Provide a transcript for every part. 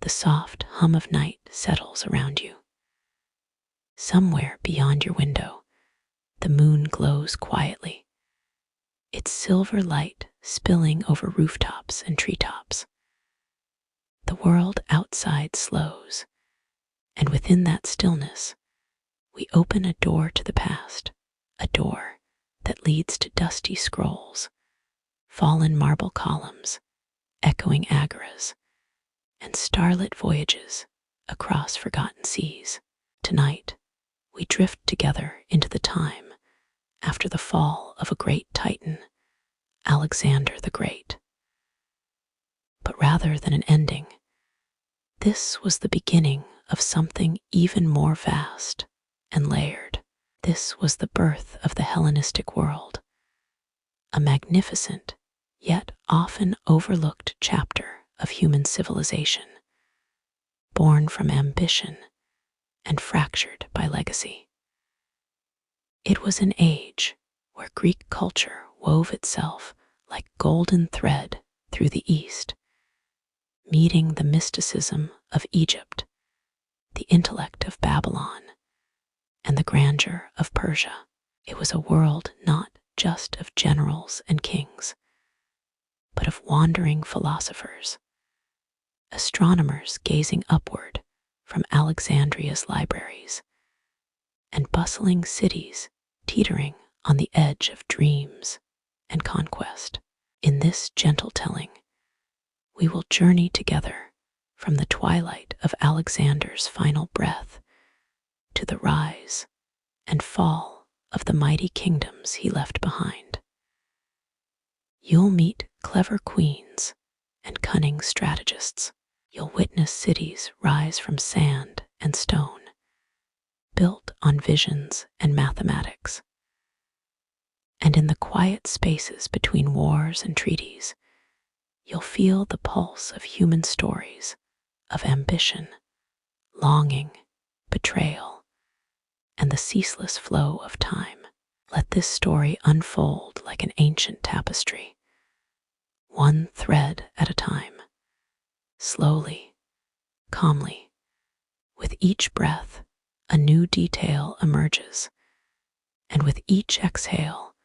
the soft hum of night settles around you. Somewhere beyond your window, the moon glows quietly, its silver light spilling over rooftops and treetops. The world outside slows, and within that stillness, we open a door to the past, a door that leads to dusty scrolls, fallen marble columns, echoing agoras, and starlit voyages across forgotten seas. Tonight, we drift together into the time after the fall of a great titan, Alexander the Great. But rather than an ending, this was the beginning of something even more vast and layered. This was the birth of the Hellenistic world, a magnificent yet often overlooked chapter of human civilization, born from ambition and fractured by legacy. It was an age where Greek culture wove itself like golden thread through the East, meeting the mysticism of Egypt, the intellect of Babylon, and the grandeur of Persia. It was a world not just of generals and kings, but of wandering philosophers, astronomers gazing upward from Alexandria's libraries, and bustling cities teetering on the edge of dreams and conquest. In this gentle telling, we will journey together from the twilight of Alexander's final breath to the rise and fall of the mighty kingdoms he left behind. You'll meet clever queens and cunning strategists. You'll witness cities rise from sand and stone, built on visions and mathematics. And in the quiet spaces between wars and treaties, you'll feel the pulse of human stories of ambition, longing, betrayal, and the ceaseless flow of time. Let this story unfold like an ancient tapestry, one thread at a time, slowly, calmly. With each breath, a new detail emerges, and with each exhale,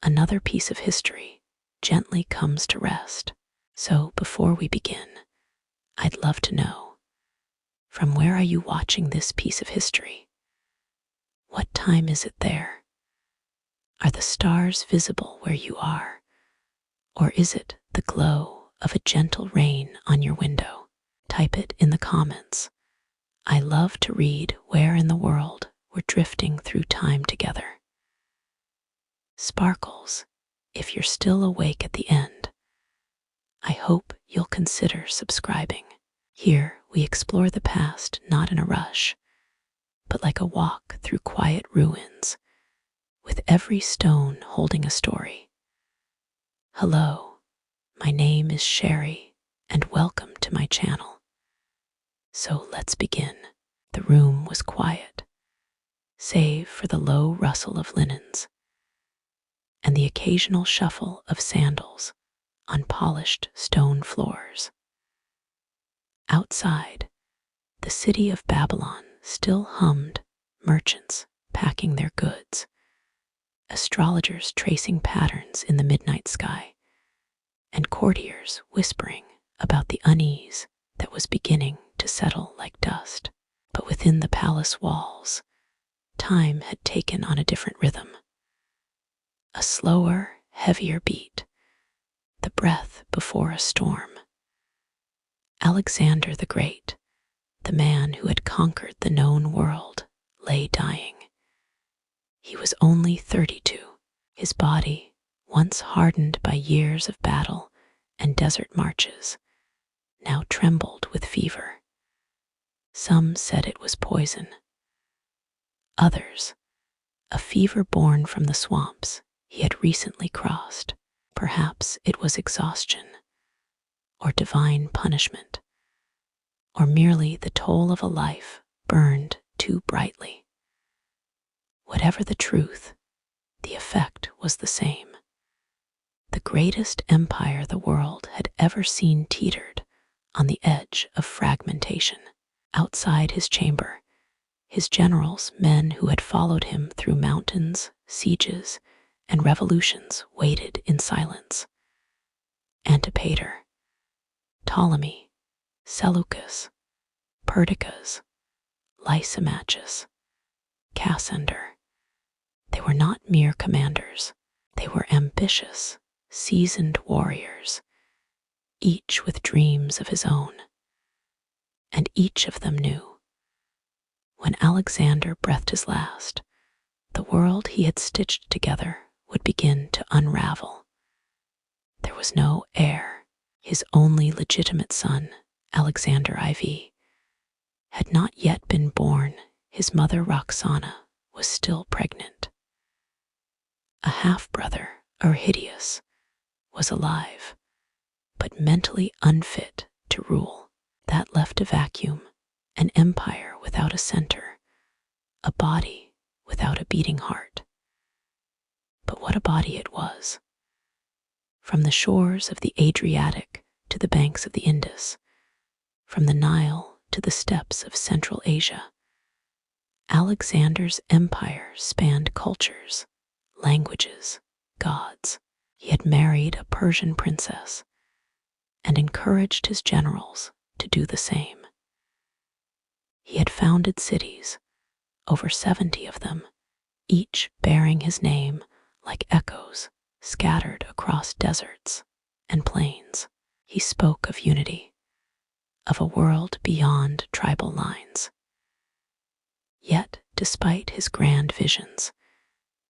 another piece of history gently comes to rest. So before we begin, I'd love to know, from where are you watching this piece of history? What time is it there? Are the stars visible where you are? Or is it the glow of a gentle rain on your window? Type it in the comments. I love to read where in the world we're drifting through time together. Sparkles, if you're still awake at the end, I hope you'll consider subscribing. Here we explore the past not in a rush, but like a walk through quiet ruins, with every stone holding a story. Hello, my name is Sherry, and welcome to my channel. So let's begin. The room was quiet, save for the low rustle of linens and the occasional shuffle of sandals on polished stone floors. Outside, the city of Babylon still hummed, merchants packing their goods, astrologers tracing patterns in the midnight sky, and courtiers whispering about the unease that was beginning to settle like dust. But within the palace walls, time had taken on a different rhythm. A slower, heavier beat, the breath before a storm. Alexander the Great, the man who had conquered the known world, lay dying. He was only 32. His body, once hardened by years of battle and desert marches, now trembled with fever. Some said it was poison. Others, a fever born from the swamps he had recently crossed. Perhaps it was exhaustion, or divine punishment, or merely the toll of a life burned too brightly. Whatever the truth, the effect was the same. The greatest empire the world had ever seen teetered on the edge of fragmentation. Outside his chamber, his generals, men who had followed him through mountains, sieges, and revolutions, waited in silence. Antipater, Ptolemy, Seleucus, Perdiccas, Lysimachus, Cassander. They were not mere commanders. They were ambitious, seasoned warriors, each with dreams of his own. And each of them knew, when Alexander breathed his last, the world he had stitched together would begin to unravel. There was no heir. His only legitimate son, Alexander IV, had not yet been born. His mother, Roxana, was still pregnant. A half-brother, Arhidius, was alive, but mentally unfit to rule. That left a vacuum, an empire without a center, a body without a beating heart. But what a body it was! From the shores of the Adriatic to the banks of the Indus, from the Nile to the steppes of Central Asia, Alexander's empire spanned cultures, languages, gods. He had married a Persian princess and encouraged his generals to do the same. He had founded cities, over 70 of them, each bearing his name like echoes scattered across deserts and plains. He spoke of unity, of a world beyond tribal lines. Yet, despite his grand visions,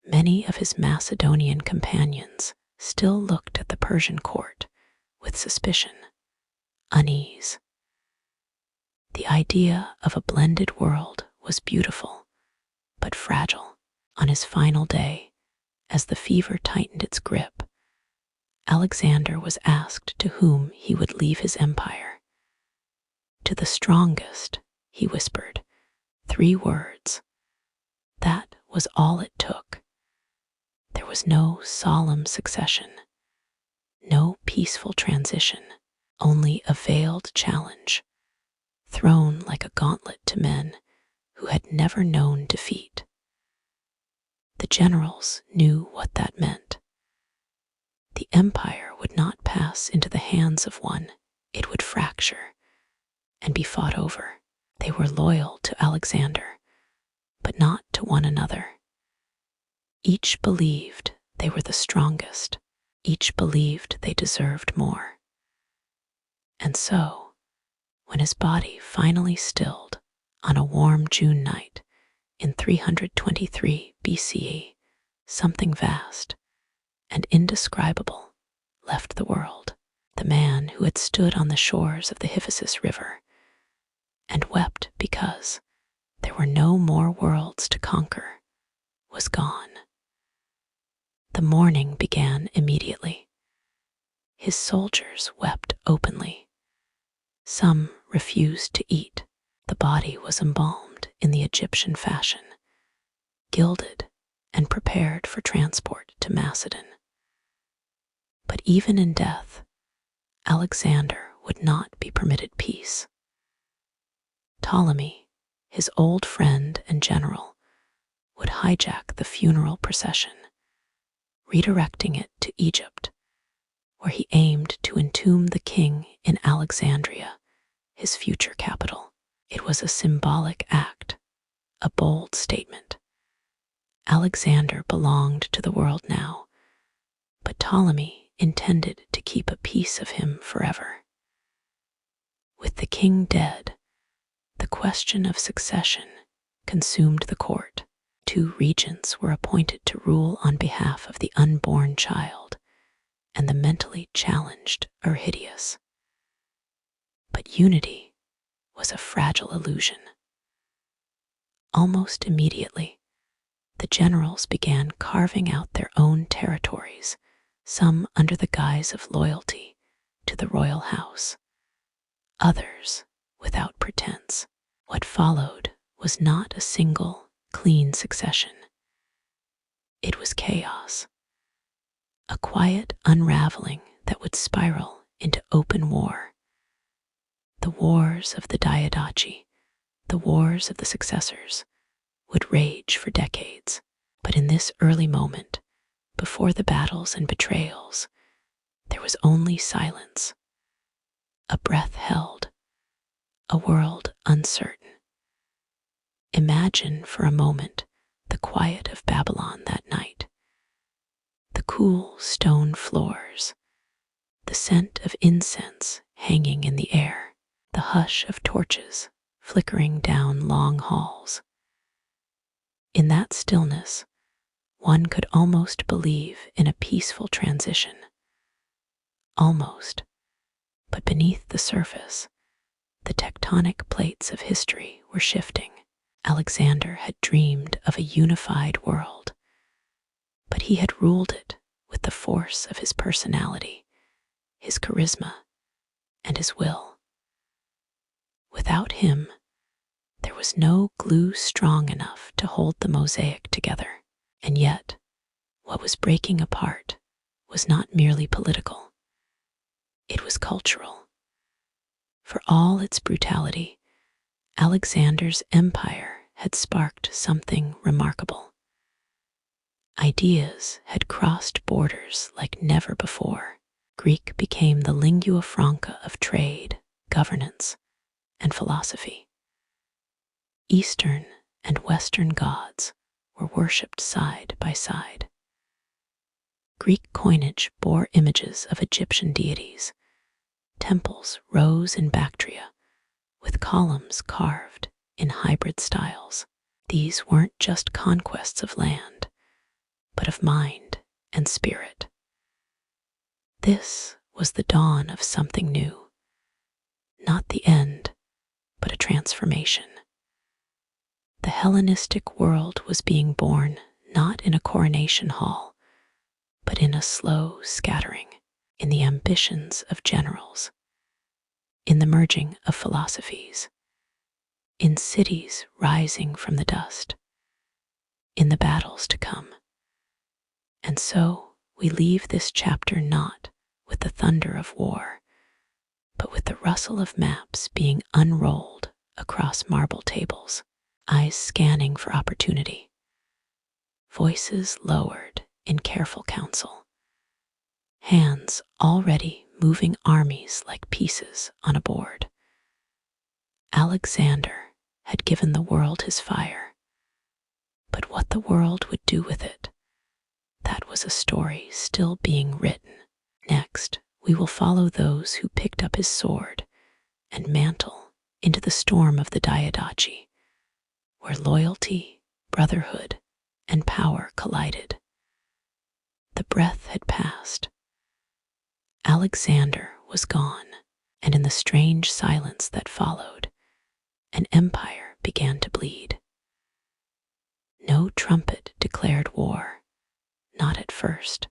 many of his Macedonian companions still looked at the Persian court with suspicion, unease. The idea of a blended world was beautiful, but fragile. On his final day, as the fever tightened its grip, Alexander was asked to whom he would leave his empire. To the strongest, he whispered, 3 words. That was all it took. There was no solemn succession, no peaceful transition, only a veiled challenge, thrown like a gauntlet to men who had never known defeat. The generals knew what that meant. The empire would not pass into the hands of one. It would fracture and be fought over. They were loyal to Alexander, but not to one another. Each believed they were the strongest. Each believed they deserved more. And so, when his body finally stilled on a warm June night in 323 BCE, something vast and indescribable left the world. The man who had stood on the shores of the Hyphasis River and wept because there were no more worlds to conquer was gone. The mourning began immediately. His soldiers wept openly. Some refused to eat. The body was embalmed in the Egyptian fashion, gilded and prepared for transport to Macedon. But even in death, Alexander would not be permitted peace. Ptolemy, his old friend and general, would hijack the funeral procession, redirecting it to Egypt, where he aimed to entomb the king in Alexandria, his future capital. It was a symbolic act, a bold statement. Alexander belonged to the world now, but Ptolemy intended to keep a piece of him forever. With the king dead, the question of succession consumed the court. 2 regents were appointed to rule on behalf of the unborn child and the mentally challenged Arhidius. But unity was a fragile illusion. Almost immediately, the generals began carving out their own territories, some under the guise of loyalty to the royal house, others without pretense. What followed was not a single, clean succession. It was chaos, a quiet unraveling that would spiral into open war. The wars of the Diadochi, the wars of the successors, would rage for decades. But in this early moment, before the battles and betrayals, there was only silence, a breath held, a world uncertain. Imagine for a moment the quiet of Babylon that night. The cool stone floors, the scent of incense hanging in the air, the hush of torches flickering down long halls. In that stillness, one could almost believe in a peaceful transition. Almost, but beneath the surface, the tectonic plates of history were shifting. Alexander had dreamed of a unified world, but he had ruled it with the force of his personality, his charisma, and his will. Without him, there was no glue strong enough to hold the mosaic together. And yet, what was breaking apart was not merely political. It was cultural. For all its brutality, Alexander's empire had sparked something remarkable. Ideas had crossed borders like never before. Greek became the lingua franca of trade, governance, and philosophy. Eastern and Western gods were worshipped side by side. Greek coinage bore images of Egyptian deities. Temples rose in Bactria, with columns carved in hybrid styles. These weren't just conquests of land, but of mind and spirit. This was the dawn of something new, not the end, but a transformation. The Hellenistic world was being born not in a coronation hall, but in a slow scattering, in the ambitions of generals, in the merging of philosophies, in cities rising from the dust, in the battles to come. And so we leave this chapter not with the thunder of war, but with the rustle of maps being unrolled across marble tables, eyes scanning for opportunity, voices lowered in careful counsel, hands already moving armies like pieces on a board. Alexander had given the world his fire, but what the world would do with it, that was a story still being written. Next, we will follow those who picked up his sword and mantle into the storm of the Diadochi, where loyalty, brotherhood, and power collided. The breath had passed. Alexander was gone, and in the strange silence that followed, an empire began to bleed. No trumpet declared war, not at first.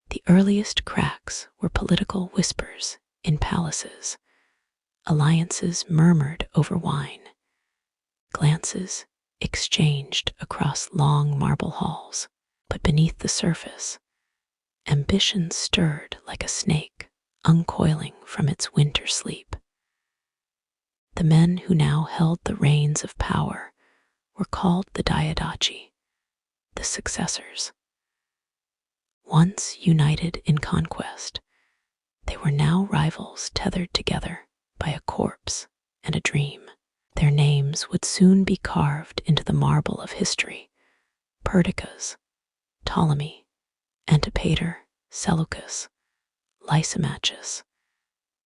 The earliest cracks were political whispers in palaces. Alliances murmured over wine. Glances exchanged across long marble halls. But beneath the surface, ambition stirred like a snake uncoiling from its winter sleep. The men who now held the reins of power were called the Diadochi, the successors. Once united in conquest, they were now rivals tethered together by a corpse and a dream. Their names would soon be carved into the marble of history. Perdiccas, Ptolemy, Antipater, Seleucus, Lysimachus,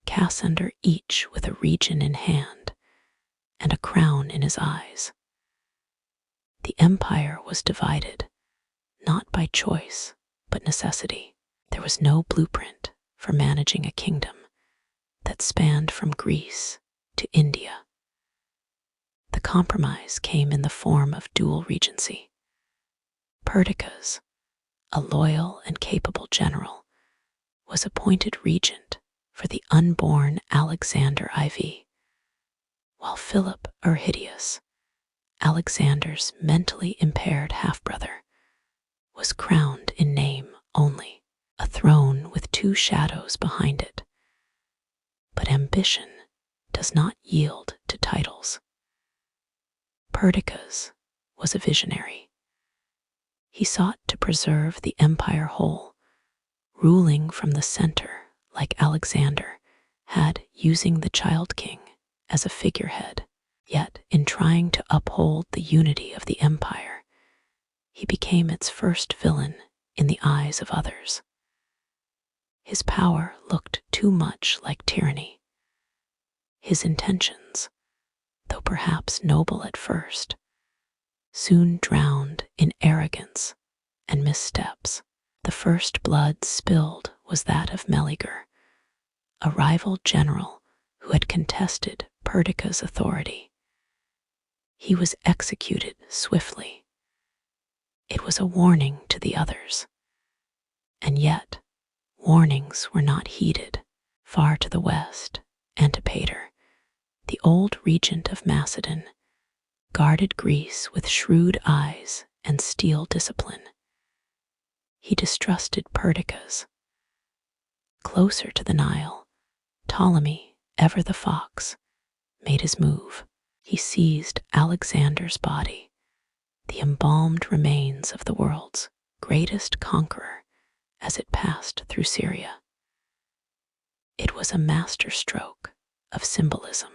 Cassander, each with a region in hand and a crown in his eyes. The empire was divided, not by choice, but necessity. There was no blueprint for managing a kingdom that spanned from Greece to India. The compromise came in the form of dual regency. Perdiccas, a loyal and capable general, was appointed regent for the unborn Alexander IV, while Philip Arrhidaeus, Alexander's mentally impaired half-brother, was crowned in name only, a throne with two shadows behind it. But ambition does not yield to titles. Perdiccas was a visionary. He sought to preserve the empire whole, ruling from the center like Alexander had, using the child king as a figurehead. Yet, in trying to uphold the unity of the empire, he became its first villain in the eyes of others. His power looked too much like tyranny. His intentions, though perhaps noble at first, soon drowned in arrogance and missteps. The first blood spilled was that of Meleager, a rival general who had contested Perdiccas' authority. He was executed swiftly. It was a warning to the others. And yet, warnings were not heeded. Far to the west, Antipater, the old regent of Macedon, guarded Greece with shrewd eyes and steel discipline. He distrusted Perdiccas. Closer to the Nile, Ptolemy, ever the fox, made his move. He seized Alexander's body, the embalmed remains of the world's greatest conqueror, as it passed through Syria. It was a masterstroke of symbolism.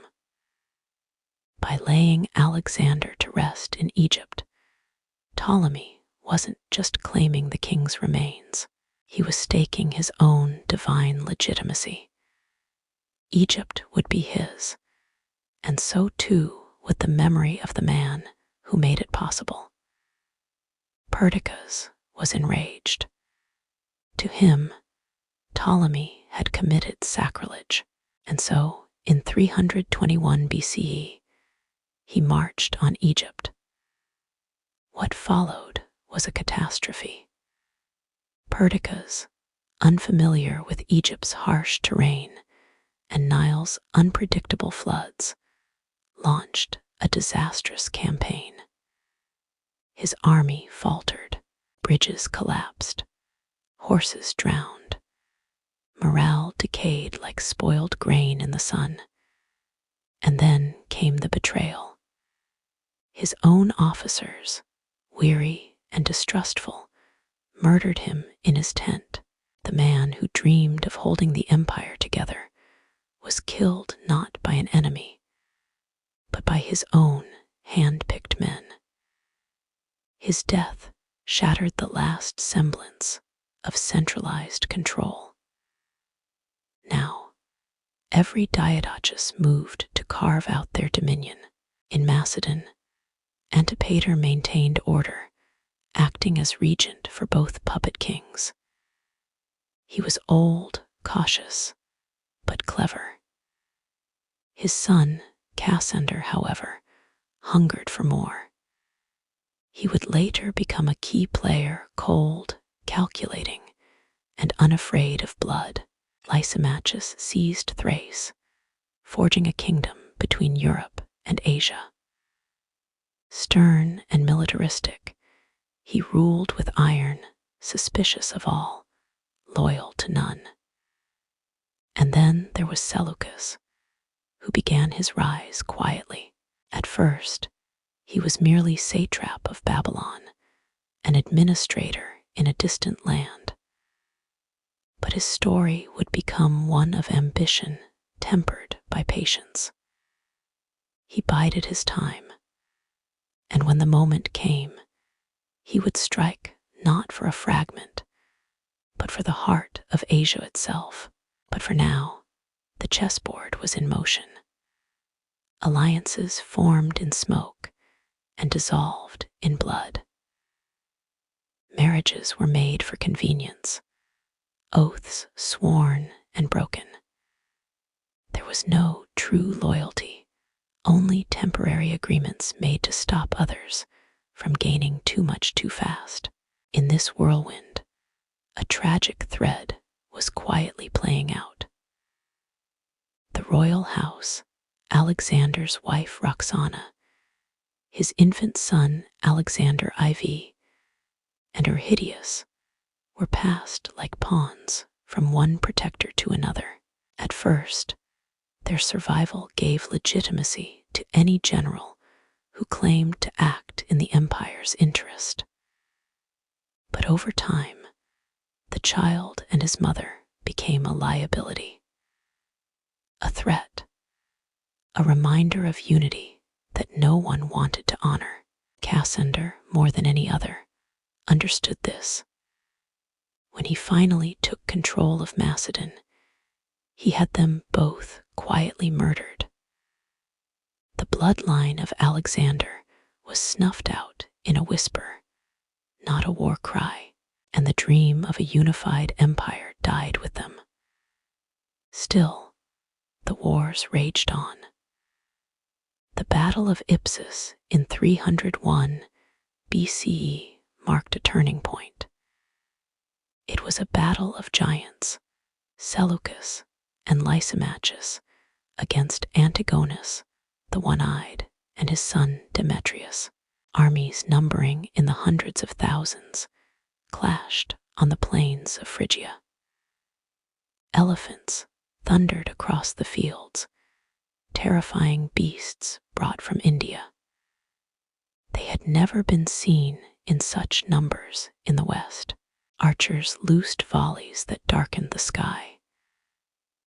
By laying Alexander to rest in Egypt, Ptolemy wasn't just claiming the king's remains, he was staking his own divine legitimacy. Egypt would be his, and so too would the memory of the man who made it possible. Perdiccas was enraged. To him, Ptolemy had committed sacrilege, and so, in 321 BCE, he marched on Egypt. What followed was a catastrophe. Perdiccas, unfamiliar with Egypt's harsh terrain and Nile's unpredictable floods, launched a disastrous campaign. His army faltered, bridges collapsed, horses drowned, morale decayed like spoiled grain in the sun. And then came the betrayal. His own officers, weary and distrustful, murdered him in his tent. The man who dreamed of holding the empire together was killed not by an enemy, but by his own hand-picked men. His death shattered the last semblance of centralized control. Now, every Diadochus moved to carve out their dominion. In Macedon, Antipater maintained order, acting as regent for both puppet kings. He was old, cautious, but clever. His son, Cassander, however, hungered for more. He would later become a key player, cold, calculating, and unafraid of blood. Lysimachus seized Thrace, forging a kingdom between Europe and Asia. Stern and militaristic, he ruled with iron, suspicious of all, loyal to none. And then there was Seleucus, who began his rise quietly. At first, he was merely satrap of Babylon, an administrator in a distant land. But his story would become one of ambition tempered by patience. He bided his time, and when the moment came, he would strike not for a fragment, but for the heart of Asia itself. But for now, the chessboard was in motion. Alliances formed in smoke and dissolved in blood. Marriages were made for convenience, oaths sworn and broken. There was no true loyalty, only temporary agreements made to stop others from gaining too much too fast. In this whirlwind, a tragic thread was quietly playing out. The royal house, Alexander's wife Roxana, his infant son Alexander IV, and Arhidius were passed like pawns from one protector to another. At first, Their survival gave legitimacy to any general who claimed to act in the empire's interest. But over time, the child and his mother became a liability, a threat, a reminder of unity that no one wanted to honor. Cassander, more than any other, understood this. When he finally took control of Macedon, he had them both quietly murdered. The bloodline of Alexander was snuffed out in a whisper, not a war cry, and the dream of a unified empire died with them. Still, the wars raged on. The Battle of Ipsus in 301 BCE marked a turning point. It was a battle of giants, Seleucus and Lysimachus, against Antigonus, the one-eyed, and his son Demetrius. Armies numbering in the hundreds of thousands clashed on the plains of Phrygia. Elephants thundered across the fields, terrifying beasts brought from India. They had never been seen in such numbers in the West. Archers loosed volleys that darkened the sky.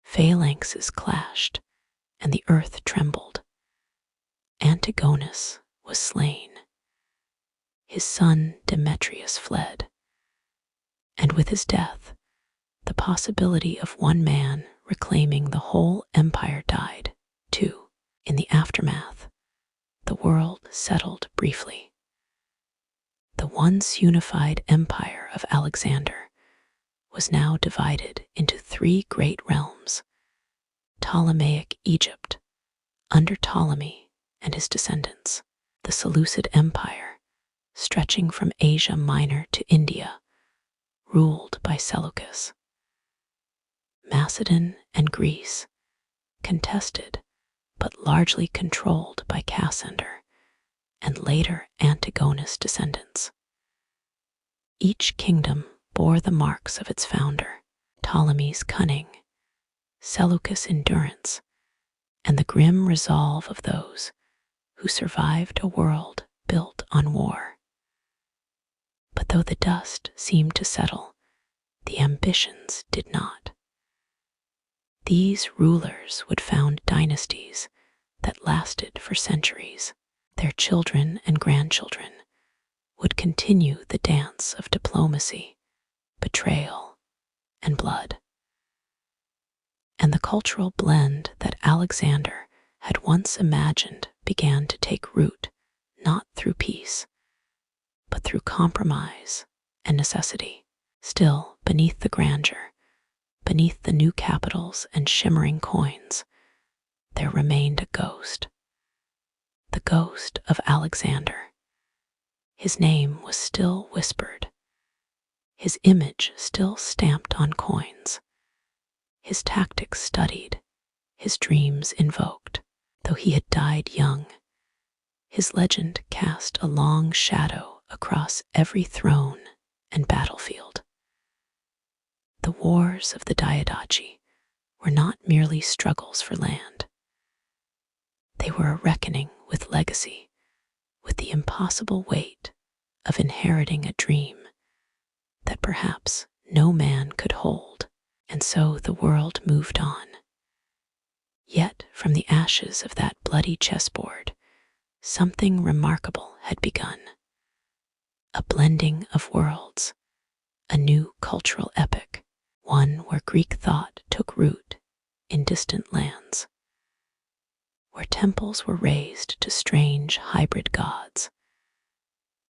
Phalanxes clashed, and the earth trembled. Antigonus was slain. His son Demetrius fled. And with his death, the possibility of one man reclaiming the whole empire died, too. In the aftermath, the world settled briefly. The once unified empire of Alexander was now divided into three great realms: Ptolemaic Egypt, under Ptolemy and his descendants; the Seleucid Empire, stretching from Asia Minor to India, ruled by Seleucus; Macedon and Greece, contested but largely controlled by Cassander and later Antigonus descendants. Each kingdom bore the marks of its founder: Ptolemy's cunning, Seleucus' endurance, and the grim resolve of those who survived a world built on war. But though the dust seemed to settle, the ambitions did not. These rulers would found dynasties that lasted for centuries. Their children and grandchildren would continue the dance of diplomacy, betrayal, and blood. And the cultural blend that Alexander had once imagined began to take root, not through peace, but through compromise and necessity. Still, beneath the grandeur, beneath the new capitals and shimmering coins, there remained a ghost. The ghost of Alexander. His name was still whispered, his image still stamped on coins, his tactics studied, his dreams invoked. Though he had died young, his legend cast a long shadow across every throne and battlefield. The wars of the Diadochi were not merely struggles for land. They were a reckoning with legacy, with the impossible weight of inheriting a dream that perhaps no man could hold. And so the world moved on. Yet from the ashes of that bloody chessboard, something remarkable had begun. A blending of worlds, a new cultural epic, one where Greek thought took root in distant lands, where temples were raised to strange hybrid gods,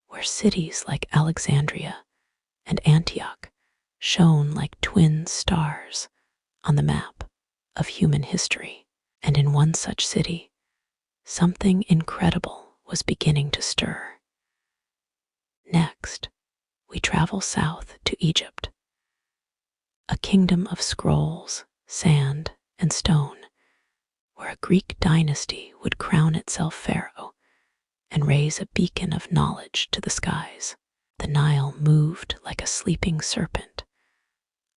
where cities like Alexandria and Antioch shone like twin stars on the map of human history. And in one such city, something incredible was beginning to stir. Next, we travel south to Egypt, a kingdom of scrolls, sand, and stone, where a Greek dynasty would crown itself pharaoh and raise a beacon of knowledge to the skies. The Nile moved like a sleeping serpent,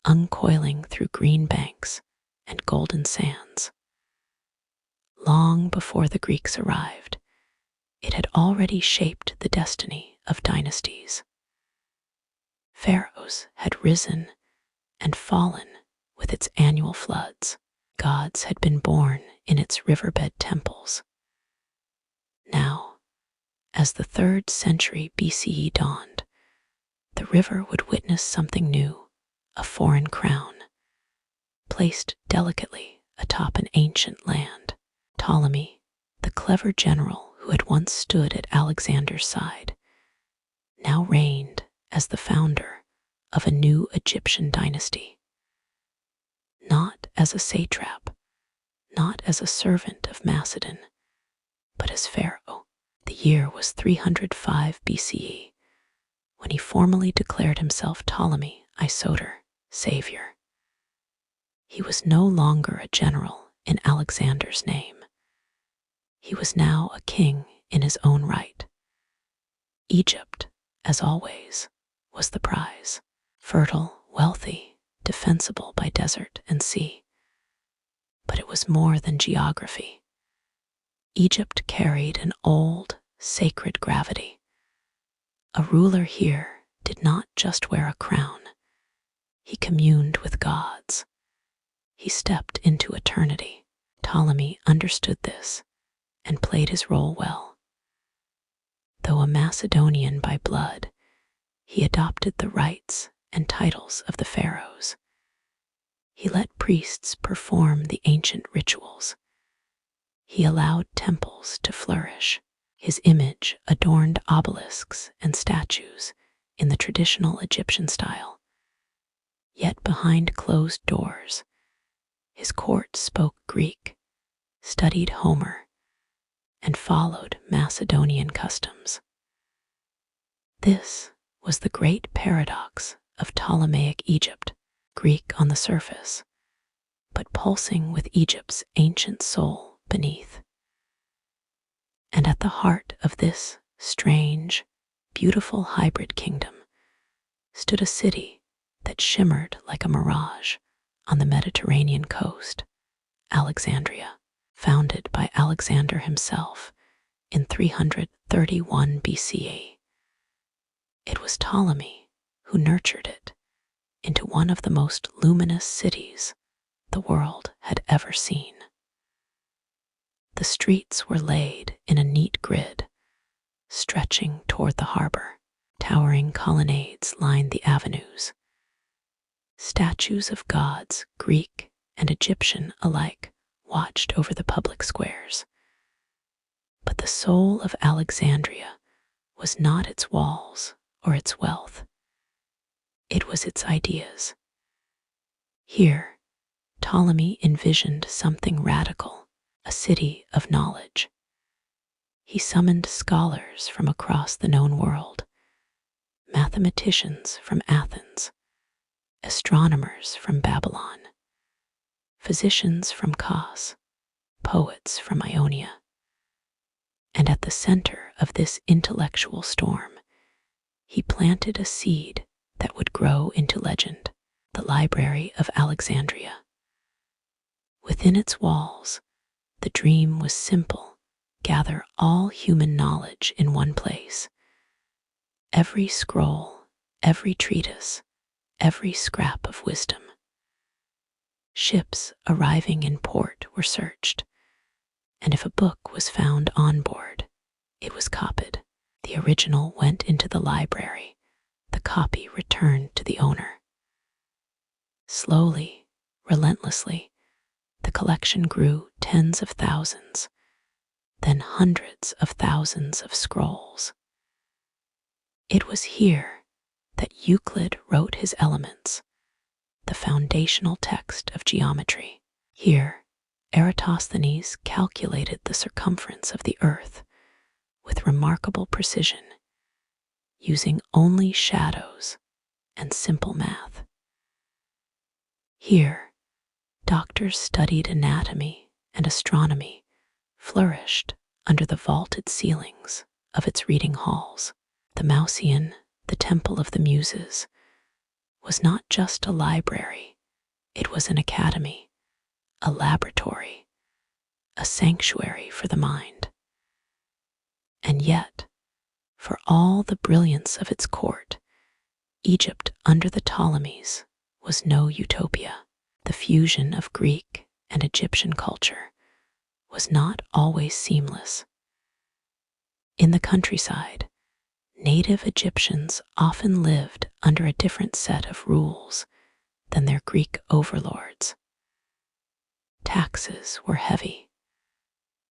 uncoiling through green banks and golden sands. long before the Greeks arrived, it had already shaped the destiny of dynasties. Pharaohs had risen and fallen with its annual floods. Gods had been born in its riverbed temples. Now, as the 3rd century BCE dawned, the river would witness something new, a foreign crown, placed delicately atop an ancient land. Ptolemy, the clever general who had once stood at Alexander's side, now reigned as the founder of a new Egyptian dynasty. Not as a satrap, not as a servant of Macedon, but as pharaoh. The year was 305 BCE, when he formally declared himself Ptolemy Isoter, savior. He was no longer a general in Alexander's name. He was now a king in his own right. Egypt, as always, was the prize. Fertile, wealthy, defensible by desert and sea. But it was more than geography. Egypt carried an old, sacred gravity. A ruler here did not just wear a crown. He communed with gods. He stepped into eternity. Ptolemy understood this and played his role well. Though a Macedonian by blood, he adopted the rights and titles of the pharaohs. He let priests perform the ancient rituals. He allowed temples to flourish. His image adorned obelisks and statues in the traditional Egyptian style. Yet behind closed doors, his court spoke Greek, studied Homer, and followed Macedonian customs. This was the great paradox of Ptolemaic Egypt, Greek on the surface, but pulsing with Egypt's ancient soul beneath. And at the heart of this strange, beautiful hybrid kingdom stood a city that shimmered like a mirage on the Mediterranean coast, Alexandria, founded by Alexander himself in 331 BCE. It was Ptolemy who nurtured it into one of the most luminous cities the world had ever seen. The streets were laid in a neat grid, stretching toward the harbor. Towering colonnades lined the avenues. Statues of gods, Greek and Egyptian alike, watched over the public squares. But the soul of Alexandria was not its walls or its wealth. It was its ideas. Here, Ptolemy envisioned something radical, a city of knowledge. He summoned scholars from across the known world, mathematicians from Athens, astronomers from Babylon, physicians from Kos, poets from Ionia. And at the center of this intellectual storm, he planted a seed that would grow into legend, the Library of Alexandria. Within its walls, the dream was simple: gather all human knowledge in one place. Every scroll, every treatise, every scrap of wisdom. Ships arriving in port were searched, and if a book was found on board, it was copied. The original went into the library, the copy returned to the owner. Slowly, relentlessly, the collection grew tens of thousands, then hundreds of thousands of scrolls. It was here that Euclid wrote his Elements, the foundational text of geometry. Here, Eratosthenes calculated the circumference of the earth with remarkable precision, using only shadows and simple math. Here, doctors studied anatomy and astronomy, flourished under the vaulted ceilings of its reading halls. The Mauseon, the Temple of the Muses, was not just a library, it was an academy, a laboratory, a sanctuary for the mind. And yet, for all the brilliance of its court, Egypt under the Ptolemies was no utopia. The fusion of Greek and Egyptian culture was not always seamless. In the countryside, native Egyptians often lived under a different set of rules than their Greek overlords. Taxes were heavy,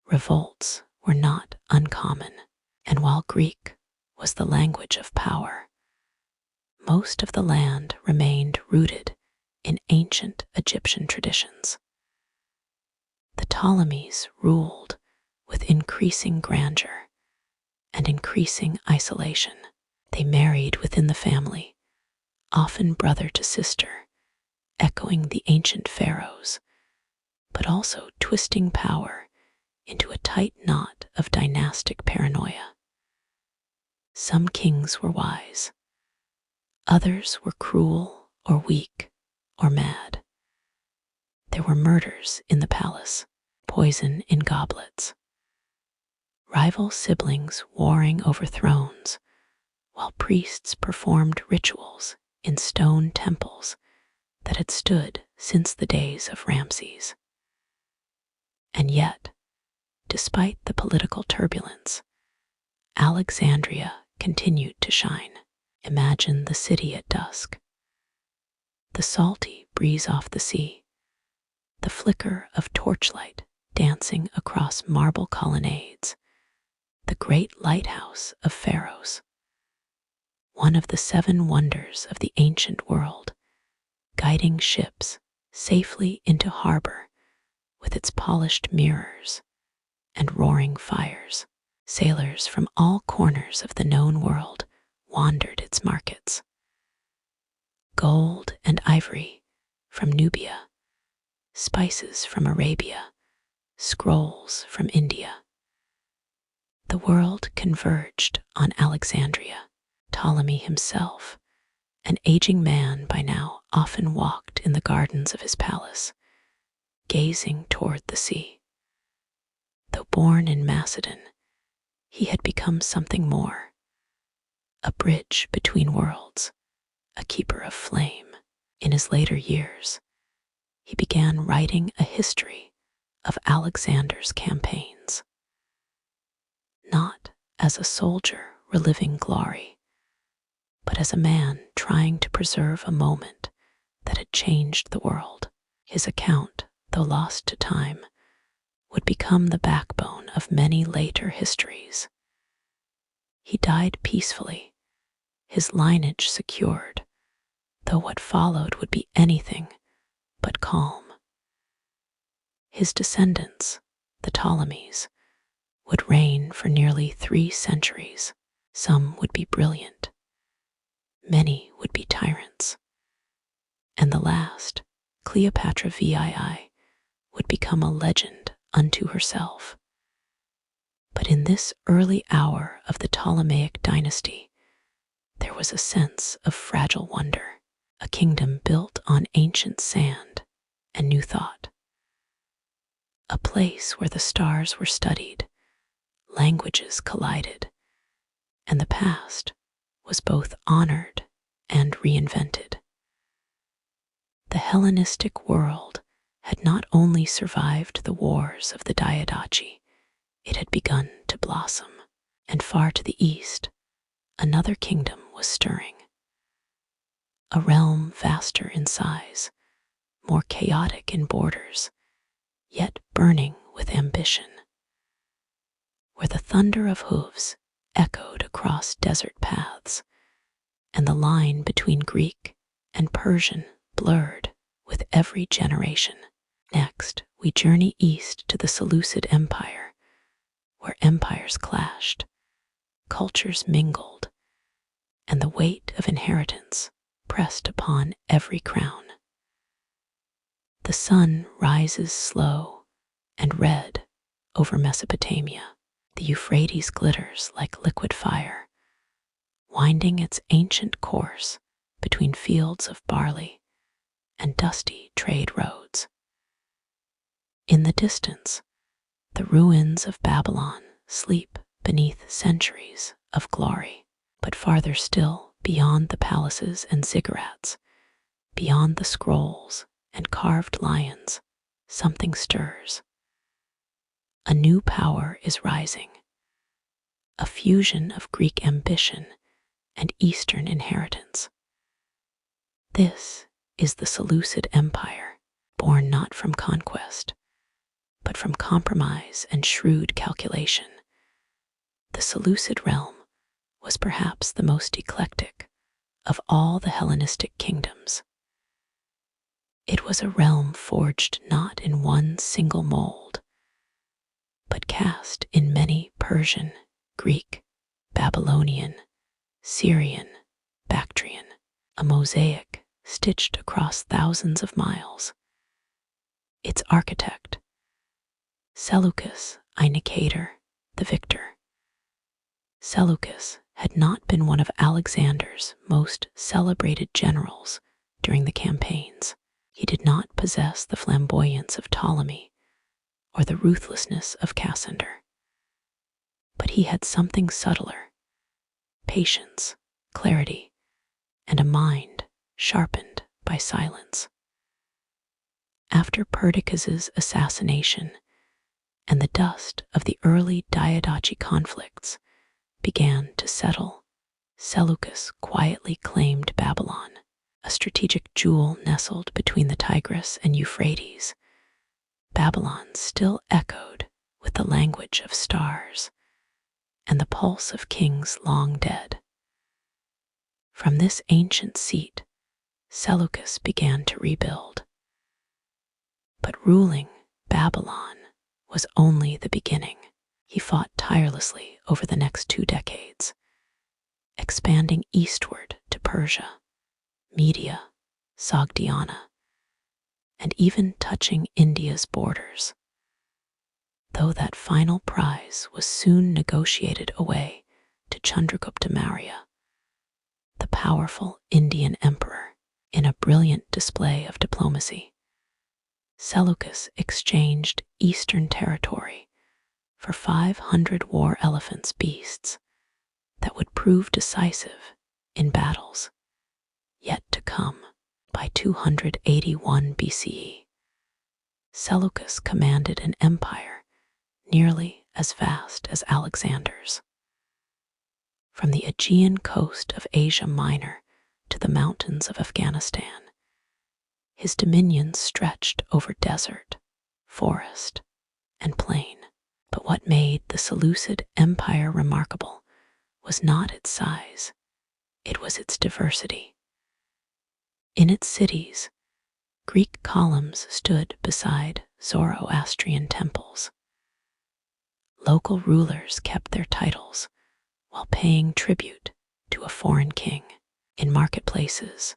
revolts were not uncommon, and while Greek was the language of power, most of the land remained rooted in ancient Egyptian traditions. The Ptolemies ruled with increasing grandeur and increasing isolation. They married within the family, often brother to sister, echoing the ancient pharaohs, but also twisting power into a tight knot of dynastic paranoia. Some kings were wise, others were cruel or weak or mad. There were murders in the palace, poison in goblets, rival siblings warring over thrones, while priests performed rituals in stone temples that had stood since the days of Ramses. And yet, despite the political turbulence, Alexandria continued to shine. Imagine the city at dusk. The salty breeze off the sea, the flicker of torchlight dancing across marble colonnades, the great lighthouse of Pharos, one of the 7 wonders of the ancient world, guiding ships safely into harbor with its polished mirrors and roaring fires. Sailors from all corners of the known world wandered its markets. Gold and ivory from Nubia, spices from Arabia, scrolls from India. The world converged on Alexandria. Ptolemy himself, an aging man by now, often walked in the gardens of his palace, gazing toward the sea. Though born in Macedon, he had become something more, a bridge between worlds, a keeper of flame. In his later years, he began writing a history of Alexander's campaigns, not as a soldier reliving glory, but as a man trying to preserve a moment that had changed the world. His account, though lost to time, would become the backbone of many later histories. He died peacefully, his lineage secured, though what followed would be anything but calm. His descendants, the Ptolemies, would reign for nearly 3 centuries. Some would be brilliant, many would be tyrants, and the last, Cleopatra VII, would become a legend unto herself. But in this early hour of the Ptolemaic dynasty, there was a sense of fragile wonder, a kingdom built on ancient sand and new thought, a place where the stars were studied, languages collided, and the past was both honored and reinvented. The Hellenistic world had not only survived the wars of the Diadochi, it had begun to blossom, and far to the east, another kingdom was stirring. A realm vaster in size, more chaotic in borders, yet burning with ambition, where the thunder of hooves echoed across desert paths, and the line between Greek and Persian blurred with every generation. Next, we journey east to the Seleucid Empire, where empires clashed, cultures mingled, and the weight of inheritance pressed upon every crown. The sun rises slow and red over Mesopotamia. The Euphrates glitters like liquid fire, winding its ancient course between fields of barley and dusty trade roads. In the distance, The ruins of Babylon sleep beneath centuries of glory, but farther still, beyond the palaces and ziggurats, beyond the scrolls and carved lions, something stirs. A new power is rising, a fusion of Greek ambition and Eastern inheritance. This is the Seleucid Empire, born not from conquest, but from compromise and shrewd calculation. The Seleucid realm was perhaps the most eclectic of all the Hellenistic kingdoms. It was a realm forged not in one single mold, but cast in many Persian, Greek, Babylonian, Syrian, Bactrian, a mosaic stitched across thousands of miles. Its architect, Seleucus I Nicator, the victor. Seleucus had not been one of Alexander's most celebrated generals during the campaigns. He did not possess the flamboyance of Ptolemy or the ruthlessness of Cassander. But he had something subtler: patience, clarity, and a mind sharpened by silence. After Perdiccas's assassination and the dust of the early Diadochi conflicts began to settle, Seleucus quietly claimed Babylon, a strategic jewel nestled between the Tigris and Euphrates. Babylon still echoed with the language of stars and the pulse of kings long dead. From this ancient seat, Seleucus began to rebuild. But ruling Babylon was only the beginning. He fought tirelessly over the next 2 decades, expanding eastward to Persia, Media, Sogdiana, and even touching India's borders. Though that final prize was soon negotiated away to Chandragupta Maurya, the powerful Indian emperor, in a brilliant display of diplomacy. Seleucus exchanged eastern territory for 500 war elephants beasts that would prove decisive in battles yet to come. By 281 BCE, Seleucus commanded an empire nearly as vast as Alexander's. From the Aegean coast of Asia Minor to the mountains of Afghanistan, his dominions stretched over desert, forest, and plain. But what made the Seleucid Empire remarkable was not its size, it was its diversity. In its cities, Greek columns stood beside Zoroastrian temples. Local rulers kept their titles while paying tribute to a foreign king. In marketplaces,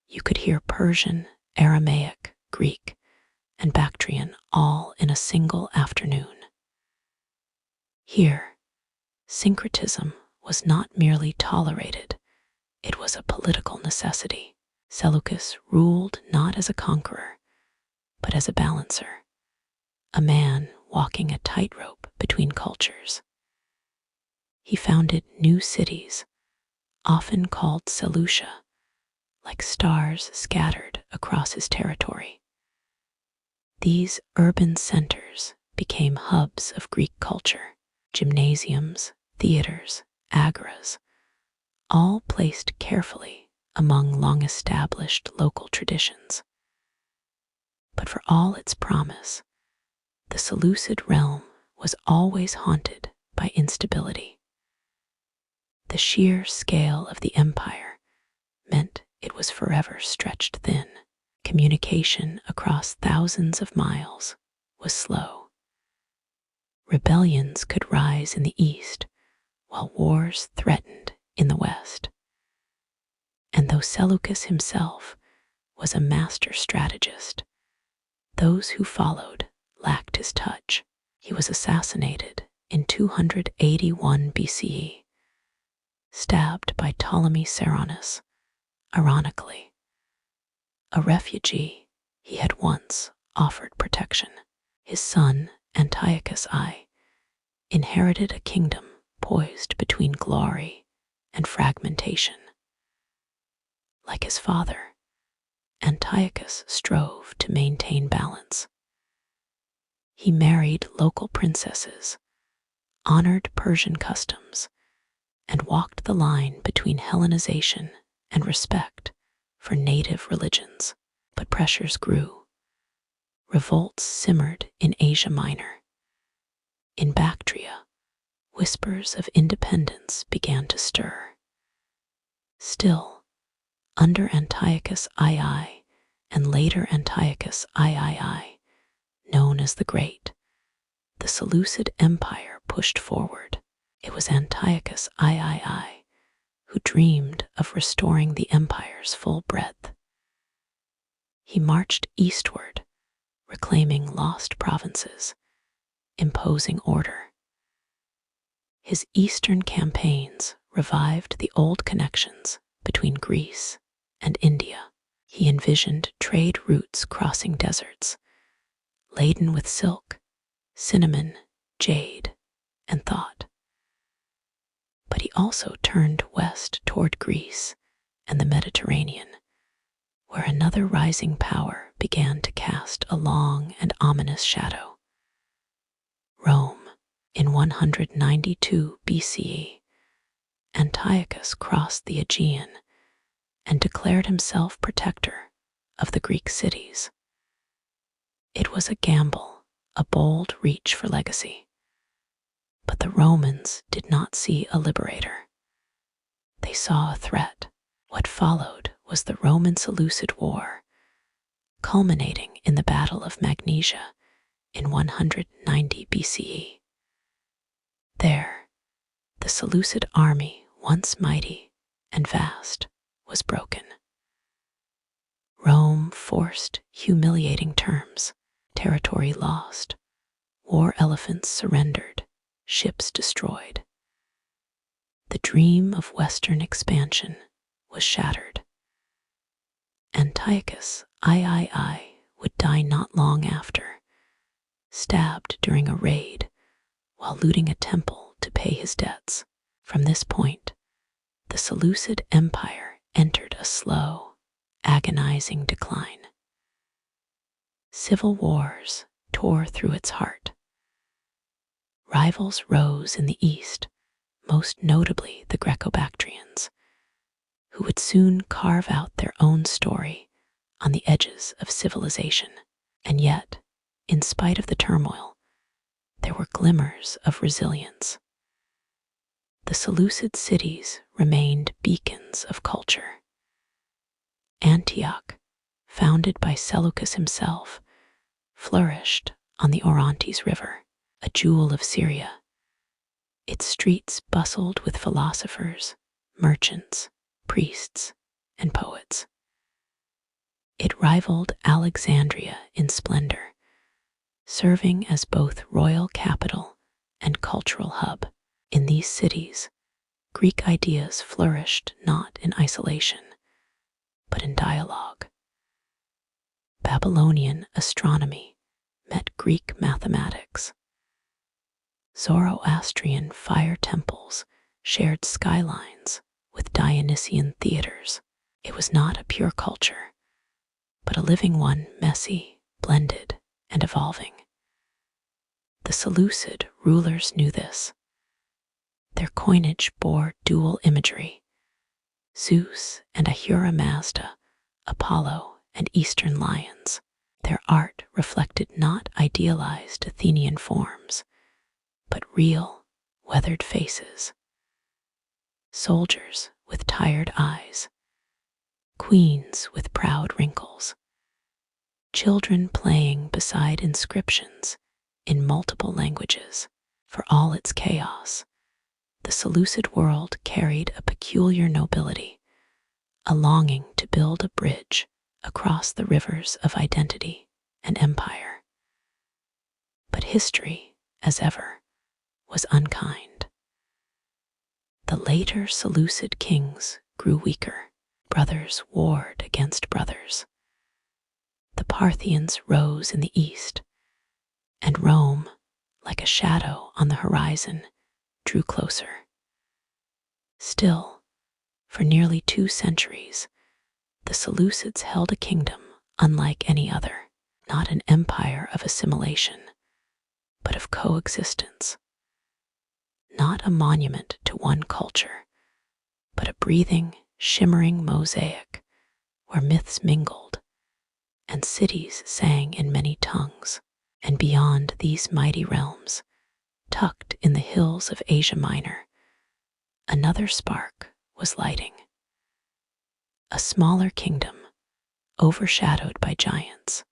you could hear Persian, Aramaic, Greek, and Bactrian all in a single afternoon. Here, syncretism was not merely tolerated, it was a political necessity. Seleucus ruled not as a conqueror, but as a balancer, a man walking a tightrope between cultures. He founded new cities, often called Seleucia, like stars scattered across his territory. These urban centers became hubs of Greek culture, gymnasiums, theaters, agoras, all placed carefully among long-established local traditions. But for all its promise, the Seleucid realm was always haunted by instability. The sheer scale of the empire meant it was forever stretched thin. Communication across thousands of miles was slow. Rebellions could rise in the east, while wars threatened in the west. And though Seleucus himself was a master strategist, those who followed lacked his touch. He was assassinated in 281 BCE, stabbed by Ptolemy Ceraunus, ironically, a refugee he had once offered protection. His son Antiochus I inherited a kingdom poised between glory and fragmentation. Like his father, Antiochus strove to maintain balance. He married local princesses, honored Persian customs, and walked the line between Hellenization and respect for native religions. But pressures grew. Revolts simmered in Asia Minor. In Bactria, whispers of independence began to stir. Still, under Antiochus II and later Antiochus III, known as the Great, the Seleucid Empire pushed forward. It was Antiochus III who dreamed of restoring the empire's full breadth. He marched eastward, reclaiming lost provinces, imposing order. His eastern campaigns revived the old connections between Greece and India. He envisioned trade routes crossing deserts, laden with silk, cinnamon, jade, and thought. But he also turned west toward Greece and the Mediterranean, where another rising power began to cast a long and ominous shadow. Rome. In 192 BCE, Antiochus crossed the Aegean and declared himself protector of the Greek cities. It was a gamble, a bold reach for legacy. But the Romans did not see a liberator. They saw a threat. What followed was the Roman-Seleucid War, culminating in the Battle of Magnesia in 190 BCE. There, the Seleucid army, once mighty and vast, was broken. Rome forced humiliating terms, territory lost, war elephants surrendered, ships destroyed. The dream of Western expansion was shattered. Antiochus III would die not long after, stabbed during a raid while looting a temple to pay his debts. From this point, the Seleucid Empire entered a slow, agonizing decline. Civil wars tore through its heart. Rivals rose in the east, most notably the Greco-Bactrians, who would soon carve out their own story on the edges of civilization. And yet, in spite of the turmoil, there were glimmers of resilience. The Seleucid cities remained beacons of culture. Antioch, founded by Seleucus himself, flourished on the Orontes River, a jewel of Syria. Its streets bustled with philosophers, merchants, priests, and poets. It rivaled Alexandria in splendor, serving as both royal capital and cultural hub. In these cities, Greek ideas flourished not in isolation, but in dialogue. Babylonian astronomy met Greek mathematics. Zoroastrian fire temples shared skylines with Dionysian theaters. It was not a pure culture, but a living one, messy, blended, and evolving. The Seleucid rulers knew this. Their coinage bore dual imagery: Zeus and Ahura Mazda, Apollo and Eastern lions. Their art reflected not idealized Athenian forms, but real, weathered faces. Soldiers with tired eyes, queens with proud wrinkles, children playing beside inscriptions in multiple languages. For all its chaos, the Seleucid world carried a peculiar nobility, a longing to build a bridge across the rivers of identity and empire. But history, as ever, was unkind. The later Seleucid kings grew weaker. Brothers warred against brothers. The Parthians rose in the east, and Rome, like a shadow on the horizon, drew closer. Still, for nearly 2 centuries, the Seleucids held a kingdom unlike any other, not an empire of assimilation, but of coexistence. Not a monument to one culture, but a breathing, shimmering mosaic where myths mingled and cities sang in many tongues. And beyond these mighty realms, tucked in the hills of Asia Minor, another spark was lighting. A smaller kingdom, overshadowed by giants.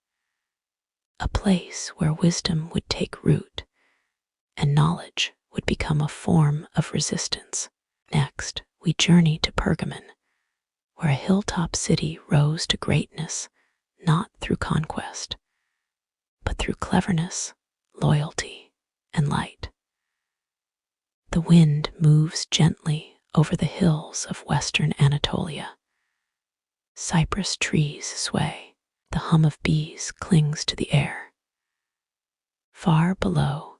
A place where wisdom would take root and knowledge would become a form of resistance. Next, we journey to Pergamon, where a hilltop city rose to greatness not through conquest, but through cleverness, loyalty, and light. The wind moves gently over the hills of western Anatolia. Cypress trees sway, the hum of bees clings to the air. Far below,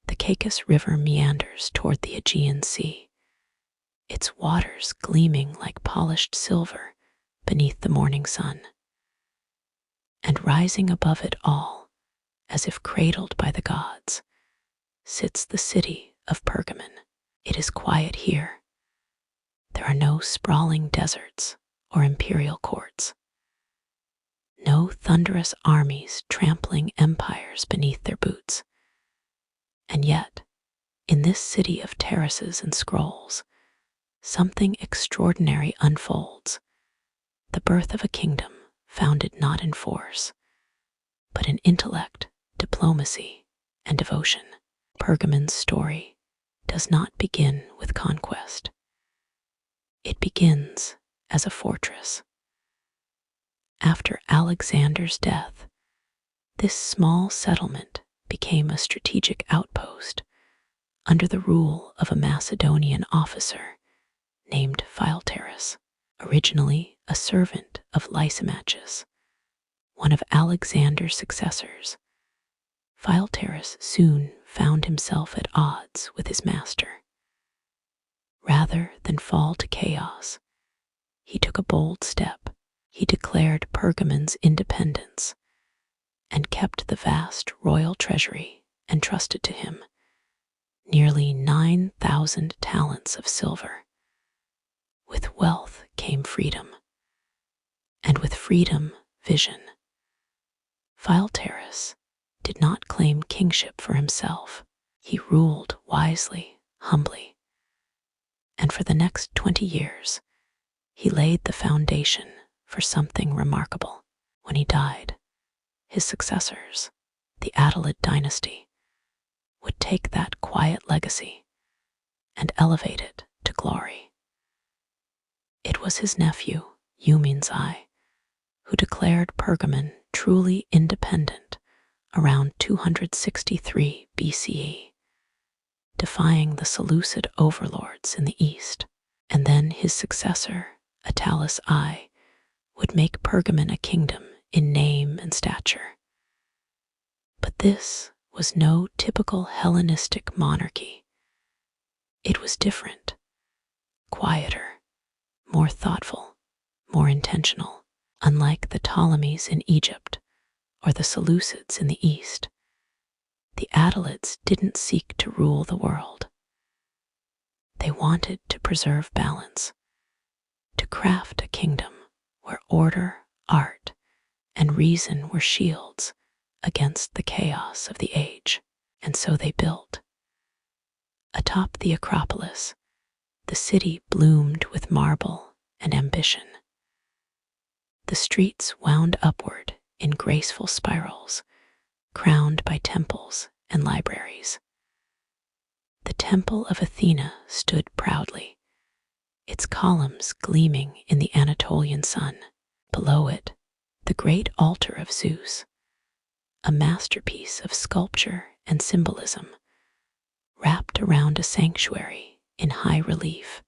the Caicus River meanders toward the Aegean Sea, its waters gleaming like polished silver beneath the morning sun. And rising above it all, as if cradled by the gods, sits the city of Pergamon. It is quiet here. There are no sprawling deserts or imperial courts. No thunderous armies trampling empires beneath their boots. And yet, in this city of terraces and scrolls, something extraordinary unfolds. The birth of a kingdom founded not in force, but in intellect, diplomacy, and devotion. Pergamon's story does not begin with conquest. It begins as a fortress. After Alexander's death, this small settlement became a strategic outpost under the rule of a Macedonian officer named Philotaris, originally a servant of Lysimachus, one of Alexander's successors. Philotaris soon found himself at odds with his master. Rather than fall to chaos, he took a bold step. He declared Pergamon's independence and kept the vast royal treasury entrusted to him, nearly 9,000 talents of silver. With wealth came freedom, and with freedom, vision. Philotaris did not claim kingship for himself. He ruled wisely, humbly. And for the next 20 years, he laid the foundation for something remarkable. When he died, his successors, the Attalid dynasty, would take that quiet legacy and elevate it to glory. It was his nephew, Eumenes who declared Pergamon truly independent around 263 BCE, defying the Seleucid overlords in the east. And then his successor, Attalus I, would make Pergamon a kingdom in name and stature. But this was no typical Hellenistic monarchy. It was different, quieter, more thoughtful, more intentional. Unlike the Ptolemies in Egypt or the Seleucids in the east, the Attalids didn't seek to rule the world. They wanted to preserve balance, to craft a kingdom where order, art, and reason were shields against the chaos of the age. And so they built. Atop the Acropolis, the city bloomed with marble and ambition. The streets wound upward in graceful spirals, crowned by temples and libraries. The Temple of Athena stood proudly, its columns gleaming in the Anatolian sun. Below it, the great altar of Zeus, a masterpiece of sculpture and symbolism, wrapped around a sanctuary in high relief.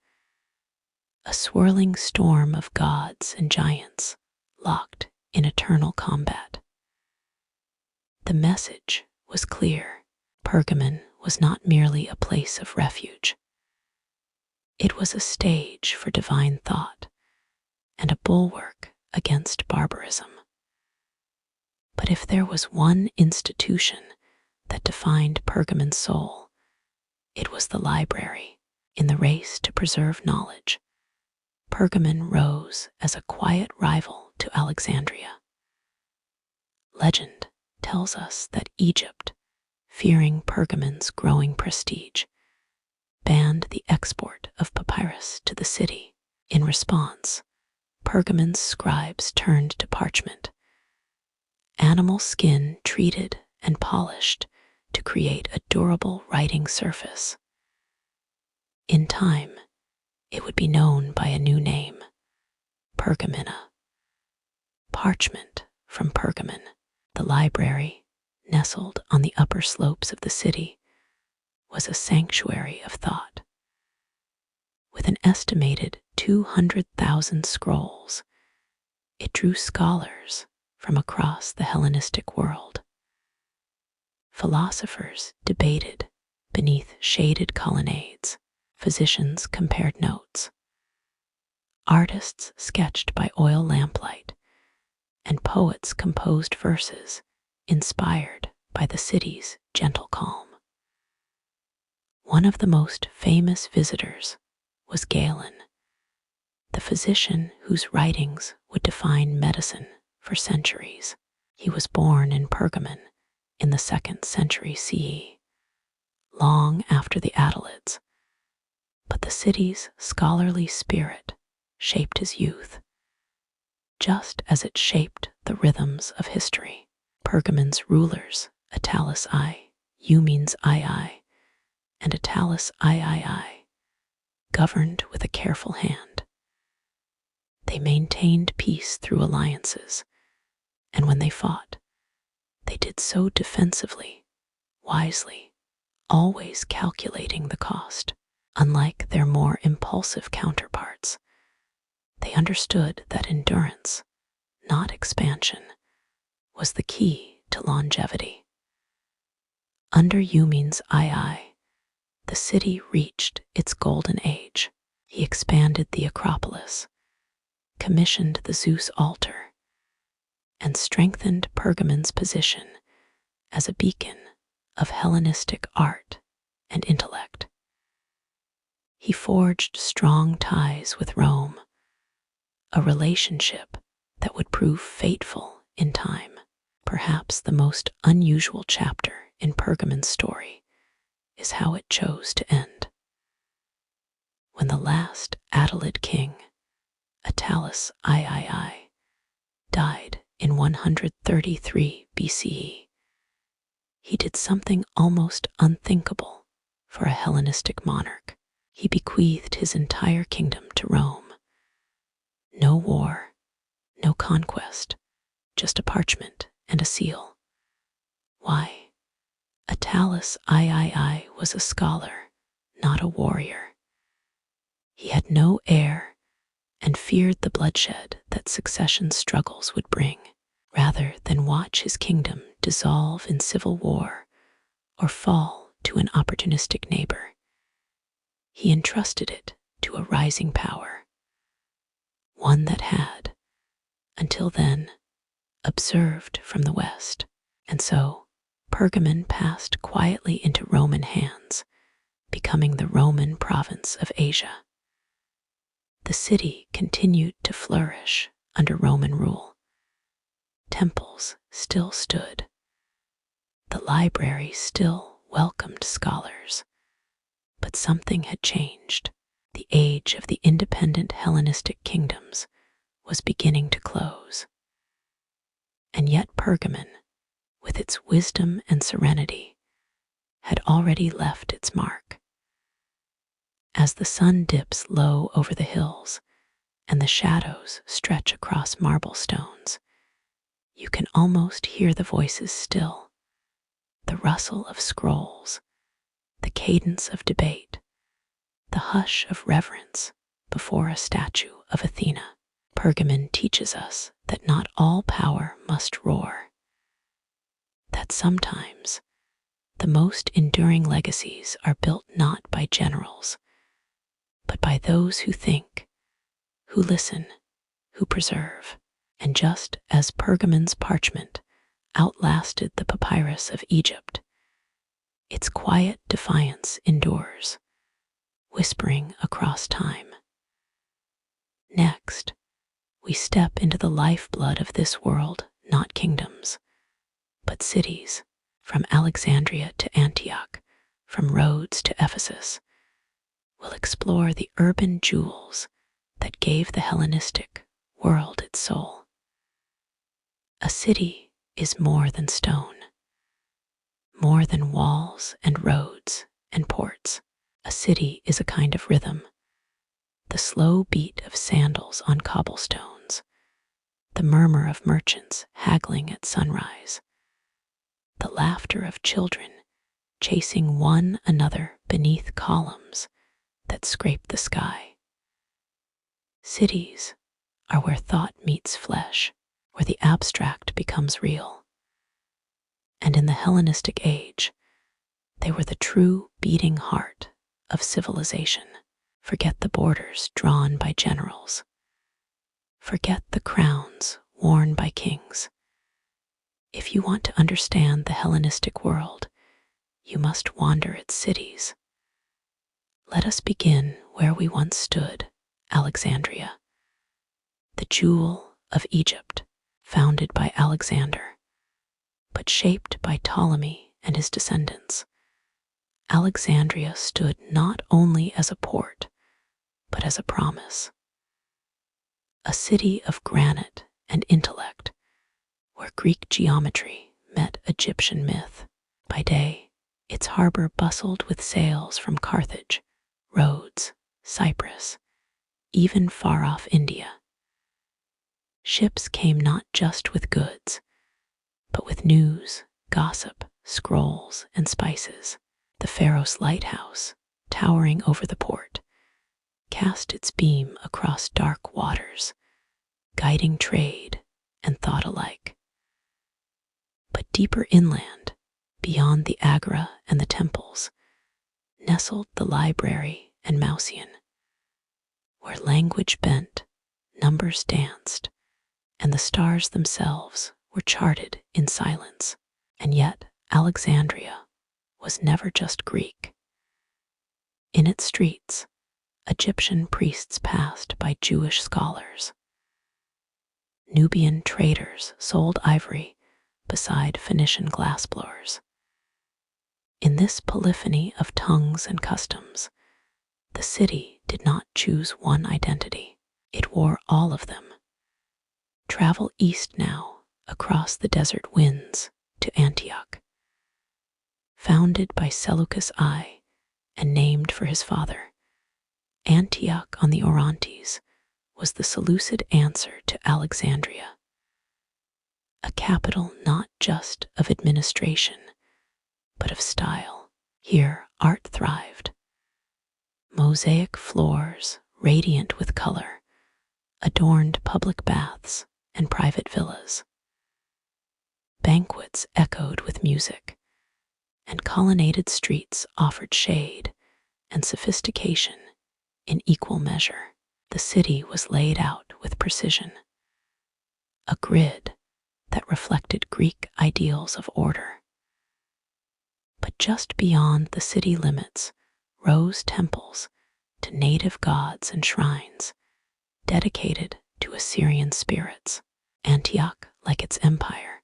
A swirling storm of gods and giants locked in eternal combat. The message was clear. Pergamon was not merely a place of refuge. It was a stage for divine thought and a bulwark against barbarism. But if there was one institution that defined Pergamon's soul, it was the library. In the race to preserve knowledge, Pergamon rose as a quiet rival to Alexandria. Legend tells us that Egypt, fearing Pergamon's growing prestige, banned the export of papyrus to the city. In response, Pergamon's scribes turned to parchment, animal skin treated and polished to create a durable writing surface. In time, it would be known by a new name, Pergamena. Parchment from Pergamon, the library, nestled on the upper slopes of the city, was a sanctuary of thought. With an estimated 200,000 scrolls, it drew scholars from across the Hellenistic world. Philosophers debated beneath shaded colonnades, physicians compared notes, artists sketched by oil lamplight, and poets composed verses inspired by the city's gentle calm. One of the most famous visitors was Galen, the physician whose writings would define medicine for centuries. He was born in Pergamon in the 2nd century CE, long after the Attalids, but the city's scholarly spirit shaped his youth, just as it shaped the rhythms of history. Pergamon's rulers, Attalus I, Eumenes II, and Attalus III, governed with a careful hand. They maintained peace through alliances, and when they fought, they did so defensively, wisely, always calculating the cost. Unlike their more impulsive counterparts, they understood that endurance, not expansion, was the key to longevity. Under Eumenes II, the city reached its golden age. He expanded the Acropolis, commissioned the Zeus altar, and strengthened Pergamon's position as a beacon of Hellenistic art and intellect. He forged strong ties with Rome, a relationship that would prove fateful in time. Perhaps the most unusual chapter in Pergamon's story is how it chose to end. When the last Attalid king, Attalus III, died in 133 BCE, he did something almost unthinkable for a Hellenistic monarch. He bequeathed his entire kingdom to Rome. No war, no conquest, just a parchment and a seal. Why? Attalus III was a scholar, not a warrior. He had no heir and feared the bloodshed that succession struggles would bring. Rather than watch his kingdom dissolve in civil war or fall to an opportunistic neighbor, he entrusted it to a rising power, one that had, until then, observed from the west. And so, Pergamon passed quietly into Roman hands, becoming the Roman province of Asia. The city continued to flourish under Roman rule. Temples still stood. The library still welcomed scholars. But something had changed. The age of the independent Hellenistic kingdoms was beginning to close. And yet Pergamon, with its wisdom and serenity, had already left its mark. As the sun dips low over the hills and the shadows stretch across marble stones, you can almost hear the voices still, the rustle of scrolls, the cadence of debate, the hush of reverence before a statue of Athena. Pergamon teaches us that not all power must roar, that sometimes The most enduring legacies are built not by generals, but by those who think, who listen, who preserve. And just as Pergamon's parchment outlasted the papyrus of Egypt, its quiet defiance endures, whispering across time. Next, we step into the lifeblood of this world, not kingdoms, but cities, from Alexandria to Antioch, from Rhodes to Ephesus. We'll explore the urban jewels that gave the Hellenistic world its soul. A city is more than stone, more than walls and roads and ports. A city is a kind of rhythm, the slow beat of sandals on cobblestones, the murmur of merchants haggling at sunrise, the laughter of children chasing one another beneath columns that scrape the sky. Cities are where thought meets flesh, where the abstract becomes real. And in the Hellenistic age, they were the true beating heart of civilization. Forget the borders drawn by generals. Forget the crowns worn by kings. If you want to understand the Hellenistic world, you must wander its cities. Let us begin where we once stood, Alexandria, the jewel of Egypt, founded by Alexander, but shaped by Ptolemy and his descendants. Alexandria stood not only as a port, but as a promise. A city of granite and intellect, where Greek geometry met Egyptian myth. By day, its harbor bustled with sails from Carthage, Rhodes, Cyprus, even far-off India. Ships came not just with goods, but with news, gossip, scrolls, and spices. The Pharos lighthouse, towering over the port, cast its beam across dark waters, guiding trade and thought alike. But deeper inland, beyond the agora and the temples, nestled the library and Mausian, where language bent, numbers danced, and the stars themselves were charted in silence. And yet Alexandria was never just Greek. In its streets, Egyptian priests passed by Jewish scholars. Nubian traders sold ivory beside Phoenician glassblowers. In this polyphony of tongues and customs, the city did not choose one identity. It wore all of them. Travel east now, across the desert winds, to Antioch. Founded by Seleucus I and named for his father, Antioch on the Orontes was the Seleucid answer to Alexandria. A capital not just of administration, but of style. Here art thrived. Mosaic floors, radiant with color, adorned public baths and private villas. Banquets echoed with music, and colonnaded streets offered shade and sophistication in equal measure. The city was laid out with precision, a grid that reflected Greek ideals of order. But just beyond the city limits rose temples to native gods and shrines dedicated to Assyrian spirits. Antioch, like its empire,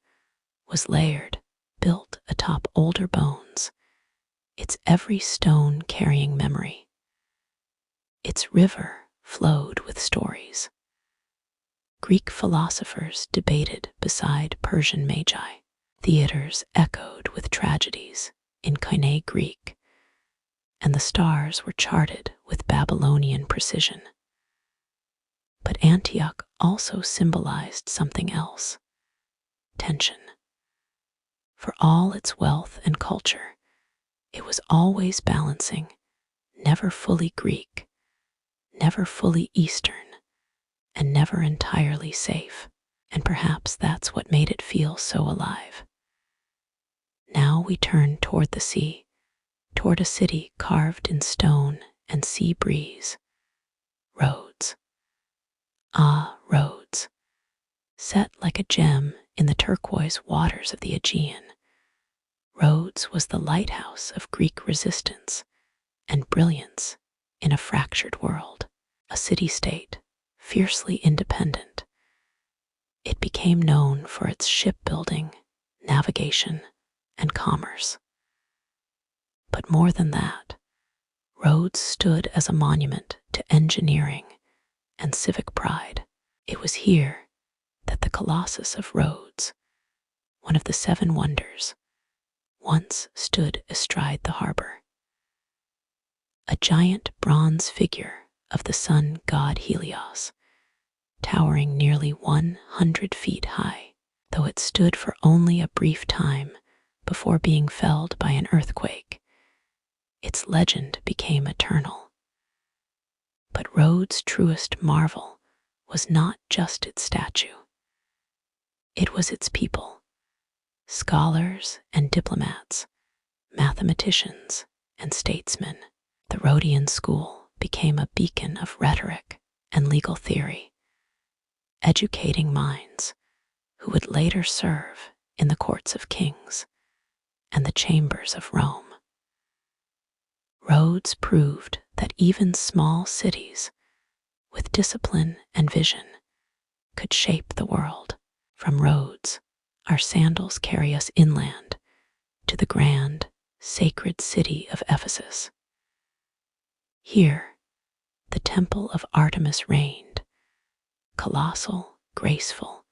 was layered, built atop older bones, its every stone carrying memory. Its river flowed with stories. Greek philosophers debated beside Persian magi. Theaters echoed with tragedies in Koine Greek, and the stars were charted with Babylonian precision. But Antioch also symbolized something else: tension. For all its wealth and culture, it was always balancing, never fully Greek, never fully Eastern, and never entirely safe. And perhaps that's what made it feel so alive. Now we turn toward the sea, toward a city carved in stone and sea breeze. Rhodes. Ah, Rhodes, set like a gem in the turquoise waters of the Aegean. Rhodes was the lighthouse of Greek resistance and brilliance in a fractured world, a city-state, fiercely independent. It became known for its shipbuilding, navigation, and commerce. But more than that, Rhodes stood as a monument to engineering and civic pride. It was here that the Colossus of Rhodes, one of the seven wonders, once stood astride the harbor. A giant bronze figure of the sun god Helios, towering nearly 100 feet high, though it stood for only a brief time before being felled by an earthquake. Its legend became eternal. But Rhodes' truest marvel was not just its statue. It was its people, scholars and diplomats, mathematicians and statesmen. The Rhodian school became a beacon of rhetoric and legal theory, educating minds who would later serve in the courts of kings and the chambers of Rome. Rhodes proved that even small cities with discipline and vision could shape the world. From Rhodes, our sandals carry us inland to the grand, sacred city of Ephesus. Here, the temple of Artemis reigned, colossal, graceful,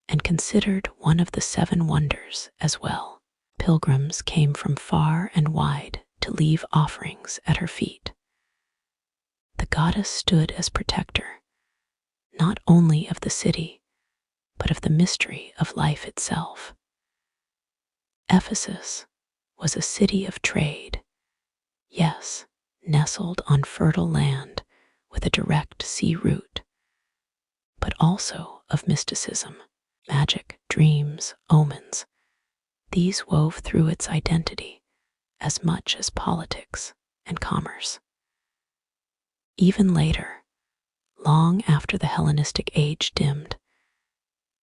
and considered one of the seven wonders as well. Pilgrims came from far and wide to leave offerings at her feet. The goddess stood as protector, not only of the city, but of the mystery of life itself. Ephesus was a city of trade, yes, nestled on fertile land with a direct sea route, but also of mysticism, magic, dreams, omens. These wove through its identity as much as politics and commerce. Even later, long after the Hellenistic age dimmed,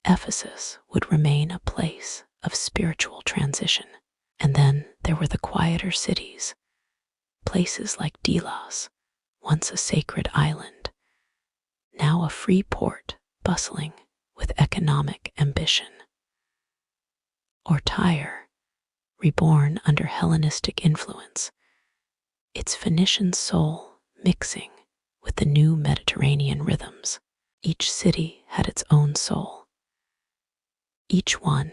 Ephesus would remain a place of spiritual transition. And then there were the quieter cities, places like Delos, once a sacred island, now a free port bustling with economic ambition. Or Tyre, reborn under Hellenistic influence, its Phoenician soul mixing with the new Mediterranean rhythms. Each city had its own soul, each one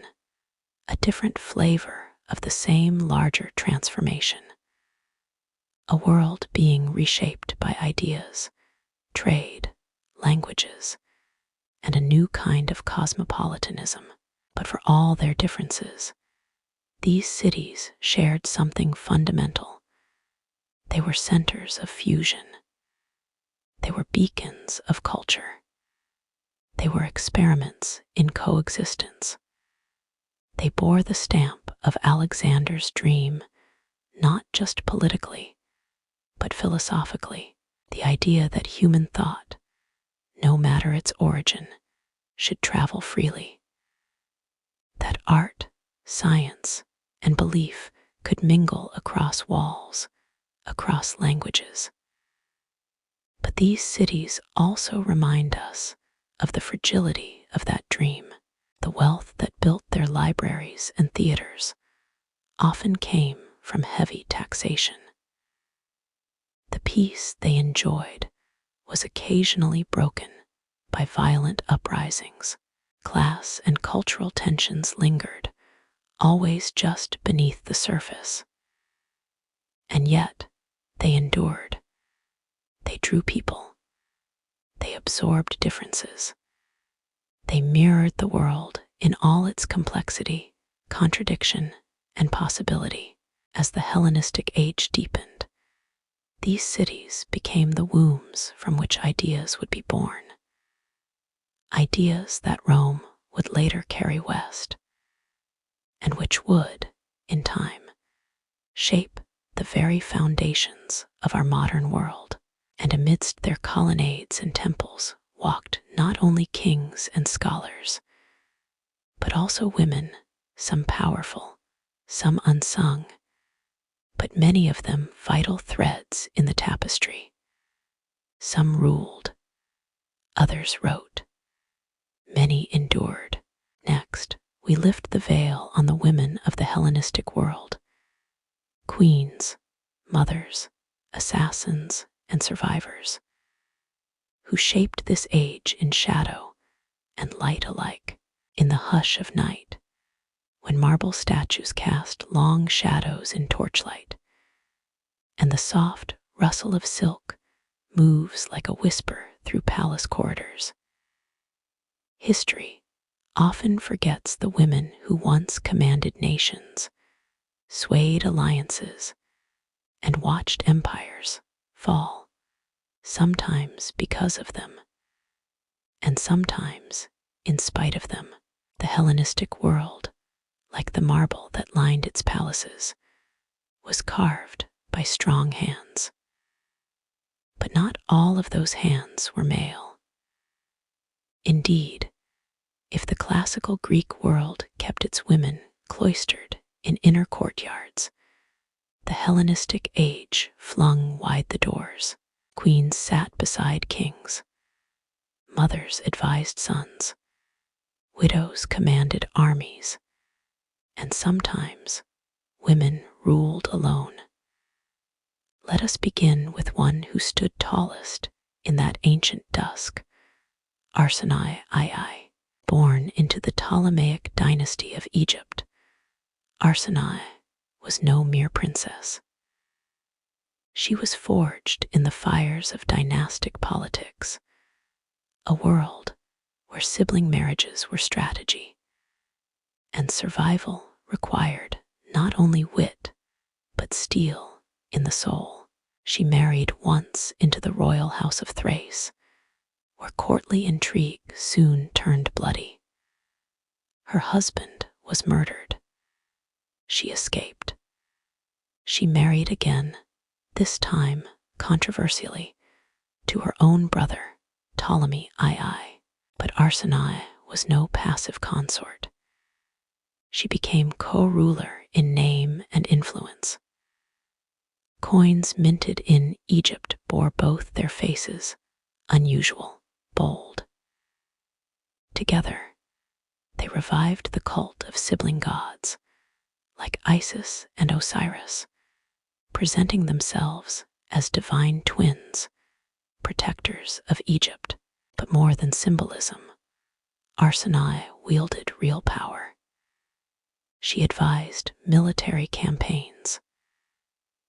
a different flavor of the same larger transformation. A world being reshaped by ideas, trade, languages, and a new kind of cosmopolitanism. But for all their differences, these cities shared something fundamental. They were centers of fusion. They were beacons of culture. They were experiments in coexistence. They bore the stamp of Alexander's dream, not just politically, but philosophically. The idea that human thought, no matter its origin, should travel freely. That art, science, and belief could mingle across walls, across languages. But these cities also remind us of the fragility of that dream. The wealth that built their libraries and theaters often came from heavy taxation. The peace they enjoyed was occasionally broken by violent uprisings. Class and cultural tensions lingered, always just beneath the surface. And yet, they endured. They drew people. They absorbed differences. They mirrored the world in all its complexity, contradiction, and possibility. As the Hellenistic age deepened, these cities became the wombs from which ideas would be born. Ideas that Rome would later carry west, and which would, in time, shape the very foundations of our modern world. And amidst their colonnades and temples walked not only kings and scholars, but also women, some powerful, some unsung, but many of them vital threads in the tapestry. Some ruled, others wrote, many endured. Next, we lift the veil on the women of the Hellenistic world, queens, mothers, assassins, and survivors, who shaped this age in shadow and light alike. In the hush of night, when marble statues cast long shadows in torchlight, and the soft rustle of silk moves like a whisper through palace corridors, history often forgets the women who once commanded nations, swayed alliances, and watched empires fall, sometimes because of them, and sometimes in spite of them. The Hellenistic world, like the marble that lined its palaces, was carved by strong hands. But not all of those hands were male. Indeed, if the classical Greek world kept its women cloistered in inner courtyards, the Hellenistic age flung wide the doors. Queens sat beside kings, mothers advised sons, widows commanded armies, and sometimes women ruled alone. Let us begin with one who stood tallest in that ancient dusk, Arsinoe II. Born into the Ptolemaic dynasty of Egypt, Arsinoe was no mere princess. She was forged in the fires of dynastic politics, a world where sibling marriages were strategy, and survival required not only wit, but steel in the soul. She married once into the royal house of Thrace, where courtly intrigue soon turned bloody. Her husband was murdered. She escaped. She married again, this time controversially, to her own brother, Ptolemy II. But Arsinoe was no passive consort. She became co-ruler in name and influence. Coins minted in Egypt bore both their faces, unusual, bold. Together, they revived the cult of sibling gods, like Isis and Osiris, presenting themselves as divine twins, protectors of Egypt. But more than symbolism, Arsinoe wielded real power. She advised military campaigns.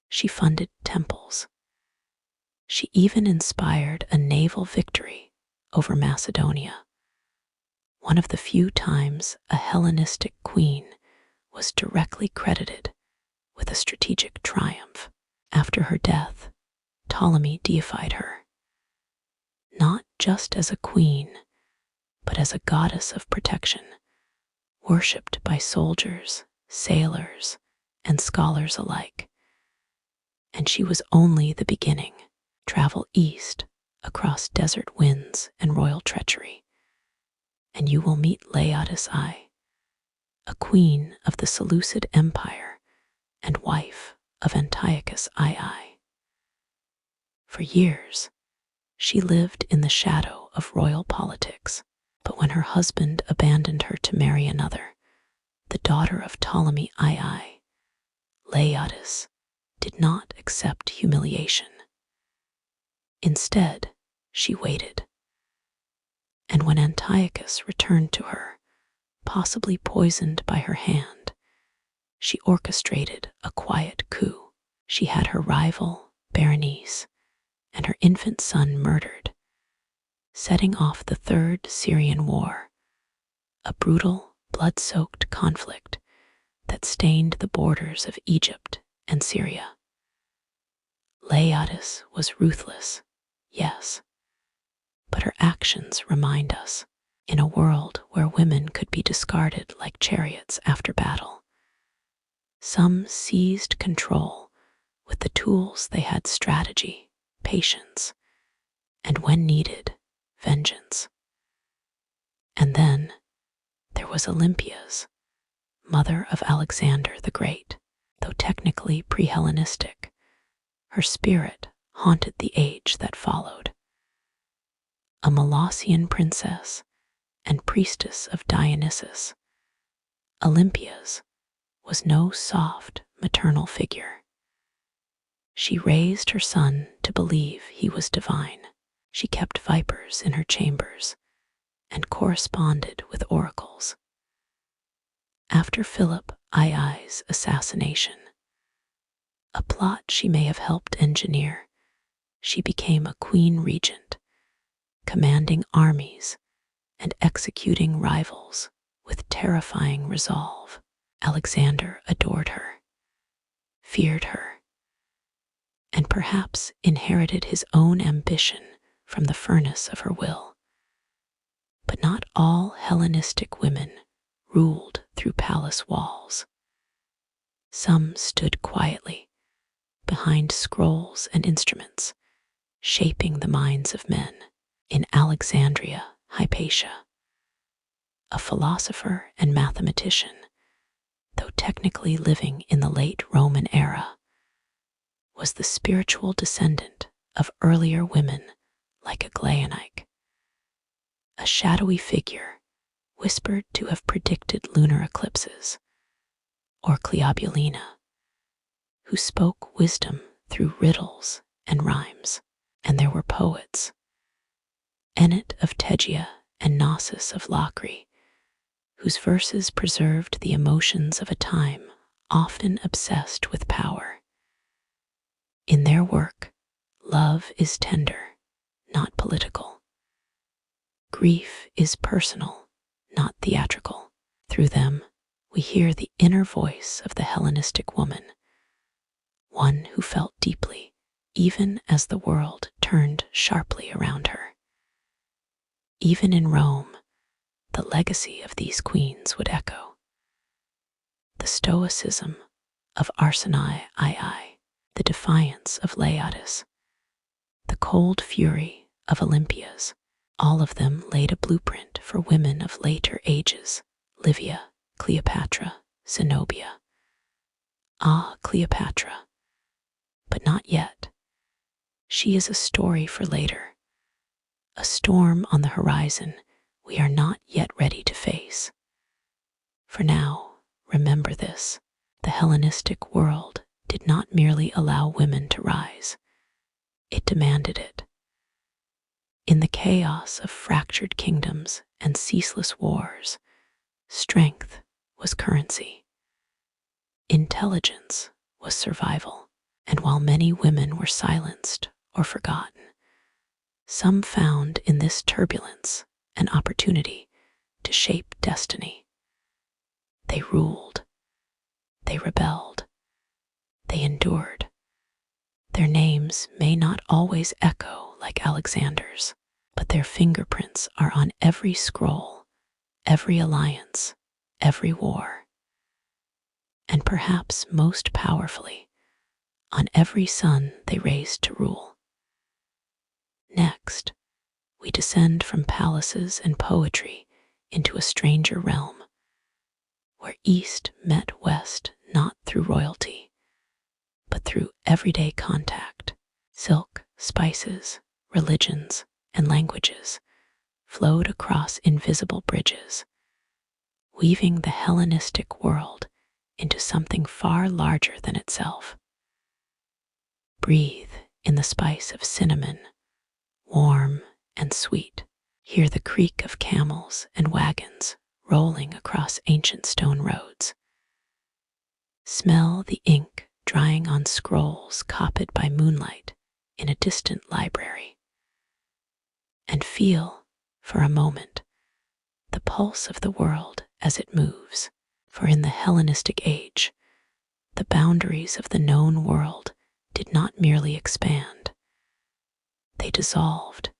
She funded temples. She even inspired a naval victory over Macedonia, one of the few times a Hellenistic queen was directly credited with a strategic triumph. After her death, Ptolemy deified her, not just as a queen, but as a goddess of protection, worshipped by soldiers, sailors, and scholars alike. And she was only the beginning. Travel east across desert winds and royal treachery, and you will meet Laodice I, a queen of the Seleucid Empire and wife of Antiochus II. For years, she lived in the shadow of royal politics, but when her husband abandoned her to marry another, the daughter of Ptolemy II, Laodice did not accept humiliation. Instead, she waited. And when Antiochus returned to her, possibly poisoned by her hand, she orchestrated a quiet coup. She had her rival, Berenice, and her infant son murdered, setting off the Third Syrian War, a brutal, blood-soaked conflict that stained the borders of Egypt and Syria. Laodice was ruthless, yes, but her actions remind us, in a world where women could be discarded like chariots after battle, Some seized control with the tools they had: strategy, patience, and when needed, vengeance. And then there was Olympias, mother of Alexander the Great. Though technically pre-Hellenistic, her spirit haunted the age that followed. A Molossian princess and priestess of Dionysus, Olympias was no soft maternal figure. She raised her son to believe he was divine. She kept vipers in her chambers and corresponded with oracles. After Philip II's assassination, a plot she may have helped engineer, she became a queen regent, commanding armies and executing rivals with terrifying resolve. Alexander adored her, feared her, and perhaps inherited his own ambition from the furnace of her will. But not all Hellenistic women ruled through palace walls. Some stood quietly behind scrolls and instruments, shaping the minds of men. In Alexandria, Hypatia, a philosopher and mathematician, though technically living in the late Roman era, was the spiritual descendant of earlier women like Aglaonic, a shadowy figure whispered to have predicted lunar eclipses, or Cleopatra, who spoke wisdom through riddles and rhymes. And there were poets, Ennet of Tegea and Gnosis of Locri, whose verses preserved the emotions of a time often obsessed with power. In their work, love is tender, not political. Grief is personal, not theatrical. Through them, we hear the inner voice of the Hellenistic woman, one who felt deeply, even as the world turned sharply around her. Even in Rome, the legacy of these queens would echo. The stoicism of Astronomy, the defiance of Laodice, the cold fury of Olympias, all of them laid a blueprint for women of later ages: Livia, Cleopatra, Zenobia. Ah, Cleopatra, but not yet. She is a story for later, a storm on the horizon we are not yet ready to face. For now, remember this: the Hellenistic world did not merely allow women to rise, it demanded it. In the chaos of fractured kingdoms and ceaseless wars, strength was currency. Intelligence was survival. And while many women were silenced or forgotten, some found in this turbulence an opportunity to shape destiny. They ruled, they rebelled, they endured. Their names may not always echo like Alexander's, but their fingerprints are on every scroll, every alliance, every war, and perhaps most powerfully, on every son they raised to rule. Next, we descend from palaces and poetry into a stranger realm, where East met West not through royalty, but through everyday contact. Silk, spices, religions, and languages flowed across invisible bridges, weaving the Hellenistic world into something far larger than itself. Breathe in the spice of cinnamon, warm and sweet. Hear the creak of camels and wagons rolling across ancient stone roads. Smell the ink drying on scrolls copied by moonlight in a distant library. And feel, for a moment, the pulse of the world as it moves. For in the Hellenistic age, the boundaries of the known world did not merely expand. They dissolved,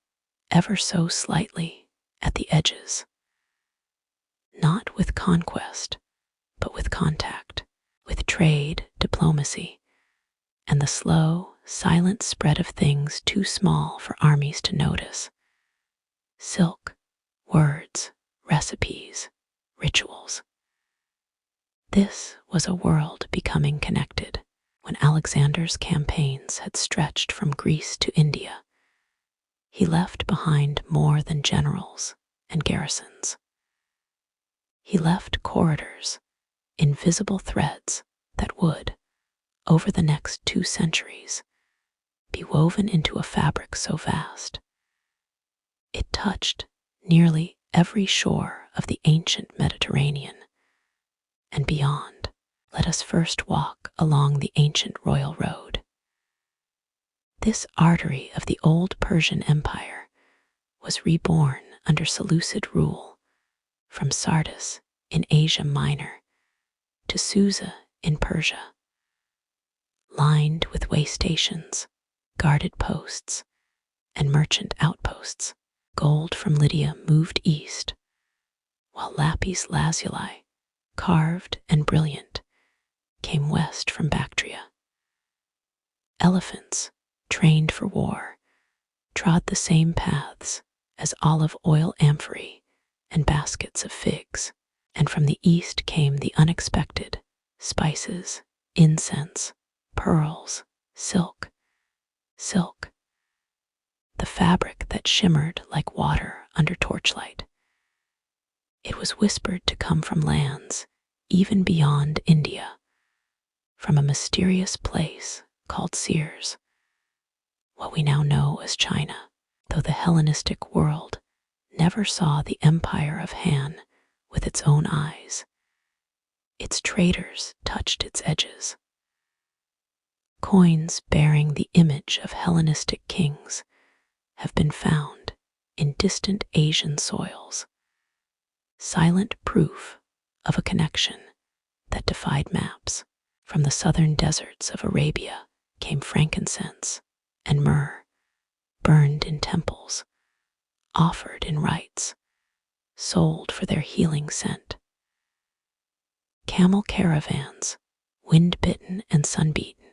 ever so slightly, at the edges. Not with conquest, but with contact. with trade, diplomacy, and the slow, silent spread of things too small for armies to notice. Silk, words, recipes, rituals. This was a world becoming connected. When Alexander's campaigns had stretched from Greece to India, he left behind more than generals and garrisons. He left corridors, invisible threads that would, over the next 2 centuries, be woven into a fabric so vast. It touched nearly every shore of the ancient Mediterranean and beyond. Let us first walk along the ancient royal road. This artery of the old Persian Empire was reborn under Seleucid rule, from Sardis in Asia Minor to Susa in Persia. Lined with way stations, guarded posts, and merchant outposts, gold from Lydia moved east, while lapis lazuli, carved and brilliant, came west from Bactria. Elephants, trained for war, trod the same paths as olive oil amphorae and baskets of figs, and from the east came the unexpected spices, incense, pearls, silk, the fabric that shimmered like water under torchlight. It was whispered to come from lands even beyond India, from a mysterious place called Sears, what we now know as China, though the Hellenistic world never saw the empire of Han with its own eyes. Its traders touched its edges. Coins bearing the image of Hellenistic kings have been found in distant Asian soils, silent proof of a connection that defied maps. From the southern deserts of Arabia came frankincense and myrrh, burned in temples, offered in rites, sold for their healing scent. Camel caravans, wind-bitten and sun-beaten,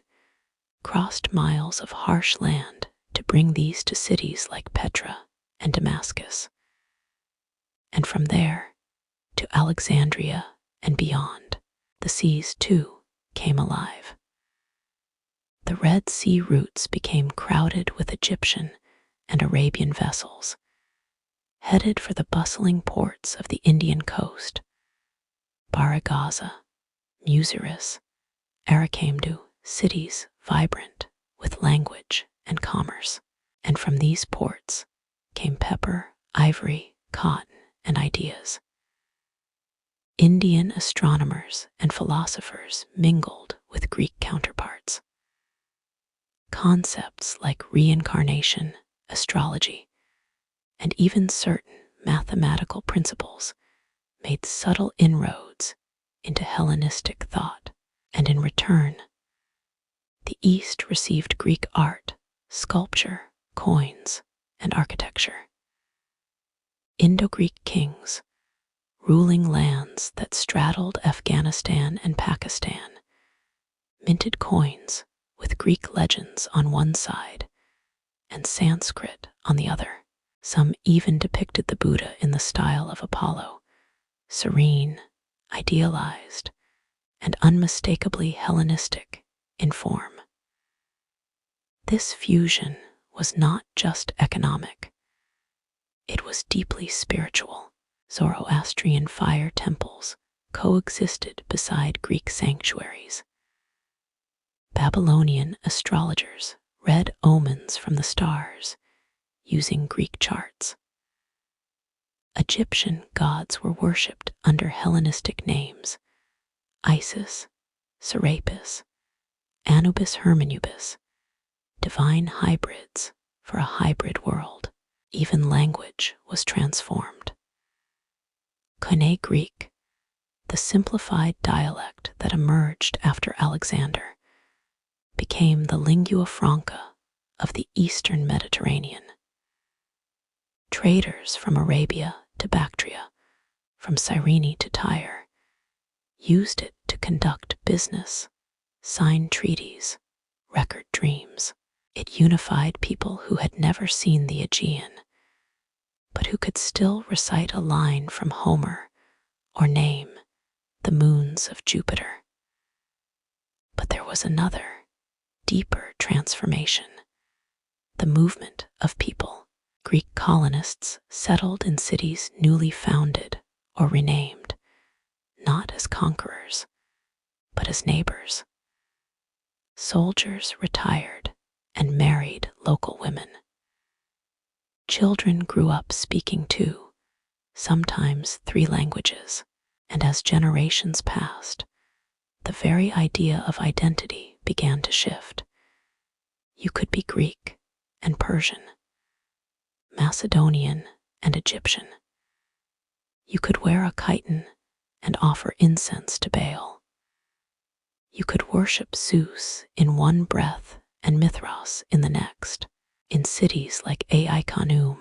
crossed miles of harsh land to bring these to cities like Petra and Damascus, and from there to Alexandria and beyond. The seas, too, came alive. The Red Sea routes became crowded with Egyptian and Arabian vessels, headed for the bustling ports of the Indian coast, Baragaza, Muziris, Arakamdu, cities vibrant with language and commerce. And from these ports came pepper, ivory, cotton, and ideas. Indian astronomers and philosophers mingled with Greek counterparts. Concepts like reincarnation, astrology, and even certain mathematical principles made subtle inroads into Hellenistic thought, and in return, the East received Greek art, sculpture, coins, and architecture. Indo-Greek kings, ruling lands that straddled Afghanistan and Pakistan, minted coins with Greek legends on one side and Sanskrit on the other. Some even depicted the Buddha in the style of Apollo, serene, idealized, and unmistakably Hellenistic in form. This fusion was not just economic. It was deeply spiritual. Zoroastrian fire temples coexisted beside Greek sanctuaries. Babylonian astrologers read omens from the stars using Greek charts. Egyptian gods were worshipped under Hellenistic names: Isis, Serapis, Anubis Hermanubis, divine hybrids for a hybrid world. Even language was transformed. Koine Greek, the simplified dialect that emerged after Alexander, became the lingua franca of the Eastern Mediterranean. Traders from Arabia to Bactria, from Cyrene to Tyre, used it to conduct business, sign treaties, record dreams. It unified people who had never seen the Aegean, but who could still recite a line from Homer or name the moons of Jupiter. But there was another, deeper transformation: the movement of people. Greek colonists settled in cities newly founded or renamed, not as conquerors, but as neighbors. Soldiers retired and married local women. Children grew up speaking two, sometimes three languages, and as generations passed, the very idea of identity began to shift. You could be Greek and Persian, Macedonian and Egyptian. You could wear a chiton and offer incense to Baal. You could worship Zeus in one breath and Mithras in the next. In cities like Ai-Khanum,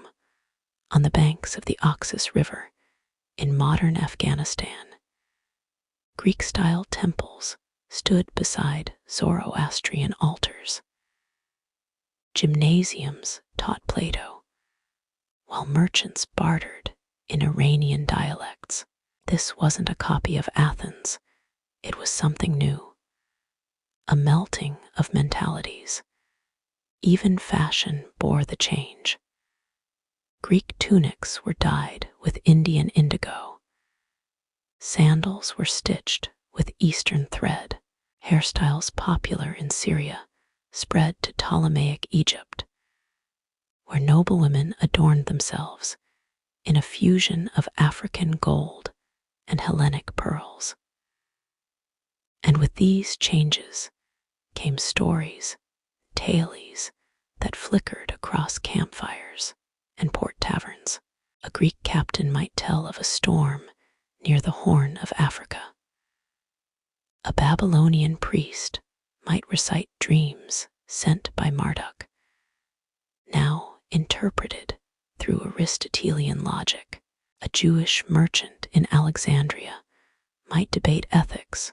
on the banks of the Oxus River, in modern Afghanistan, Greek-style temples stood beside Zoroastrian altars. Gymnasiums taught Plato, while merchants bartered in Iranian dialects. This wasn't a copy of Athens, it was something new, a melting of mentalities. Even fashion bore the change. Greek tunics were dyed with Indian indigo. Sandals were stitched with Eastern thread. Hairstyles popular in Syria spread to Ptolemaic Egypt, where noblewomen adorned themselves in a fusion of African gold and Hellenic pearls. And with these changes came stories, tales that flickered across campfires and port taverns. A Greek captain might tell of a storm near the Horn of Africa. A Babylonian priest might recite dreams sent by Marduk, now interpreted through Aristotelian logic. A Jewish merchant in Alexandria might debate ethics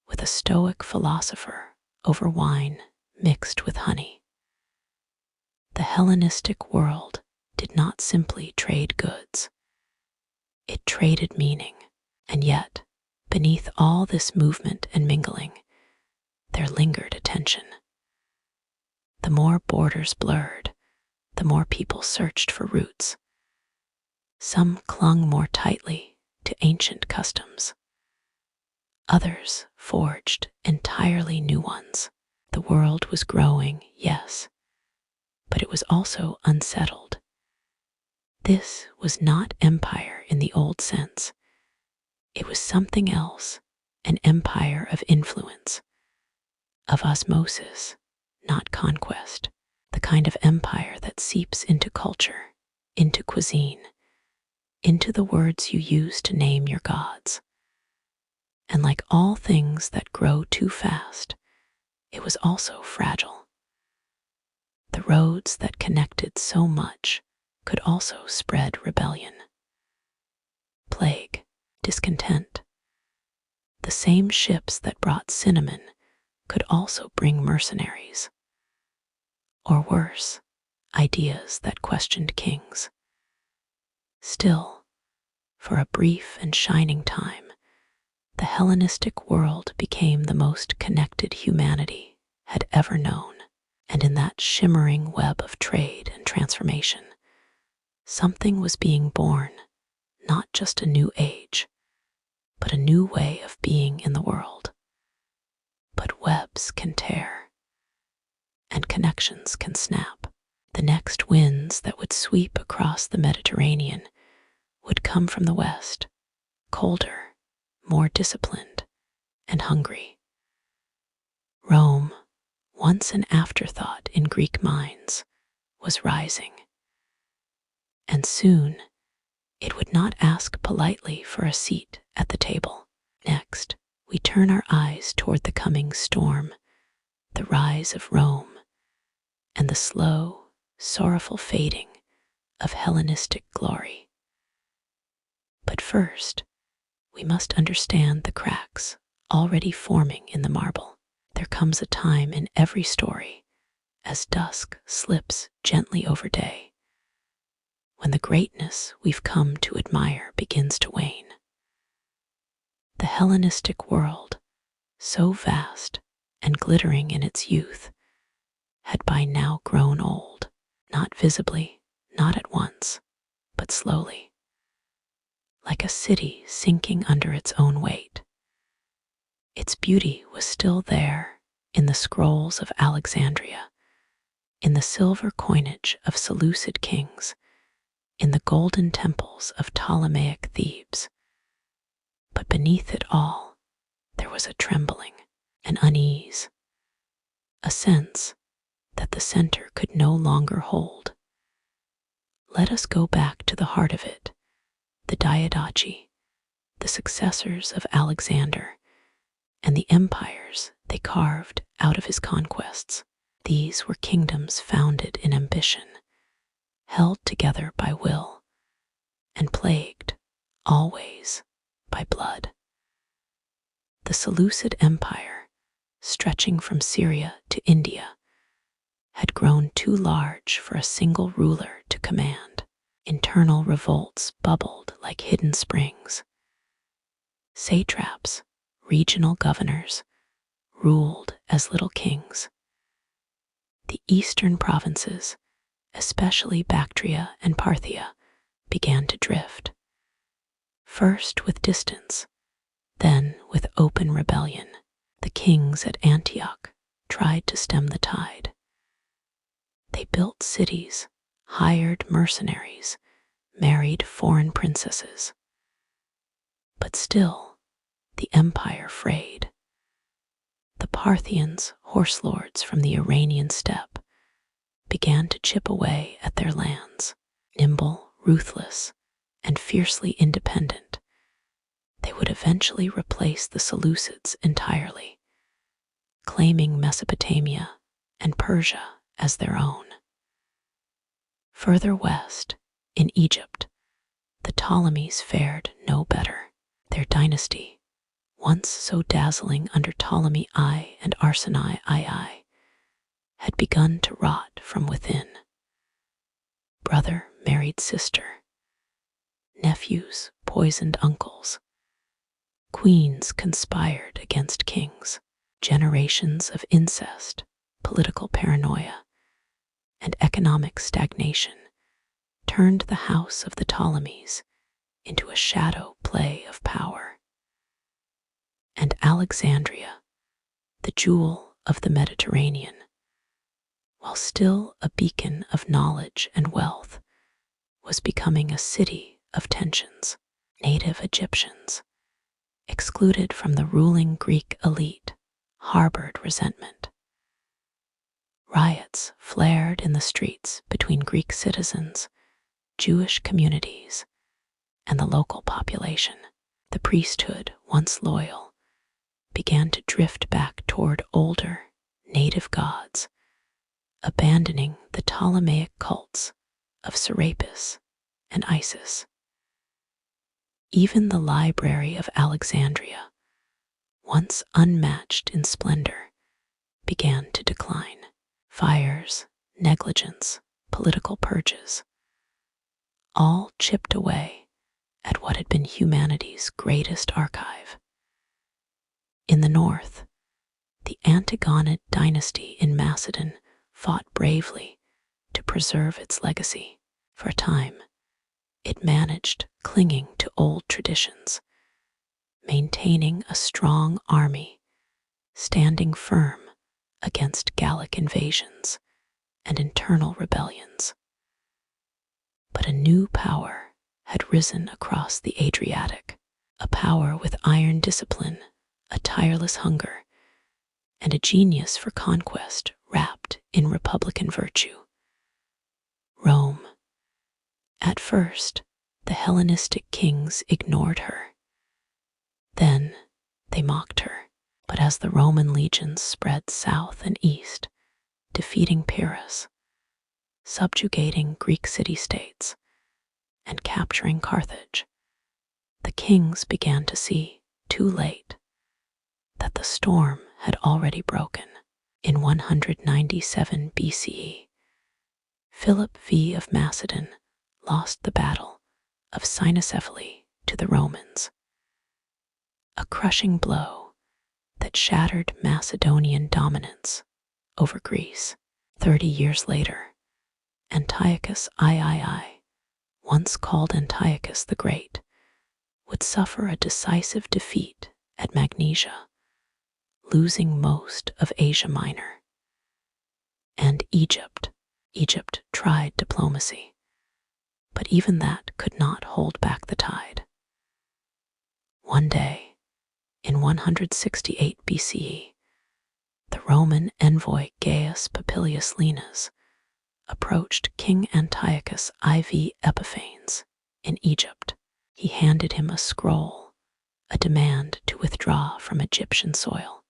with a Stoic philosopher over wine mixed with honey. The Hellenistic world did not simply trade goods. It traded meaning, and yet, beneath all this movement and mingling, there lingered a tension. The more borders blurred, the more people searched for roots. Some clung more tightly to ancient customs. Others forged entirely new ones. The world was growing, yes, but it was also unsettled. This was not empire in the old sense. It was something else, an empire of influence, of osmosis, not conquest, the kind of empire that seeps into culture, into cuisine, into the words you use to name your gods. And like all things that grow too fast, it was also fragile. The roads that connected so much could also spread rebellion, plague, discontent. The same ships that brought cinnamon could also bring mercenaries, or worse, ideas that questioned kings. Still, for a brief and shining time, the Hellenistic world became the most connected humanity had ever known, and in that shimmering web of trade and transformation, something was being born, not just a new age, but a new way of being in the world. But webs can tear, and connections can snap. The next winds that would sweep across the Mediterranean would come from the west, colder, more disciplined, and hungry. Rome, once an afterthought in Greek minds, was rising. And soon, it would not ask politely for a seat at the table. Next, we turn our eyes toward the coming storm, the rise of Rome, and the slow, sorrowful fading of Hellenistic glory. But first, we must understand the cracks already forming in the marble. There comes a time in every story, as dusk slips gently over day, when the greatness we've come to admire begins to wane. The Hellenistic world, so vast and glittering in its youth, had by now grown old, not visibly, not at once, but slowly, like a city sinking under its own weight. Its beauty was still there in the scrolls of Alexandria, in the silver coinage of Seleucid kings, in the golden temples of Ptolemaic Thebes. But beneath it all, there was a trembling, an unease, a sense that the center could no longer hold. Let us go back to the heart of it, the Diadochi, the successors of Alexander, and the empires they carved out of his conquests. These were kingdoms founded in ambition, held together by will, and plagued, always, by blood. The Seleucid Empire, stretching from Syria to India, had grown too large for a single ruler to command. Internal revolts bubbled like hidden springs. Satraps, regional governors, ruled as little kings. The eastern provinces, especially Bactria and Parthia, began to drift, first with distance, then with open rebellion. The kings at Antioch tried to stem the tide. They built cities, hired mercenaries, married foreign princesses. But still, the empire frayed. The Parthians, horse lords from the Iranian steppe, began to chip away at their lands. Nimble, ruthless, and fiercely independent, they would eventually replace the Seleucids entirely, claiming Mesopotamia and Persia as their own. Further west, in Egypt, the Ptolemies fared no better. Their dynasty, once so dazzling under Ptolemy I and Arsinoe II, had begun to rot from within. Brother married sister, nephews poisoned uncles, queens conspired against kings. Generations of incest, political paranoia, and economic stagnation turned the house of the Ptolemies into a shadow play of power. And Alexandria, the jewel of the Mediterranean, while still a beacon of knowledge and wealth, was becoming a city of tensions. Native Egyptians, excluded from the ruling Greek elite, harbored resentment. Riots flared in the streets between Greek citizens, Jewish communities, and the local population. The priesthood, once loyal, began to drift back toward older, native gods, abandoning the Ptolemaic cults of Serapis and Isis. Even the Library of Alexandria, once unmatched in splendor, began to decline. Fires, negligence, political purges, all chipped away at what had been humanity's greatest archive. In the north, the Antigonid dynasty in Macedon fought bravely to preserve its legacy. For a time, it managed clinging to old traditions, maintaining a strong army, standing firm against Gallic invasions and internal rebellions. But a new power had risen across the Adriatic, a power with iron discipline, a tireless hunger, and a genius for conquest wrapped in republican virtue. Rome. At first, the Hellenistic kings ignored her. Then they mocked her. But as the Roman legions spread south and east, defeating Pyrrhus, subjugating Greek city-states, and capturing Carthage, the kings began to see, too late, that the storm had already broken. In 197 BCE, Philip V of Macedon lost the battle of Cynoscephaly to the Romans, a crushing blow that shattered Macedonian dominance over Greece. 30 years later, Antiochus III, once called Antiochus the Great, would suffer a decisive defeat at Magnesia, losing most of Asia Minor. And Egypt tried diplomacy, but even that could not hold back the tide. One day, in 168 BCE, the Roman envoy Gaius Popilius Linas approached King Antiochus IV Epiphanes in Egypt. He handed him a scroll, a demand to withdraw from Egyptian soil.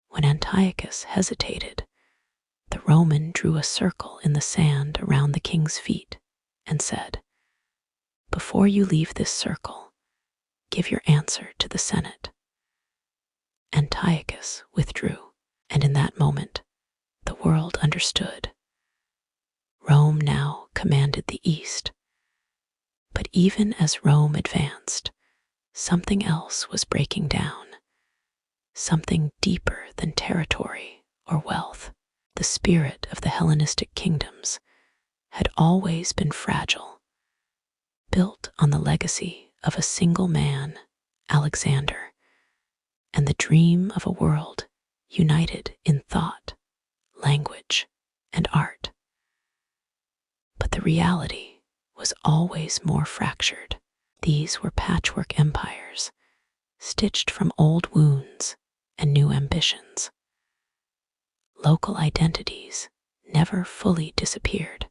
When Antiochus hesitated, the Roman drew a circle in the sand around the king's feet and said, "Before you leave this circle, give your answer to the Senate." Antiochus withdrew, and in that moment, the world understood. Rome now commanded the East. But even as Rome advanced, something else was breaking down, something deeper than territory or wealth. The spirit of the Hellenistic kingdoms had always been fragile, built on the legacy of a single man, Alexander, and the dream of a world united in thought, language, and art. But the reality was always more fractured. These were patchwork empires, stitched from old wounds and new ambitions. Local identities never fully disappeared.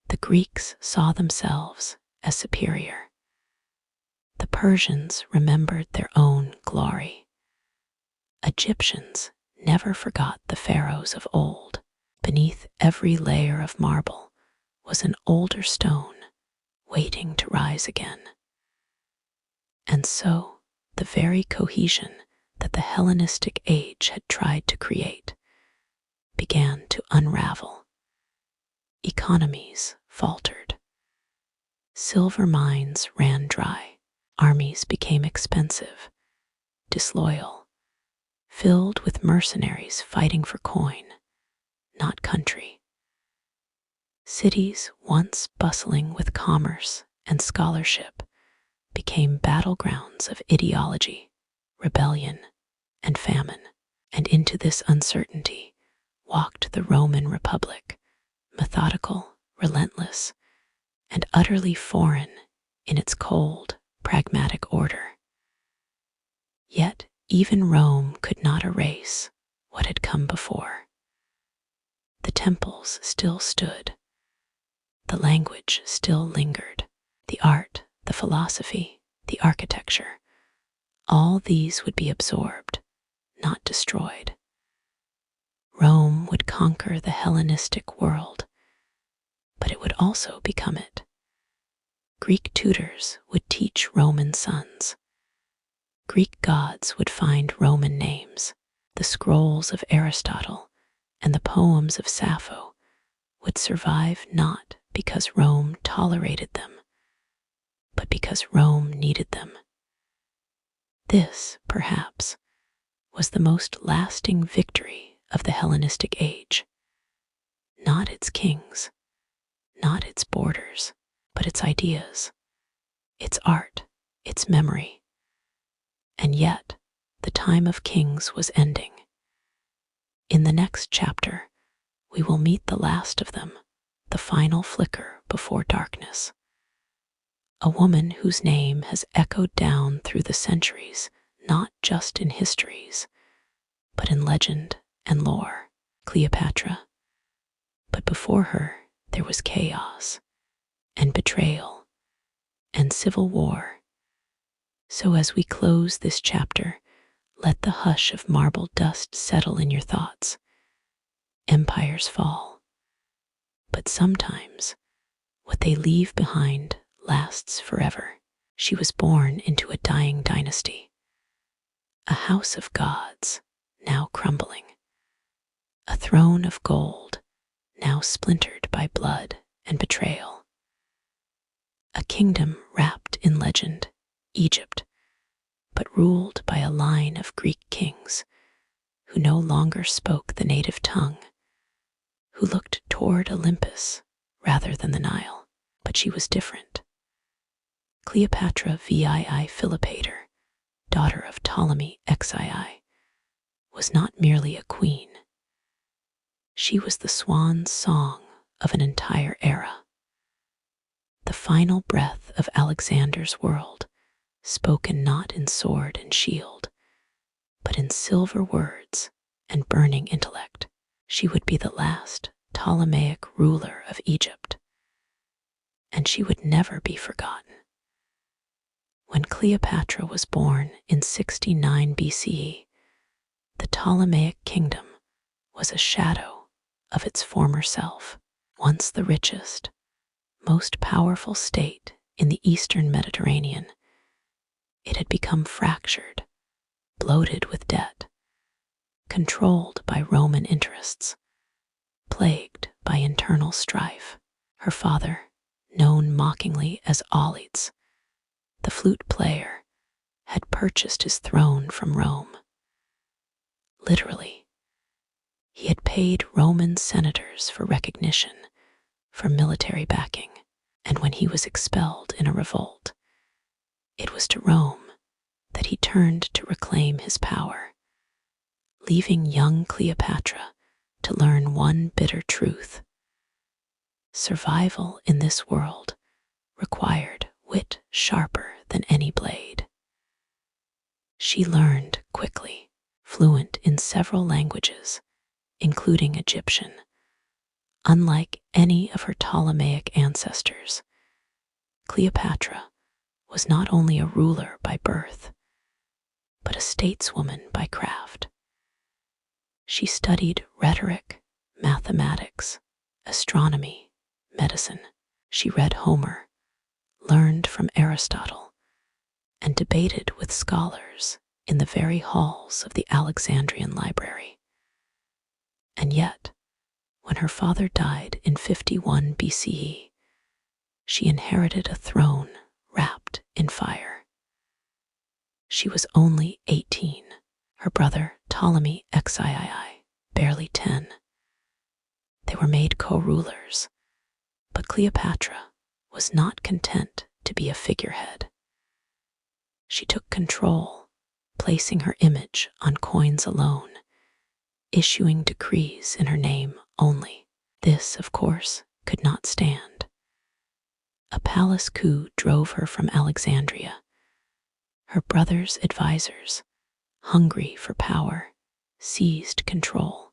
The Greeks saw themselves as superior. The Persians remembered their own glory. Egyptians never forgot the pharaohs of old. Beneath every layer of marble was an older stone waiting to rise again. And so, the very cohesion that the Hellenistic age had tried to create began to unravel. Economies faltered. Silver mines ran dry. Armies became expensive, disloyal, filled with mercenaries fighting for coin, not country. Cities once bustling with commerce and scholarship became battlegrounds of ideology, rebellion, and famine. And into this uncertainty walked the Roman Republic, methodical, relentless, and utterly foreign in its cold, pragmatic order. Yet even Rome could not erase what had come before. The temples still stood. The language still lingered. The art, the philosophy, the architecture, all these would be absorbed, not destroyed. Rome would conquer the Hellenistic world, but it would also become it. Greek tutors would teach Roman sons. Greek gods would find Roman names. The scrolls of Aristotle and the poems of Sappho would survive not because Rome tolerated them, but because Rome needed them. This, perhaps, was the most lasting victory of the Hellenistic age. Not its kings, not its borders, but its ideas, its art, its memory. And yet, the time of kings was ending. In the next chapter, we will meet the last of them, the final flicker before darkness. A woman whose name has echoed down through the centuries, not just in histories, but in legend and lore, Cleopatra. But before her, there was chaos and betrayal and civil war. So as we close this chapter, let the hush of marble dust settle in your thoughts. Empires fall, but sometimes what they leave behind lasts forever. She was born into a dying dynasty, A house of gods, now crumbling. A throne of gold, now splintered by blood and betrayal. A kingdom wrapped in legend, Egypt, but ruled by a line of Greek kings who no longer spoke the native tongue, who looked toward Olympus rather than the Nile. But she was different. Cleopatra VII Philopator, daughter of Ptolemy XII, was not merely a queen. She was the swan song of an entire era. The final breath of Alexander's world, spoken not in sword and shield, but in silver words and burning intellect. She would be the last Ptolemaic ruler of Egypt, and she would never be forgotten. When Cleopatra was born in 69 BCE, the Ptolemaic kingdom was a shadow of its former self. Once the richest, most powerful state in the eastern Mediterranean, it had become fractured, bloated with debt, controlled by Roman interests, plagued by internal strife. Her father, known mockingly as Auletes, the flute player, had purchased his throne from Rome. Literally, he had paid Roman senators for recognition, for military backing, and when he was expelled in a revolt, it was to Rome that he turned to reclaim his power, leaving young Cleopatra to learn one bitter truth. Survival in this world required wit sharper than any blade. She learned quickly, fluent in several languages, including Egyptian. Unlike any of her Ptolemaic ancestors, Cleopatra was not only a ruler by birth, but a stateswoman by craft. She studied rhetoric, mathematics, astronomy, medicine. She read Homer, learned from Aristotle, and debated with scholars in the very halls of the Alexandrian library. And yet, when her father died in 51 BCE, she inherited a throne wrapped in fire. She was only 18, her brother Ptolemy XIII barely 10. They were made co-rulers, but Cleopatra was not content to be a figurehead. She took control, placing her image on coins alone, issuing decrees in her name only. This, of course, could not stand. A palace coup drove her from Alexandria. Her brother's advisors, hungry for power, seized control.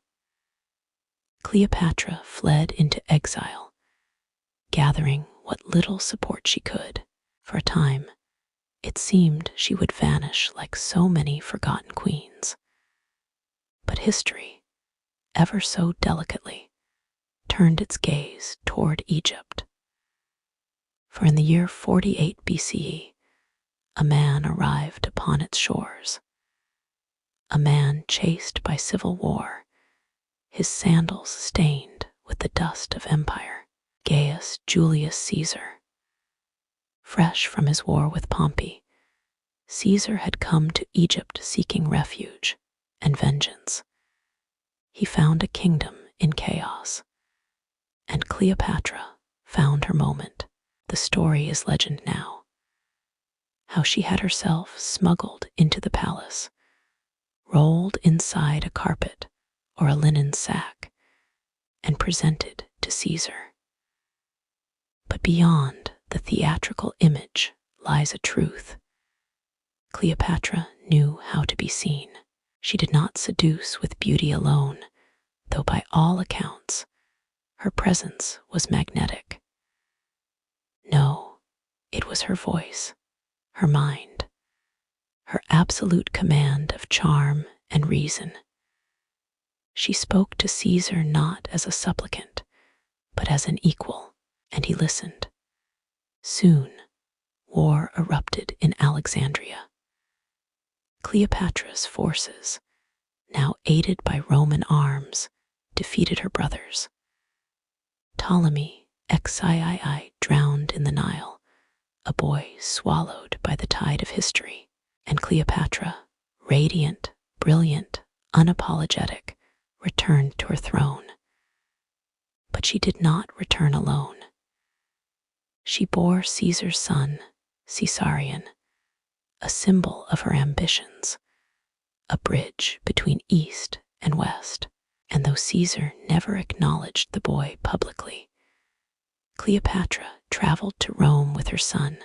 Cleopatra fled into exile, gathering what little support she could. For a time, it seemed she would vanish like so many forgotten queens. But history, ever so delicately, turned its gaze toward Egypt. For in the year 48 BCE, a man arrived upon its shores. A man chased by civil war, his sandals stained with the dust of empire. Gaius Julius Caesar. Fresh from his war with Pompey, Caesar had come to Egypt seeking refuge and vengeance. He found a kingdom in chaos, and Cleopatra found her moment. The story is legend now. How she had herself smuggled into the palace, rolled inside a carpet or a linen sack, and presented to Caesar. But beyond the theatrical image lies a truth. Cleopatra knew how to be seen. She did not seduce with beauty alone, though by all accounts, her presence was magnetic. No, it was her voice, her mind, her absolute command of charm and reason. She spoke to Caesar not as a supplicant, but as an equal, and he listened. Soon, war erupted in Alexandria. Cleopatra's forces, now aided by Roman arms, defeated her brothers. Ptolemy, XIII, drowned in the Nile, a boy swallowed by the tide of history, and Cleopatra, radiant, brilliant, unapologetic, returned to her throne. But she did not return alone. She bore Caesar's son, Caesarion, a symbol of her ambitions, a bridge between East and West. And though Caesar never acknowledged the boy publicly, Cleopatra traveled to Rome with her son,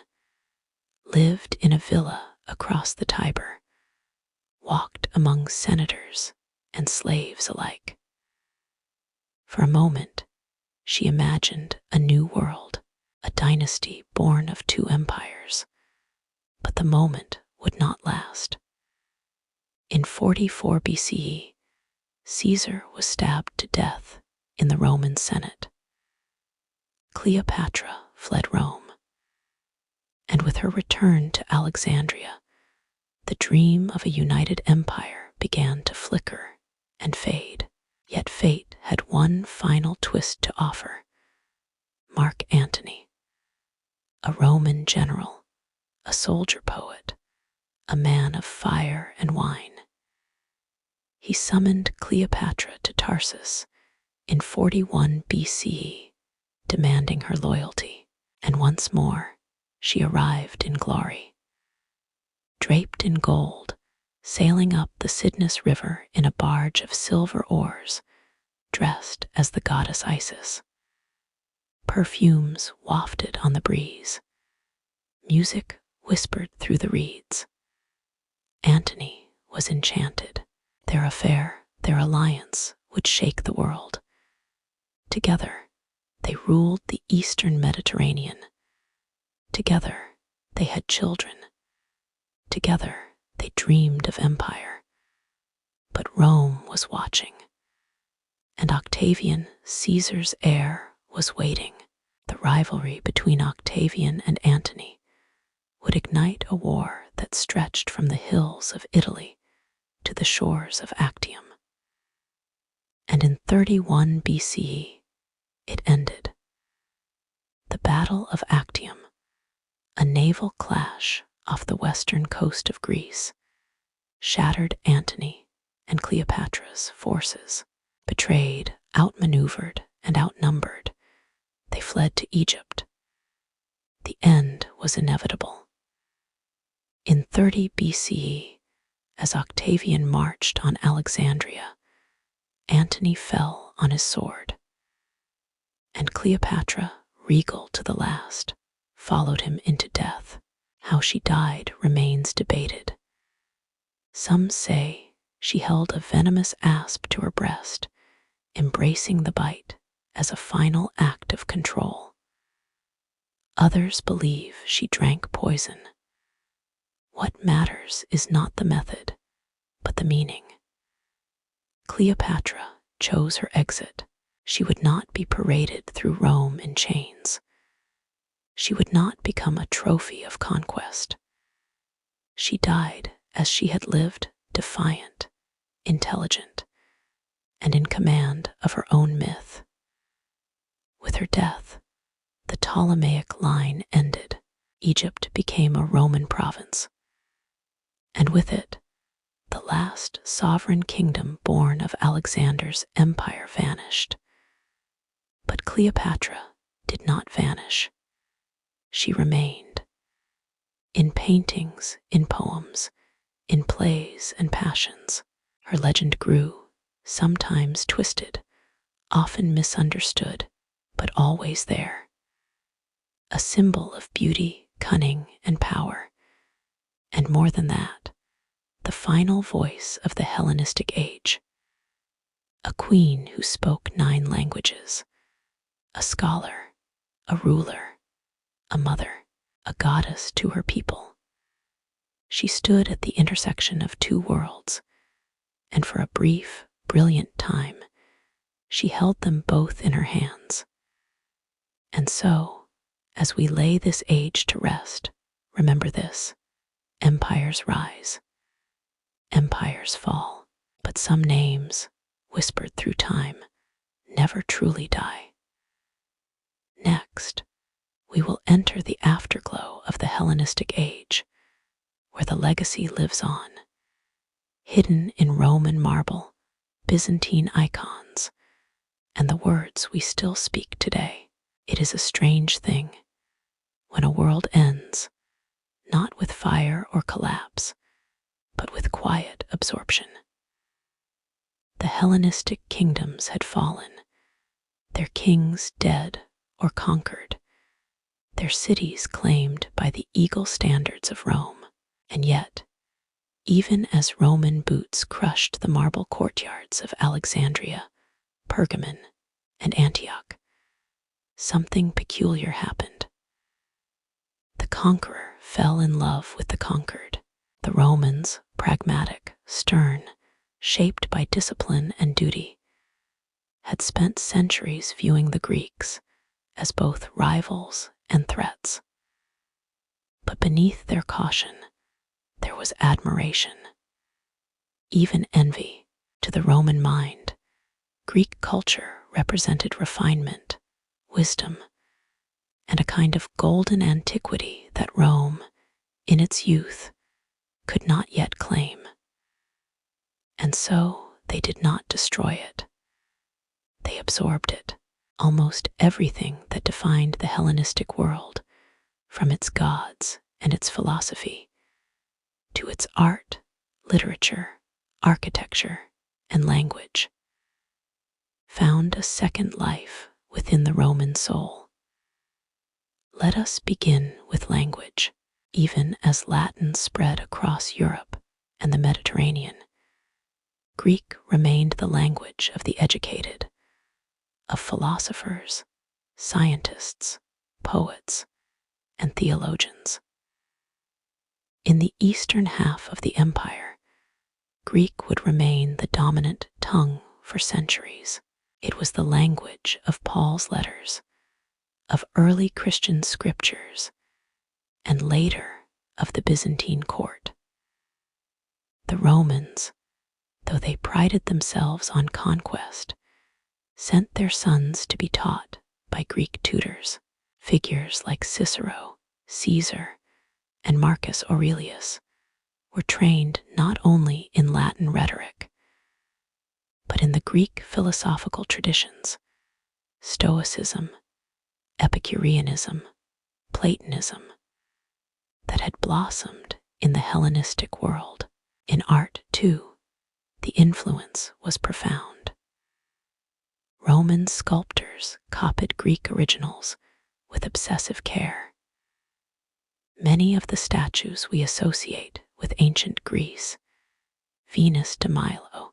lived in a villa across the Tiber, walked among senators and slaves alike. For a moment, she imagined a new world, a dynasty born of two empires. But the moment would not last. In 44 BCE, Caesar was stabbed to death in the Roman Senate. Cleopatra fled Rome, and with her return to Alexandria, the dream of a united empire began to flicker and fade. Yet fate had one final twist to offer. Mark Antony, a Roman general, a soldier poet, a man of fire and wine. He summoned Cleopatra to Tarsus in 41 BCE, demanding her loyalty, and once more she arrived in glory. Draped in gold, sailing up the Cydnus River in a barge of silver oars, dressed as the goddess Isis. Perfumes wafted on the breeze. Music whispered through the reeds. Antony was enchanted. Their affair, their alliance, would shake the world. Together, they ruled the eastern Mediterranean. Together, they had children. Together, they dreamed of empire. But Rome was watching, and Octavian, Caesar's heir, was waiting. The rivalry between Octavian and Antony would ignite a war that stretched from the hills of Italy to the shores of Actium. And in 31 BCE, it ended. The Battle of Actium, a naval clash off the western coast of Greece, shattered Antony and Cleopatra's forces. Betrayed, outmaneuvered, and outnumbered, they fled to Egypt. The end was inevitable. In 30 BCE, as Octavian marched on Alexandria, Antony fell on his sword, and Cleopatra, regal to the last, followed him into death. How she died remains debated. Some say she held a venomous asp to her breast, embracing the bite as a final act of control. Others believe she drank poison. What matters is not the method, but the meaning. Cleopatra chose her exit. She would not be paraded through Rome in chains. She would not become a trophy of conquest. She died as she had lived, defiant, intelligent, and in command of her own myth. With her death, the Ptolemaic line ended. Egypt became a Roman province, and with it, the last sovereign kingdom born of Alexander's empire vanished. But Cleopatra did not vanish. She remained. In paintings, in poems, in plays and passions, her legend grew, sometimes twisted, often misunderstood, but always there. A symbol of beauty, cunning, and power. And more than that, the final voice of the Hellenistic age. A queen who spoke 9 languages. A scholar, a ruler, a mother, a goddess to her people. She stood at the intersection of 2 worlds, and for a brief, brilliant time, she held them both in her hands. And so, as we lay this age to rest, remember this: empires rise, empires fall, but some names, whispered through time, never truly die. Next, we will enter the afterglow of the Hellenistic age, where the legacy lives on, hidden in Roman marble, Byzantine icons, and the words we still speak today. It is a strange thing when a world ends, not with fire or collapse, but with quiet absorption. The Hellenistic kingdoms had fallen, their kings dead or conquered, their cities claimed by the eagle standards of Rome. And yet, even as Roman boots crushed the marble courtyards of Alexandria, Pergamon, and Antioch, something peculiar happened. The conqueror fell in love with the conquered. The Romans, pragmatic, stern, shaped by discipline and duty, had spent centuries viewing the Greeks as both rivals and threats. But beneath their caution, there was admiration, even envy. To the Roman mind, Greek culture represented refinement, wisdom, and a kind of golden antiquity that Rome, in its youth, could not yet claim. And so they did not destroy it. They absorbed it, almost everything that defined the Hellenistic world, from its gods and its philosophy, to its art, literature, architecture, and language, found a second life within the Roman soul. Let us begin with language. Even as Latin spread across Europe and the Mediterranean, Greek remained the language of the educated, of philosophers, scientists, poets, and theologians. In the eastern half of the empire, Greek would remain the dominant tongue for centuries. It was the language of Paul's letters, of early Christian scriptures, and later of the Byzantine court. The Romans, though they prided themselves on conquest, sent their sons to be taught by Greek tutors. Figures like Cicero, Caesar, and Marcus Aurelius were trained not only in Latin rhetoric, but in the Greek philosophical traditions, Stoicism, Epicureanism, Platonism, that had blossomed in the Hellenistic world. In art, too, the influence was profound. Roman sculptors copied Greek originals with obsessive care. Many of the statues we associate with ancient Greece, Venus de Milo,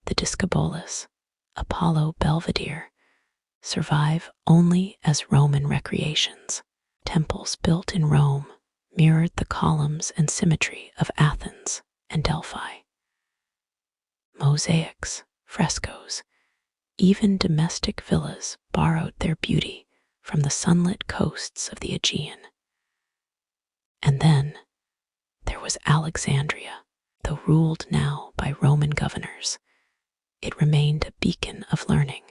the Discobolus, Apollo Belvedere, survive only as Roman recreations. Temples built in Rome mirrored the columns and symmetry of Athens and Delphi. Mosaics, frescoes, even domestic villas borrowed their beauty from the sunlit coasts of the Aegean. And then there was Alexandria. Though ruled now by Roman governors, it remained a beacon of learning.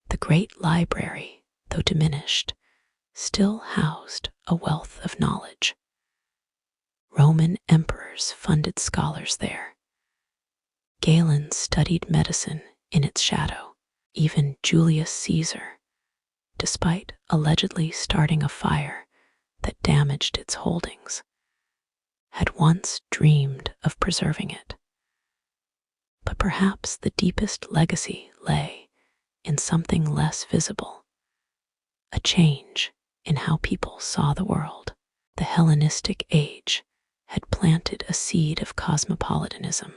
The great library, though diminished, still housed a wealth of knowledge. Roman emperors funded scholars there. Galen studied medicine in its shadow. Even Julius Caesar, despite allegedly starting a fire that damaged its holdings, had once dreamed of preserving it. But perhaps the deepest legacy lay in something less visible, a change in how people saw the world. The Hellenistic age had planted a seed of cosmopolitanism,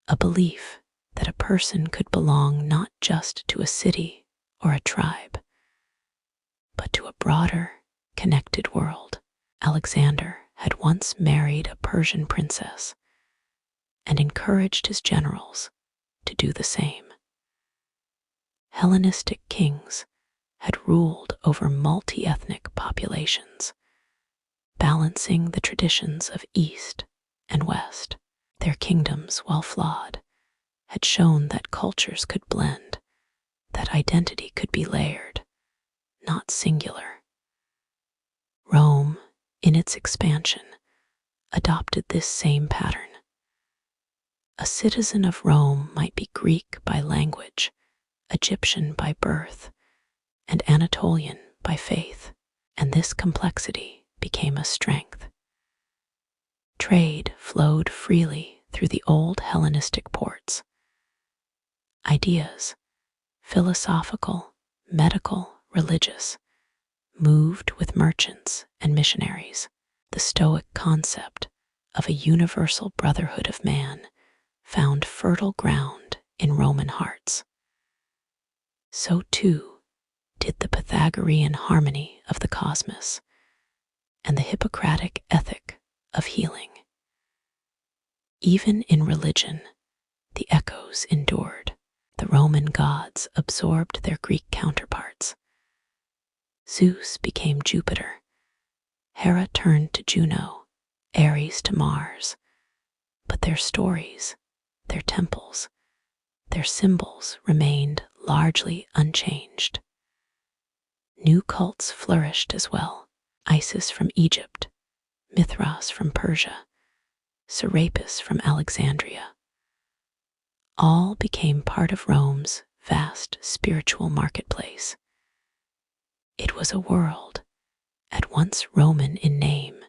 a belief that a person could belong not just to a city or a tribe, but to a broader, connected world. Alexander had once married a Persian princess and encouraged his generals to do the same. Hellenistic kings had ruled over multi-ethnic populations, balancing the traditions of East and West. Their kingdoms, while flawed, had shown that cultures could blend, that identity could be layered, not singular. Rome, in its expansion, adopted this same pattern. A citizen of Rome might be Greek by language, Egyptian by birth, and Anatolian by faith, and this complexity became a strength. Trade flowed freely through the old Hellenistic ports. Ideas, philosophical, medical, religious, moved with merchants and missionaries. The Stoic concept of a universal brotherhood of man found fertile ground in Roman hearts. So too did the Pythagorean harmony of the cosmos and the Hippocratic ethic of healing. Even in religion, the echoes endured. The Roman gods absorbed their Greek counterparts. Zeus became Jupiter, Hera turned to Juno, Ares to Mars, but their stories, their temples, their symbols remained largely unchanged. New cults flourished as well: Isis from Egypt, Mithras from Persia, Serapis from Alexandria. All became part of Rome's vast spiritual marketplace. It was a world, at once Roman in name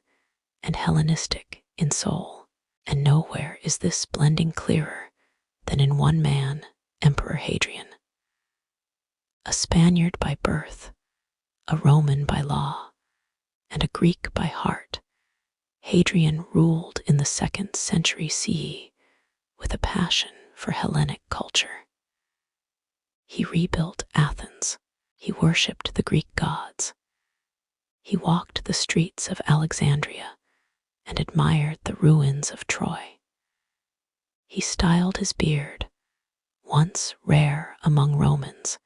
and Hellenistic in soul, and nowhere is this blending clearer than in one man, Emperor Hadrian. A Spaniard by birth, a Roman by law, and a Greek by heart, Hadrian ruled in the 2nd century CE with a passion for Hellenic culture. He rebuilt Athens. He worshipped the Greek gods. He walked the streets of Alexandria and admired the ruins of Troy. He styled his beard, once rare among Romans,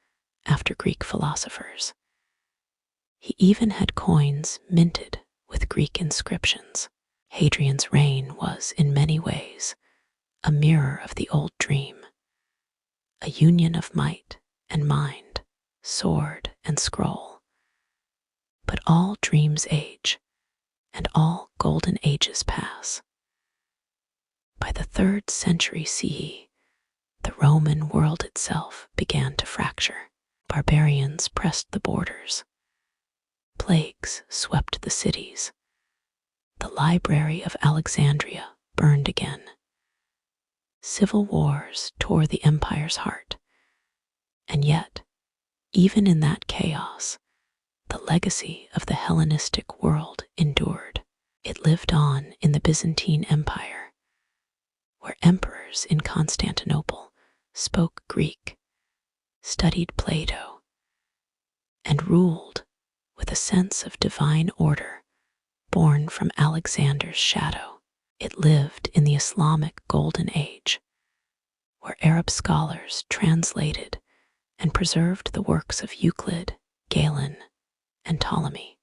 after Greek philosophers. He even had coins minted with Greek inscriptions. Hadrian's reign was, in many ways, a mirror of the old dream, a union of might and mind, sword and scroll. But all dreams age, and all golden ages pass. By the 3rd century CE, the Roman world itself began to fracture. Barbarians pressed the borders. Plagues swept the cities. The library of Alexandria burned again. Civil wars tore the empire's heart. And yet, even in that chaos, the legacy of the Hellenistic world endured. It lived on in the Byzantine Empire, where emperors in Constantinople spoke Greek, studied Plato, and ruled with a sense of divine order born from Alexander's shadow. It lived in the Islamic Golden Age, where Arab scholars translated and preserved the works of Euclid, Galen, and Ptolemy.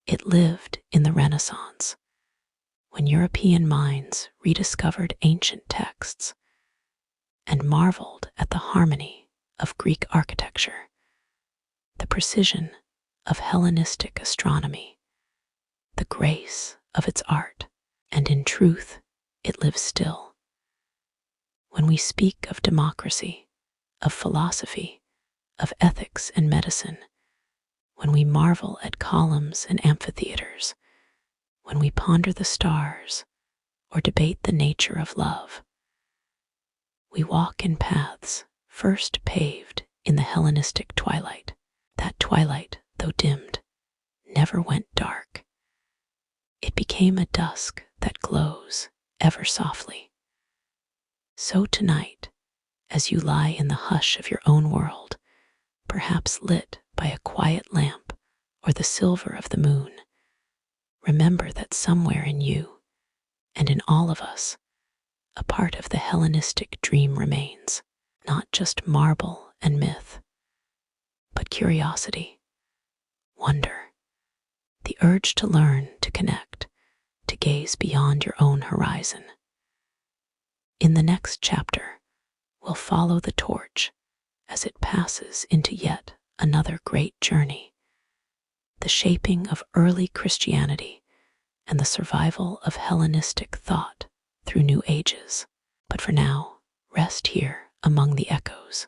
It lived in the Renaissance, when European minds rediscovered ancient texts and marveled at the harmony of Greek architecture, the precision of Hellenistic astronomy, the grace of its art, and in truth, it lives still. When we speak of democracy, of philosophy, of ethics and medicine, when we marvel at columns and amphitheaters, when we ponder the stars or debate the nature of love, we walk in paths first paved in the Hellenistic twilight. That twilight, though dimmed, never went dark. It became a dusk that glows ever softly. So tonight, as you lie in the hush of your own world, perhaps lit by a quiet lamp or the silver of the moon, remember that somewhere in you, and in all of us, a part of the Hellenistic dream remains, not just marble and myth, but curiosity, wonder, the urge to learn, to connect, to to gaze beyond your own horizon. In the next chapter, we'll follow the torch as it passes into yet another great journey, the shaping of early Christianity and the survival of Hellenistic thought through new ages. But for now, rest here among the echoes.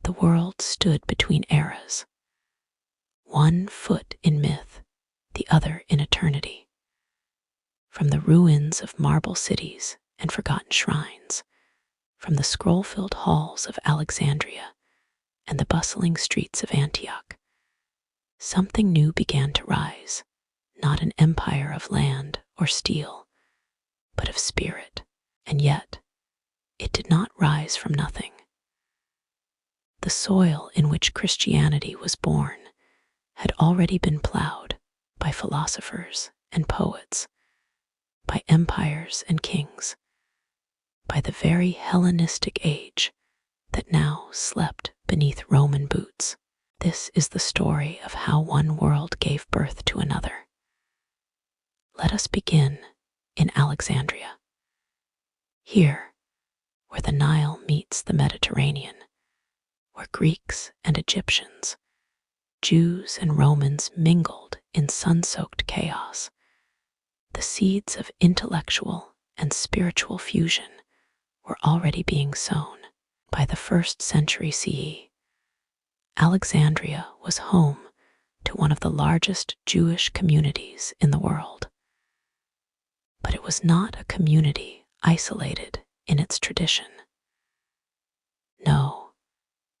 The world stood between eras, one foot in myth, the other in eternity. From the ruins of marble cities and forgotten shrines, from the scroll-filled halls of Alexandria and the bustling streets of Antioch, something new began to rise, not an empire of land or steel, but of spirit. And yet, it did not rise from nothing. The soil in which Christianity was born had already been plowed by philosophers and poets, by empires and kings, by the very Hellenistic age that now slept beneath Roman boots. This is the story of how one world gave birth to another. Let us begin in Alexandria. Here, where the Nile meets the Mediterranean, where Greeks and Egyptians, Jews and Romans mingled in sun-soaked chaos, the seeds of intellectual and spiritual fusion were already being sown. By the 1st century CE, Alexandria was home to one of the largest Jewish communities in the world. But it was not a community isolated in its tradition. No,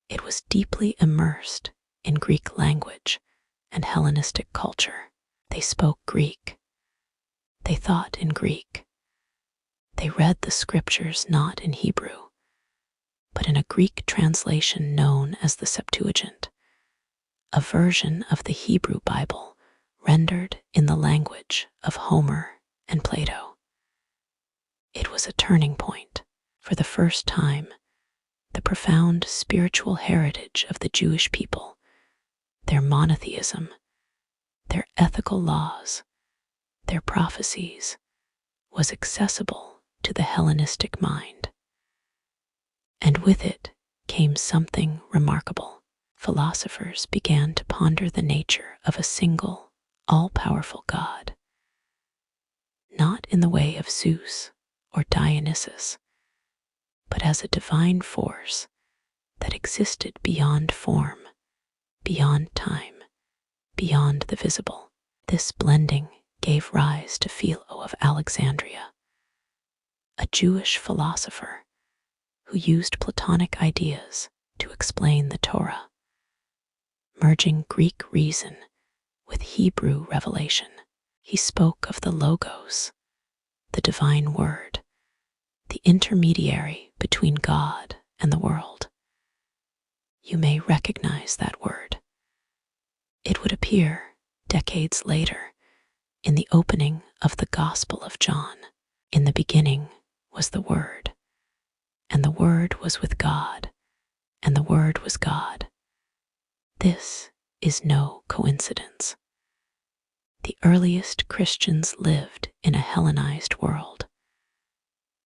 it was deeply immersed in Greek language and Hellenistic culture. They spoke Greek. They thought in Greek. They read the scriptures not in Hebrew, but in a Greek translation known as the Septuagint, a version of the Hebrew Bible rendered in the language of Homer and Plato. It was a turning point. For the first time, the profound spiritual heritage of the Jewish people, their monotheism, their ethical laws, their prophecies, was accessible to the Hellenistic mind. And with it came something remarkable. Philosophers began to ponder the nature of a single, all-powerful God, not in the way of Zeus or Dionysus, but as a divine force that existed beyond form, beyond time, beyond the visible. This blending gave rise to Philo of Alexandria, a Jewish philosopher who used Platonic ideas to explain the Torah, merging Greek reason with Hebrew revelation. He spoke of the Logos, the divine word, the intermediary between God and the world. You may recognize that word. It would appear decades later in the opening of the Gospel of John. In the beginning was the Word, and the Word was with God, and the Word was God. This is no coincidence. The earliest Christians lived in a Hellenized world.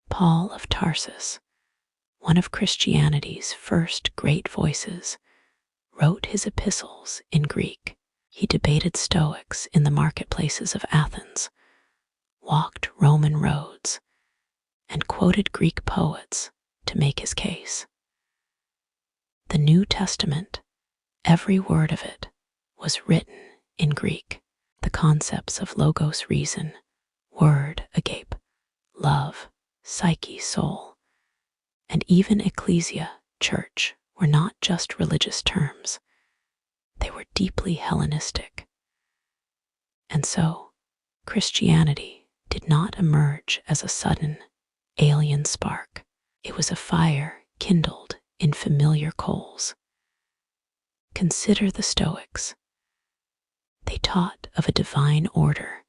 Paul of Tarsus, one of Christianity's first great voices, wrote his epistles in Greek. He debated Stoics in the marketplaces of Athens, walked Roman roads, and quoted Greek poets to make his case. The New Testament, every word of it, was written in Greek. The concepts of logos, reason, word, agape, love, psyche, soul, and even ecclesia, church, were not just religious terms. They were deeply Hellenistic. And so, Christianity did not emerge as a sudden, alien spark. It was a fire kindled in familiar coals. Consider the Stoics. They taught of a divine order,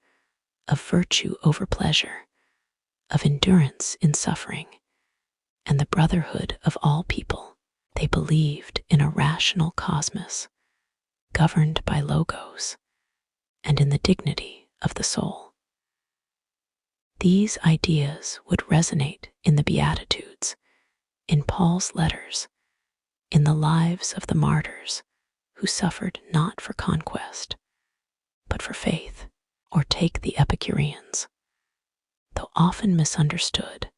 of virtue over pleasure, of endurance in suffering, and the brotherhood of all people. They believed in a rational cosmos, governed by logos, and in the dignity of the soul. These ideas would resonate in the Beatitudes, in Paul's letters, in the lives of the martyrs who suffered not for conquest, but for faith. Or take the Epicureans. Though often misunderstood,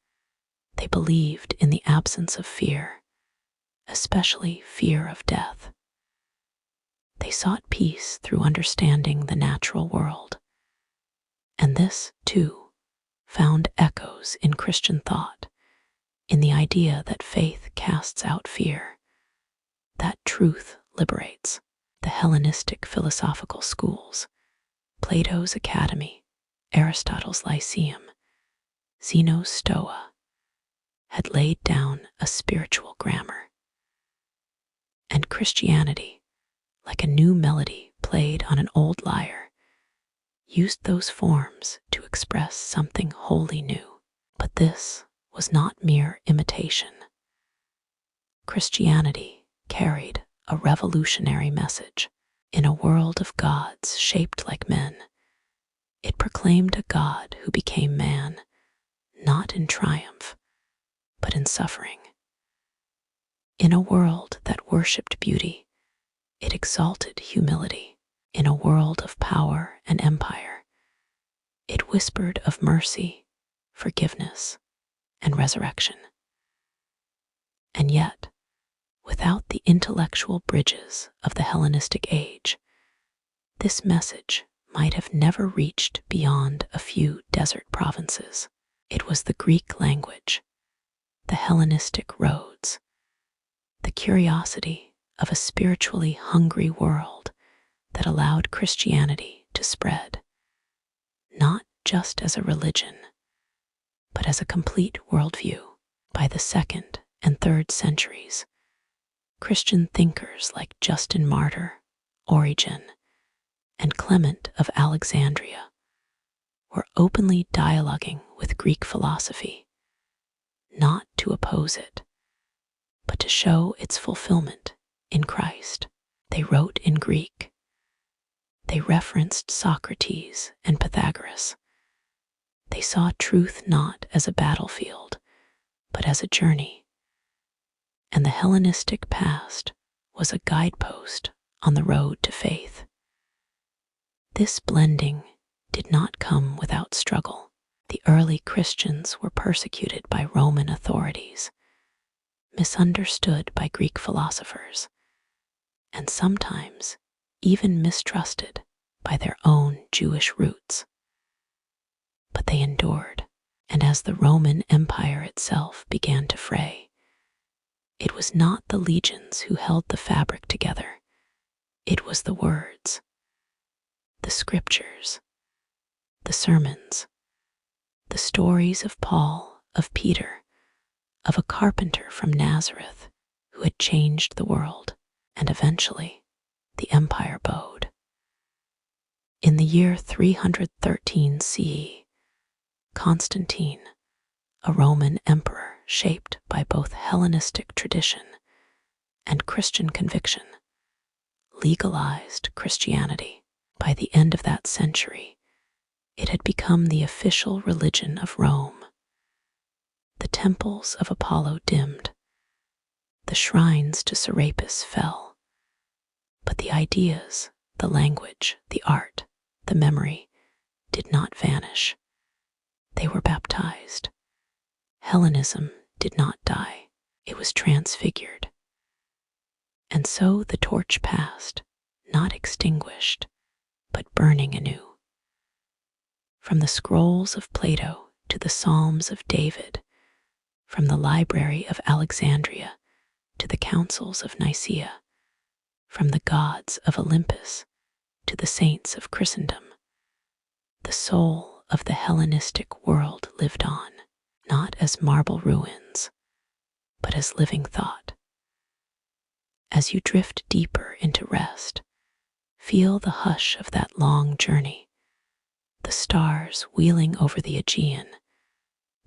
they believed in the absence of fear, especially fear of death. They sought peace through understanding the natural world, and this, too, found echoes in Christian thought, in the idea that faith casts out fear, that truth liberates. The Hellenistic philosophical schools, Plato's Academy, Aristotle's Lyceum, Zeno's Stoa, had laid down a spiritual grammar. And Christianity, like a new melody played on an old lyre, used those forms to express something wholly new. But this was not mere imitation. Christianity carried a revolutionary message. In a world of gods shaped like men, it proclaimed a God who became man, not in triumph, but in suffering. In a world that worshipped beauty, it exalted humility. In a world of power and empire, it whispered of mercy, forgiveness, and resurrection. And yet, without the intellectual bridges of the Hellenistic age, this message might have never reached beyond a few desert provinces. It was the Greek language, the Hellenistic roads, the curiosity of a spiritually hungry world that allowed Christianity to spread, not just as a religion, but as a complete worldview. By the 2nd and 3rd centuries, Christian thinkers like Justin Martyr, Origen, and Clement of Alexandria were openly dialoguing with Greek philosophy, not to oppose it, but to show its fulfillment in Christ. They wrote in Greek. They referenced Socrates and Pythagoras. They saw truth not as a battlefield, but as a journey. And the Hellenistic past was a guidepost on the road to faith. This blending did not come without struggle. The early Christians were persecuted by Roman authorities, misunderstood by Greek philosophers, and sometimes even mistrusted by their own Jewish roots. But they endured, and as the Roman Empire itself began to fray, it was not the legions who held the fabric together. It was the words, the scriptures, the sermons, the stories of Paul, of Peter, of a carpenter from Nazareth who had changed the world, and eventually the empire bowed. In the year 313 CE, Constantine, a Roman emperor shaped by both Hellenistic tradition and Christian conviction, legalized Christianity. By the end of that century, it had become the official religion of Rome. The temples of Apollo dimmed, the shrines to Serapis fell, but the ideas, the language, the art, the memory did not vanish. They were baptized. Hellenism did not die. It was transfigured. And so the torch passed, not extinguished, but burning anew. From the scrolls of Plato to the Psalms of David, from the library of Alexandria to the councils of Nicaea, from the gods of Olympus to the saints of Christendom, the soul of the Hellenistic world lived on, not as marble ruins, but as living thought. As you drift deeper into rest, feel the hush of that long journey, the stars wheeling over the Aegean,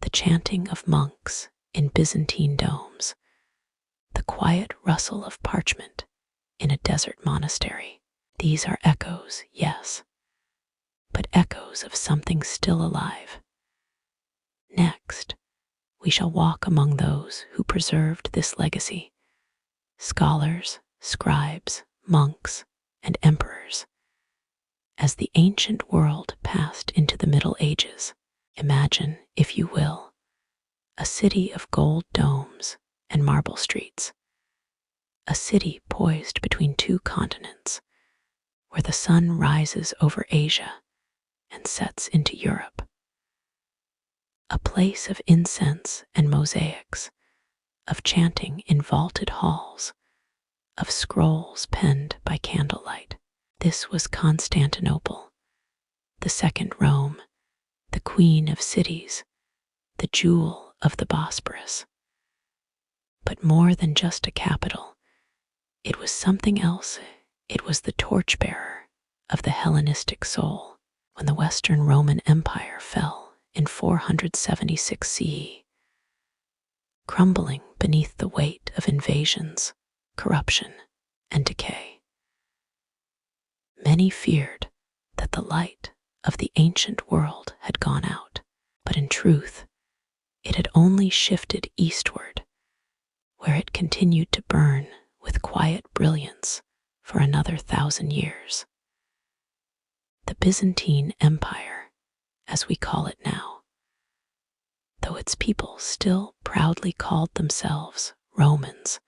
the chanting of monks in Byzantine domes, the quiet rustle of parchment in a desert monastery. These are echoes, yes, but echoes of something still alive, Next, we shall walk among those who preserved this legacy: scholars, scribes, monks, and emperors. As the ancient world passed into the Middle Ages, imagine, if you will, a city of gold domes and marble streets, a city poised between two continents, where the sun rises over Asia and sets into Europe. A place of incense and mosaics, of chanting in vaulted halls, of scrolls penned by candlelight. This was Constantinople, the second Rome, the queen of cities, the jewel of the Bosporus. But more than just a capital, it was something else. It was the torchbearer of the Hellenistic soul. When the Western Roman Empire fell in 476 CE, crumbling beneath the weight of invasions, corruption, and decay, many feared that the light of the ancient world had gone out, but in truth, it had only shifted eastward, where it continued to burn with quiet brilliance for another 1,000 years. The Byzantine Empire, as we call it now, though its people still proudly called themselves Romans,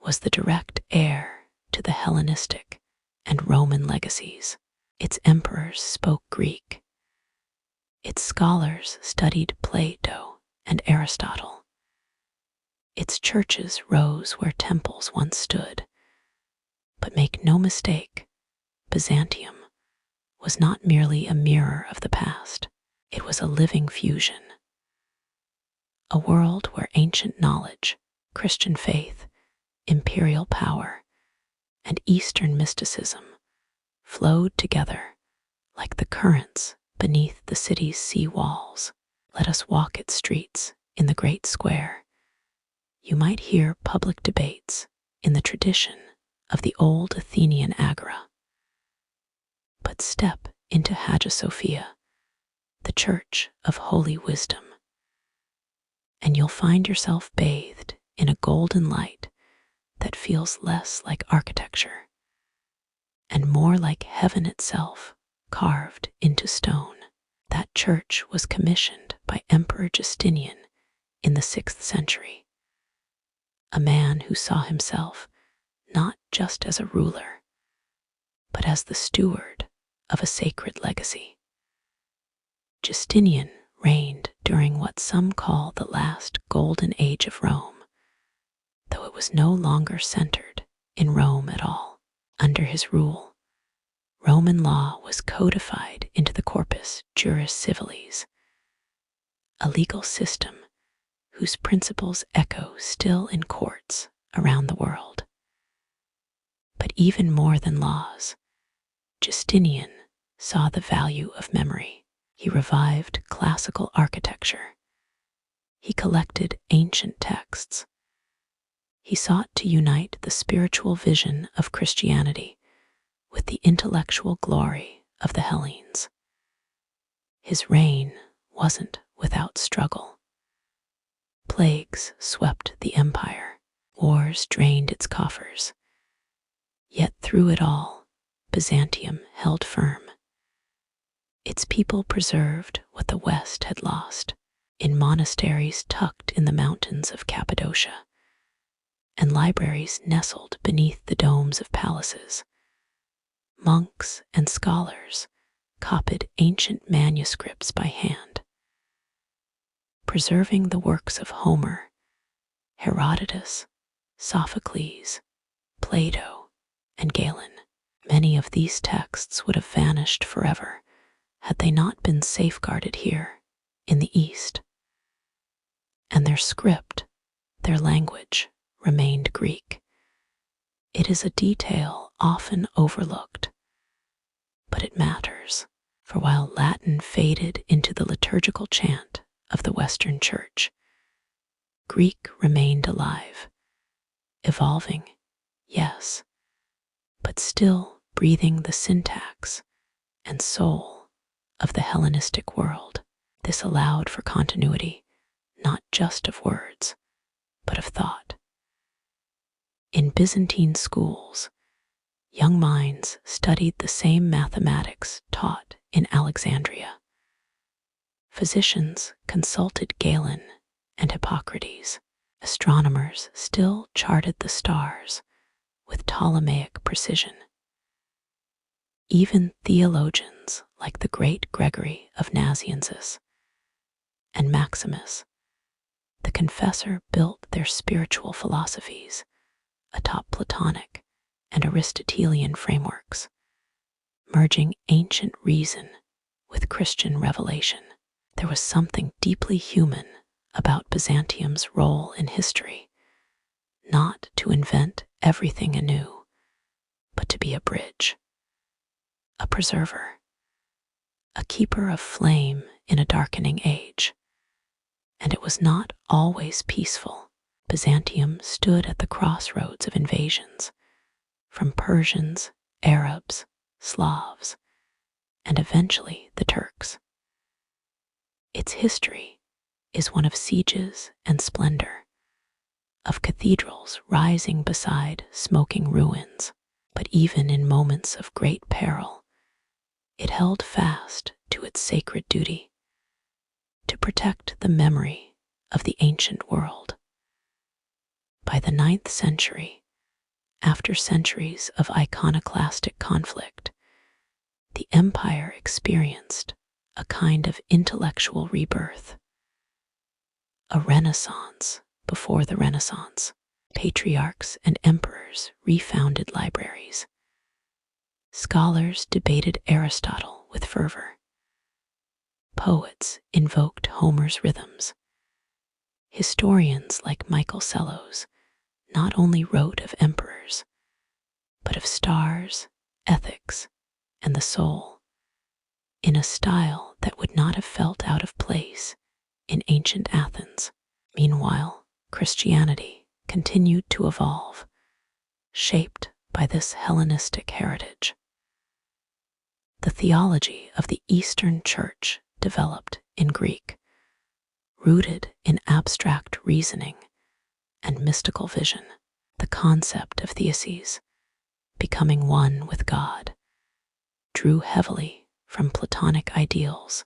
was the direct heir to the Hellenistic and Roman legacies. Its emperors spoke Greek. Its scholars studied Plato and Aristotle. Its churches rose where temples once stood. But make no mistake, Byzantium was not merely a mirror of the past. It was a living fusion. A world where ancient knowledge, Christian faith, imperial power, and Eastern mysticism flowed together like the currents beneath the city's sea walls. Let us walk its streets in the great square. You might hear public debates in the tradition of the old Athenian agora. But step into Hagia Sophia, the Church of Holy Wisdom, and you'll find yourself bathed in a golden light that feels less like architecture and more like heaven itself carved into stone. That church was commissioned by Emperor Justinian in the 6th century, a man who saw himself not just as a ruler, but as the steward of a sacred legacy. Justinian reigned during what some call the last golden age of Rome, though it was no longer centered in Rome at all. Under his rule, Roman law was codified into the Corpus Juris Civilis, a legal system whose principles echo still in courts around the world. But even more than laws, Justinian saw the value of memory. He revived classical architecture. He collected ancient texts. He sought to unite the spiritual vision of Christianity with the intellectual glory of the Hellenes. His reign wasn't without struggle. Plagues swept the empire. Wars drained its coffers. Yet through it all, Byzantium held firm. Its people preserved what the West had lost in monasteries tucked in the mountains of Cappadocia and libraries nestled beneath the domes of palaces. Monks and scholars copied ancient manuscripts by hand, preserving the works of Homer, Herodotus, Sophocles, Plato, and Galen. Many of these texts would have vanished forever had they not been safeguarded here in the East. And their script, their language, remained Greek. It is a detail often overlooked, but it matters, for while Latin faded into the liturgical chant of the Western Church, Greek remained alive, evolving, yes, but still breathing the syntax and soul of the Hellenistic world. This allowed for continuity, not just of words, but of thought. In Byzantine schools, young minds studied the same mathematics taught in Alexandria. Physicians consulted Galen and Hippocrates. Astronomers still charted the stars with Ptolemaic precision. Even theologians like the great Gregory of Nazianzus and Maximus, the Confessor, built their spiritual philosophies atop Platonic and Aristotelian frameworks, merging ancient reason with Christian revelation. There was something deeply human about Byzantium's role in history, not to invent everything anew, but to be a bridge, a preserver, a keeper of flame in a darkening age. And it was not always peaceful. Byzantium stood at the crossroads of invasions, from Persians, Arabs, Slavs, and eventually the Turks. Its history is one of sieges and splendor, of cathedrals rising beside smoking ruins. But even in moments of great peril, it held fast to its sacred duty, to protect the memory of the ancient world. By the 9th century, after centuries of iconoclastic conflict, the empire experienced a kind of intellectual rebirth, a renaissance before the Renaissance. Patriarchs and emperors refounded libraries. Scholars debated Aristotle with fervor. Poets invoked Homer's rhythms. Historians like Michael Sellos not only wrote of emperors, but of stars, ethics, and the soul, in a style that would not have felt out of place in ancient Athens. Meanwhile, Christianity continued to evolve, shaped by this Hellenistic heritage. The theology of the Eastern Church developed in Greek, rooted in abstract reasoning and mystical vision. The concept of theoses, becoming one with God, drew heavily from Platonic ideals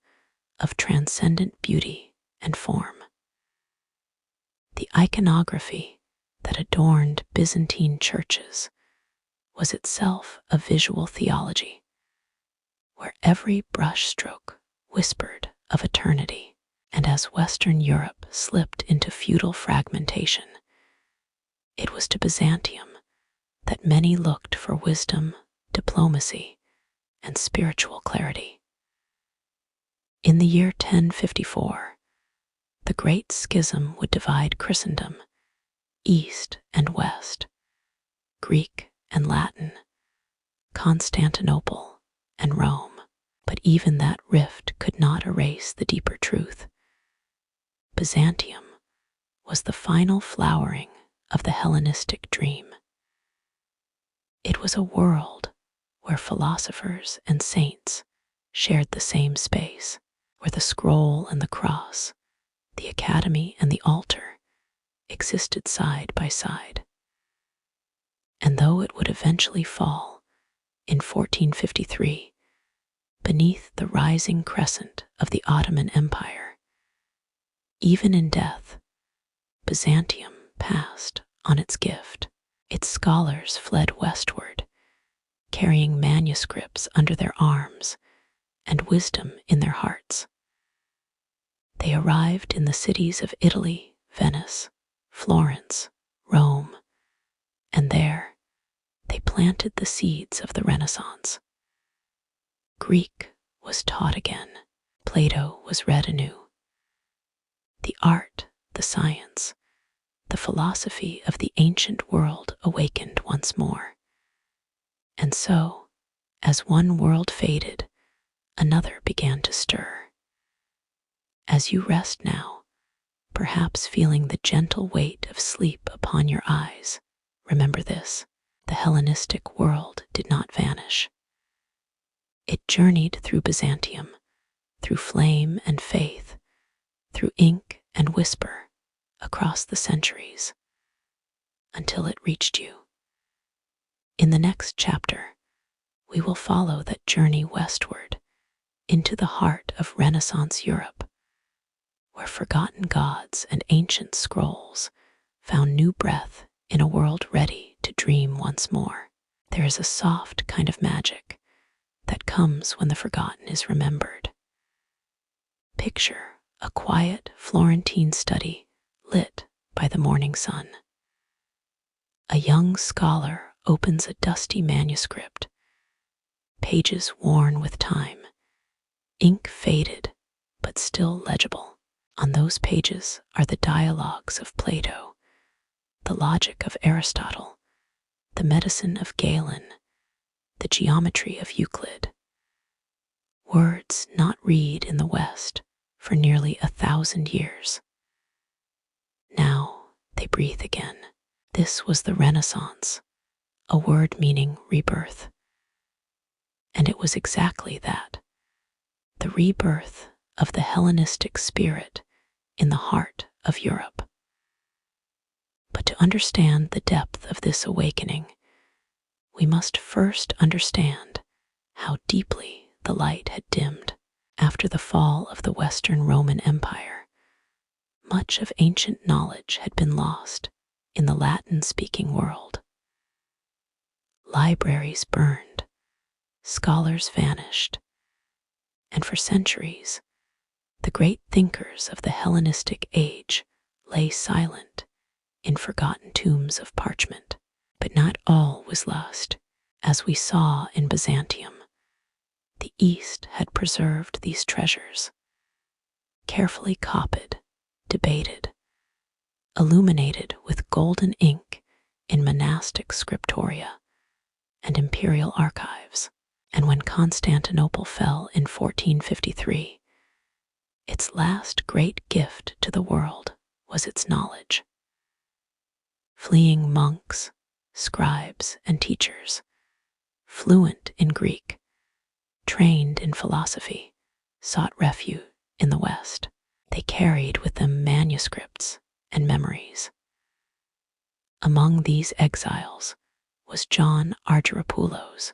of transcendent beauty and form. The iconography that adorned Byzantine churches was itself a visual theology, where every brushstroke whispered of eternity. And as Western Europe slipped into feudal fragmentation, it was to Byzantium that many looked for wisdom, diplomacy, and spiritual clarity. In the year 1054, the Great Schism would divide Christendom, East and West, Greek and Latin, Constantinople and Rome. But even that rift could not erase the deeper truth. Byzantium was the final flowering of the Hellenistic dream. It was a world where philosophers and saints shared the same space, where the scroll and the cross, the academy and the altar existed side by side. And though it would eventually fall in 1453 beneath the rising crescent of the Ottoman Empire, even in death, Byzantium passed on its gift. Its scholars fled westward, carrying manuscripts under their arms and wisdom in their hearts. They arrived in the cities of Italy, Venice, Florence, Rome, and there they planted the seeds of the Renaissance. Greek was taught again. Plato was read anew. The art, the science, the philosophy of the ancient world awakened once more. And so, as one world faded, another began to stir. As you rest now, perhaps feeling the gentle weight of sleep upon your eyes, remember this: the Hellenistic world did not vanish. It journeyed through Byzantium, through flame and faith, through ink and whisper, across the centuries, until it reached you. In the next chapter, we will follow that journey westward into the heart of Renaissance Europe, where forgotten gods and ancient scrolls found new breath in a world ready to dream once more. There is a soft kind of magic that comes when the forgotten is remembered. Picture a quiet Florentine study lit by the morning sun. A young scholar opens a dusty manuscript, pages worn with time, ink faded but still legible. On those pages are the dialogues of Plato, the logic of Aristotle, the medicine of Galen, the geometry of Euclid. Words not read in the West for nearly 1,000 years. Now they breathe again. This was the Renaissance, a word meaning rebirth. And it was exactly that, the rebirth of the Hellenistic spirit in the heart of Europe. But to understand the depth of this awakening, we must first understand how deeply the light had dimmed. After the fall of the Western Roman Empire, much of ancient knowledge had been lost in the Latin-speaking world. Libraries burned, scholars vanished, and for centuries, the great thinkers of the Hellenistic age lay silent in forgotten tombs of parchment. But not all was lost. As we saw in Byzantium, the East had preserved these treasures, carefully copied, debated, illuminated with golden ink in monastic scriptoria and imperial archives. And when Constantinople fell in 1453, its last great gift to the world was its knowledge. Fleeing monks, scribes, and teachers, fluent in Greek, trained in philosophy, sought refuge in the West. They carried with them manuscripts and memories. Among these exiles was John Argyropoulos,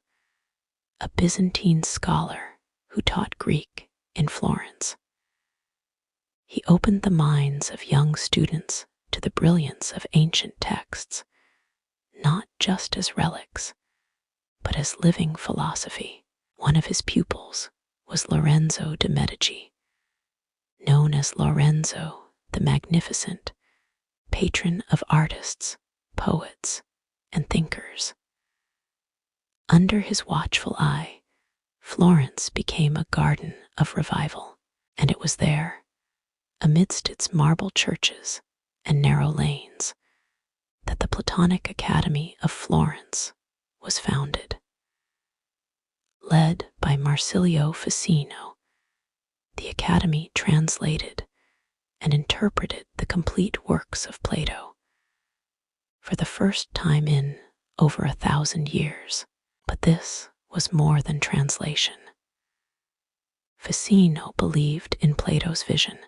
a Byzantine scholar who taught Greek in Florence. He opened the minds of young students to the brilliance of ancient texts, not just as relics, but as living philosophy. One of his pupils was Lorenzo de' Medici, known as Lorenzo the Magnificent, patron of artists, poets, and thinkers. Under his watchful eye, Florence became a garden of revival, and it was there, amidst its marble churches and narrow lanes, that the Platonic Academy of Florence was founded. Led by Marsilio Ficino, the Academy translated and interpreted the complete works of Plato for the first time in over 1,000 years. But this was more than translation. Ficino believed in Plato's vision,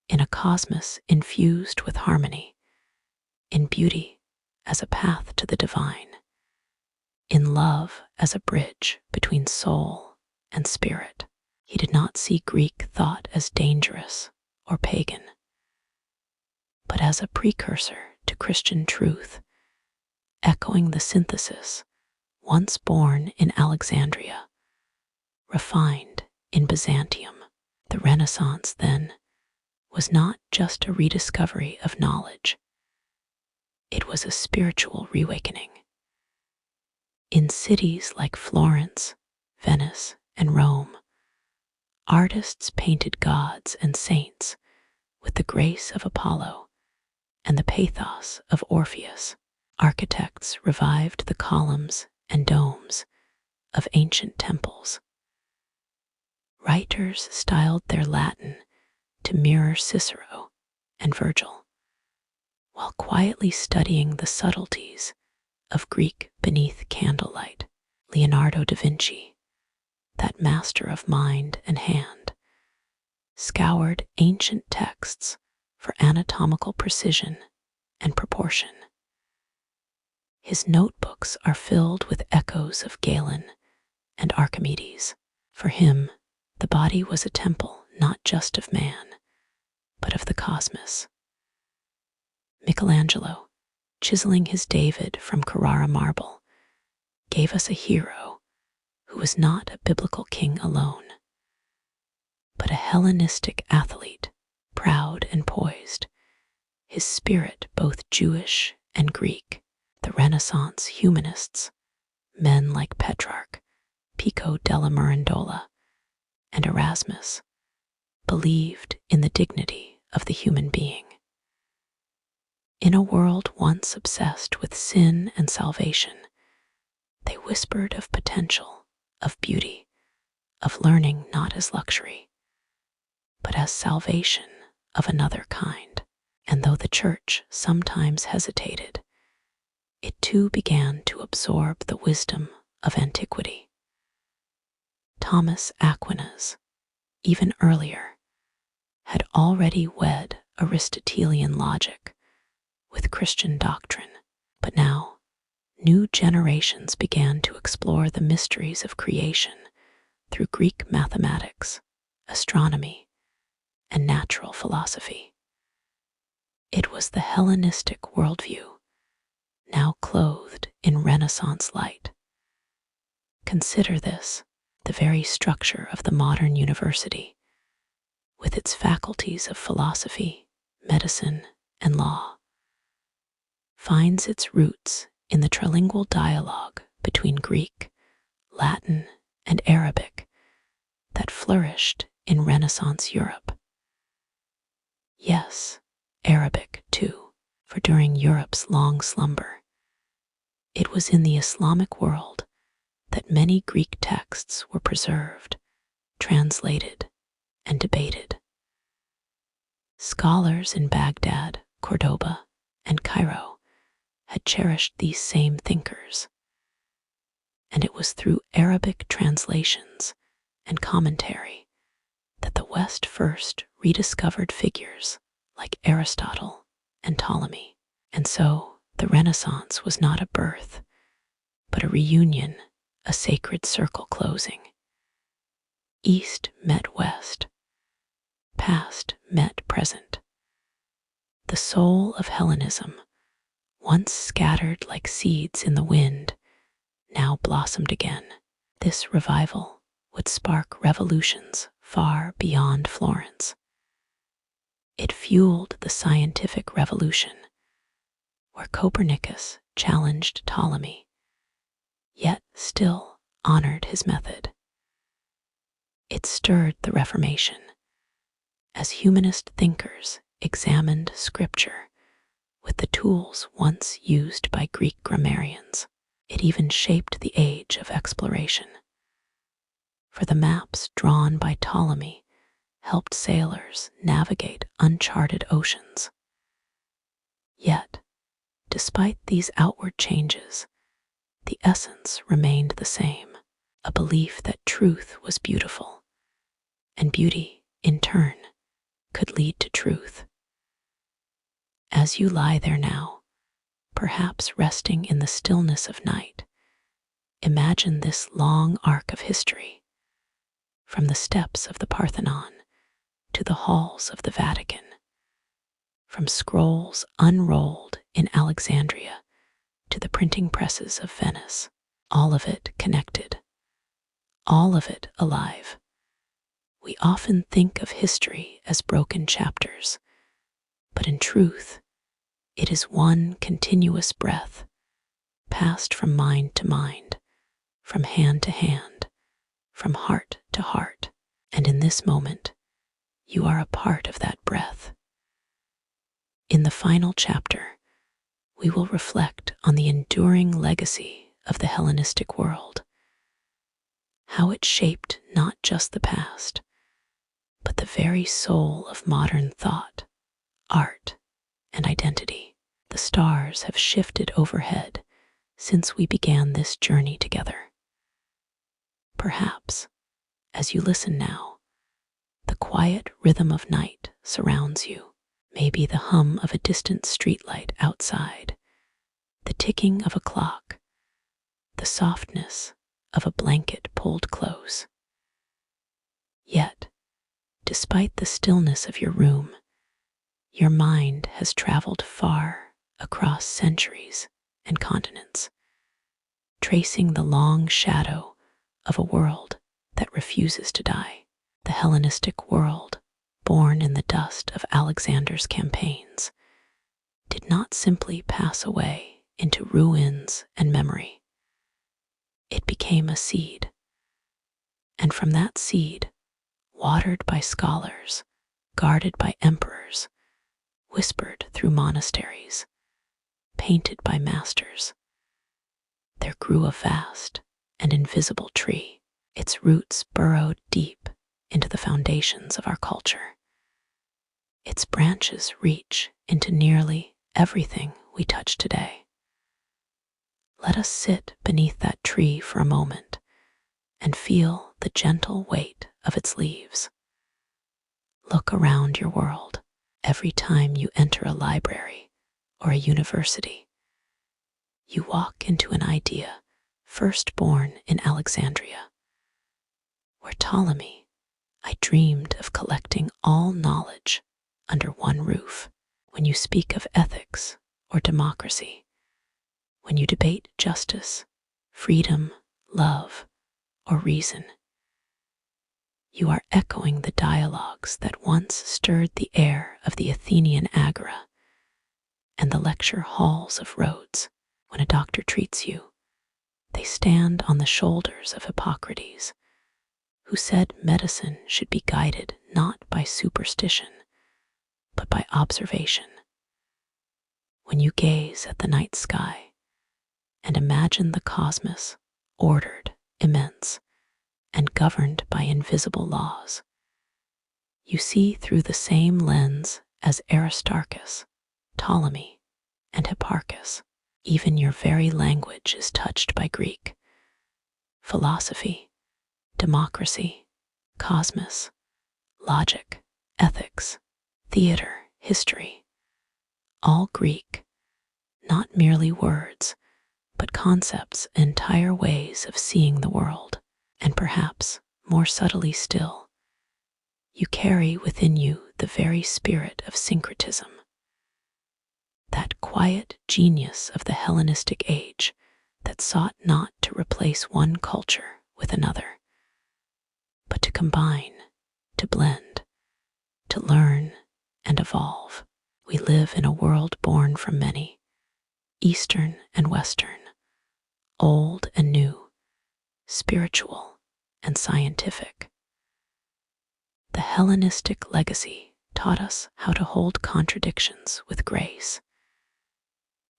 in a cosmos infused with harmony, in beauty as a path to the divine, in love as a bridge between soul and spirit. He did not see Greek thought as dangerous or pagan, but as a precursor to Christian truth, echoing the synthesis once born in Alexandria, refined in Byzantium. The Renaissance, then, was not just a rediscovery of knowledge. It was a spiritual reawakening. In cities like Florence, Venice, and Rome, artists painted gods and saints with the grace of Apollo and the pathos of Orpheus. Architects revived the columns and domes of ancient temples. Writers styled their Latin to mirror Cicero and Virgil, while quietly studying the subtleties of Greek beneath candlelight. Leonardo da Vinci, that master of mind and hand, scoured ancient texts for anatomical precision and proportion. His notebooks are filled with echoes of Galen and Archimedes. For him, the body was a temple not just of man, but of the cosmos. Michelangelo, chiseling his David from Carrara marble, gave us a hero who was not a biblical king alone, but a Hellenistic athlete, proud and poised, his spirit both Jewish and Greek. The Renaissance humanists, men like Petrarch, Pico della Mirandola, and Erasmus, believed in the dignity of the human being. In a world once obsessed with sin and salvation, they whispered of potential, of beauty, of learning not as luxury, but as salvation of another kind. And though the Church sometimes hesitated, it too began to absorb the wisdom of antiquity. Thomas Aquinas, even earlier, had already wed Aristotelian logic with Christian doctrine, but now new generations began to explore the mysteries of creation through Greek mathematics, astronomy, and natural philosophy. It was the Hellenistic worldview, now clothed in Renaissance light. Consider this, the very structure of the modern university, with its faculties of philosophy, medicine, and law, finds its roots in the trilingual dialogue between Greek, Latin, and Arabic that flourished in Renaissance Europe. Yes, Arabic too, for during Europe's long slumber, it was in the Islamic world that many Greek texts were preserved, translated, and debated. Scholars in Baghdad, Cordoba, and Cairo had cherished these same thinkers, and it was through Arabic translations and commentary that the West first rediscovered figures like Aristotle and Ptolemy. And so the Renaissance was not a birth, but a reunion, a sacred circle closing. East met West, past met present. The soul of Hellenism, once scattered like seeds in the wind, now blossomed again. This revival would spark revolutions far beyond Florence. It fueled the scientific revolution, where Copernicus challenged Ptolemy, yet still honored his method. It stirred the Reformation, as humanist thinkers examined scripture with the tools once used by Greek grammarians. It even shaped the age of exploration, for the maps drawn by Ptolemy helped sailors navigate uncharted oceans. Yet, despite these outward changes, the essence remained the same, a belief that truth was beautiful, and beauty, in turn, could lead to truth. As you lie there now, perhaps resting in the stillness of night, imagine this long arc of history, from the steps of the Parthenon to the halls of the Vatican, from scrolls unrolled in Alexandria to the printing presses of Venice, all of it connected, all of it alive. We often think of history as broken chapters, but in truth, it is one continuous breath, passed from mind to mind, from hand to hand, from heart to heart, and in this moment, you are a part of that breath. In the final chapter, we will reflect on the enduring legacy of the Hellenistic world, how it shaped not just the past, but the very soul of modern thought, art, and identity. The stars have shifted overhead since we began this journey together. Perhaps, as you listen now, The quiet rhythm of night surrounds you, maybe the hum of a distant streetlight outside, the ticking of a clock, the softness of a blanket pulled close. Yet, despite the stillness of your room, your mind has traveled far across centuries and continents, tracing the long shadow of a world that refuses to die. The Hellenistic world, born in the dust of Alexander's campaigns, did not simply pass away into ruins and memory. It became a seed, and from that seed, watered by scholars, guarded by emperors, whispered through monasteries, painted by masters, there grew a vast and invisible tree. Its roots burrowed deep into the foundations of our culture. Its branches reach into nearly everything we touch today. Let us sit beneath that tree for a moment and feel the gentle weight of its leaves. Look around your world. Every time you enter a library or a university, you walk into an idea first born in Alexandria. Where Ptolemy, I dreamed of collecting all knowledge under one roof. When you speak of ethics or democracy, when you debate justice, freedom, love, or reason, you are echoing the dialogues that once stirred the air of the Athenian agora and the lecture halls of Rhodes. When a doctor treats you, they stand on the shoulders of Hippocrates, who said medicine should be guided not by superstition, but by observation. When you gaze at the night sky and imagine the cosmos ordered, immense, and governed by invisible laws, you see through the same lens as Aristarchus, Ptolemy, and Hipparchus. Even your very language is touched by Greek. Philosophy, democracy, cosmos, logic, ethics, theater, history, all Greek, not merely words, but concepts, entire ways of seeing the world. And perhaps, more subtly still, you carry within you the very spirit of syncretism, that quiet genius of the Hellenistic age that sought not to replace one culture with another, but to combine, to blend, to learn and evolve. We live in a world born from many, Eastern and Western, old and new, spiritual and scientific. The Hellenistic legacy taught us how to hold contradictions with grace.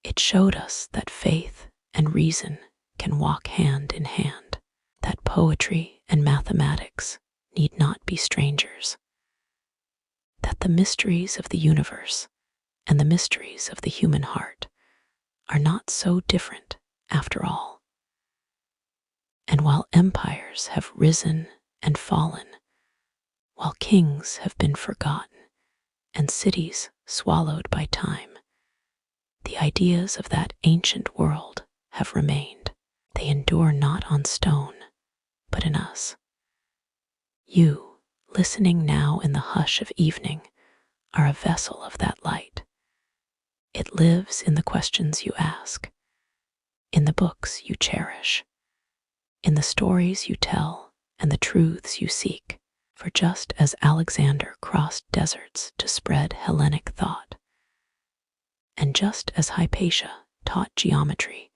It showed us that faith and reason can walk hand in hand, that poetry and mathematics need not be strangers, that the mysteries of the universe and the mysteries of the human heart are not so different after all. And while empires have risen and fallen, while kings have been forgotten and cities swallowed by time, the ideas of that ancient world have remained. They endure not on stone, but in us. You, listening now in the hush of evening, are a vessel of that light. It lives in the questions you ask, in the books you cherish, in the stories you tell and the truths you seek. For just as Alexander crossed deserts to spread Hellenic thought, and just as Hypatia taught geometry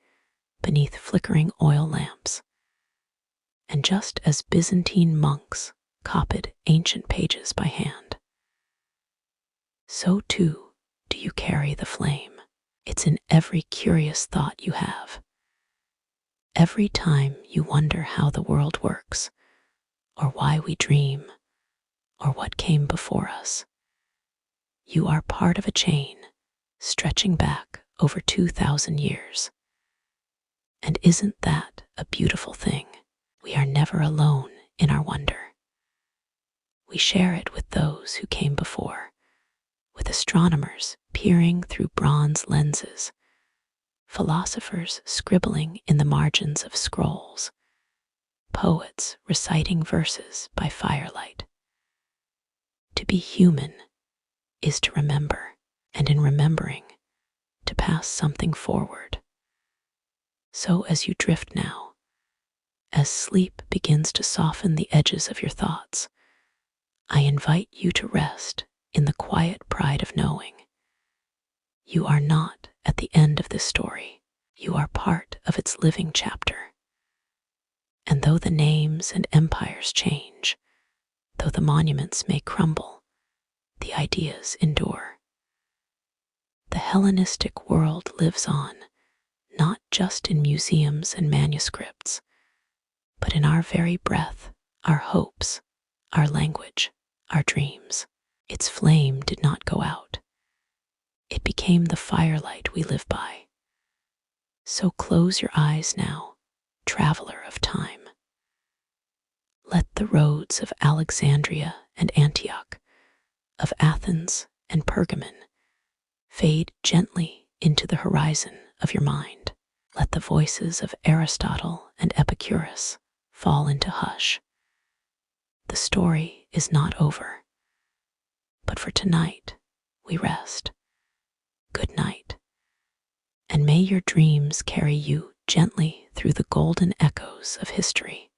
beneath flickering oil lamps, and just as Byzantine monks copied ancient pages by hand, so too do you carry the flame. It's in every curious thought you have. Every time you wonder how the world works, or why we dream, or what came before us, you are part of a chain stretching back over 2,000 years. And isn't that a beautiful thing? We are never alone in our wonder. We share it with those who came before, with astronomers peering through bronze lenses, philosophers scribbling in the margins of scrolls, poets reciting verses by firelight. To be human is to remember, and in remembering, to pass something forward. So as you drift now, as sleep begins to soften the edges of your thoughts, I invite you to rest in the quiet pride of knowing you are not at the end of this story. You are part of its living chapter. And though the names and empires change, though the monuments may crumble, the ideas endure. The Hellenistic world lives on, not just in museums and manuscripts, but in our very breath, our hopes, our language, our dreams. Its flame did not go out. It became the firelight we live by. So close your eyes now, traveler of time. Let the roads of Alexandria and Antioch, of Athens and Pergamon, fade gently into the horizon of your mind. Let the voices of Aristotle and Epicurus fall into hush. The story is not over, but for tonight we rest. Good night, and may your dreams carry you gently through the golden echoes of history.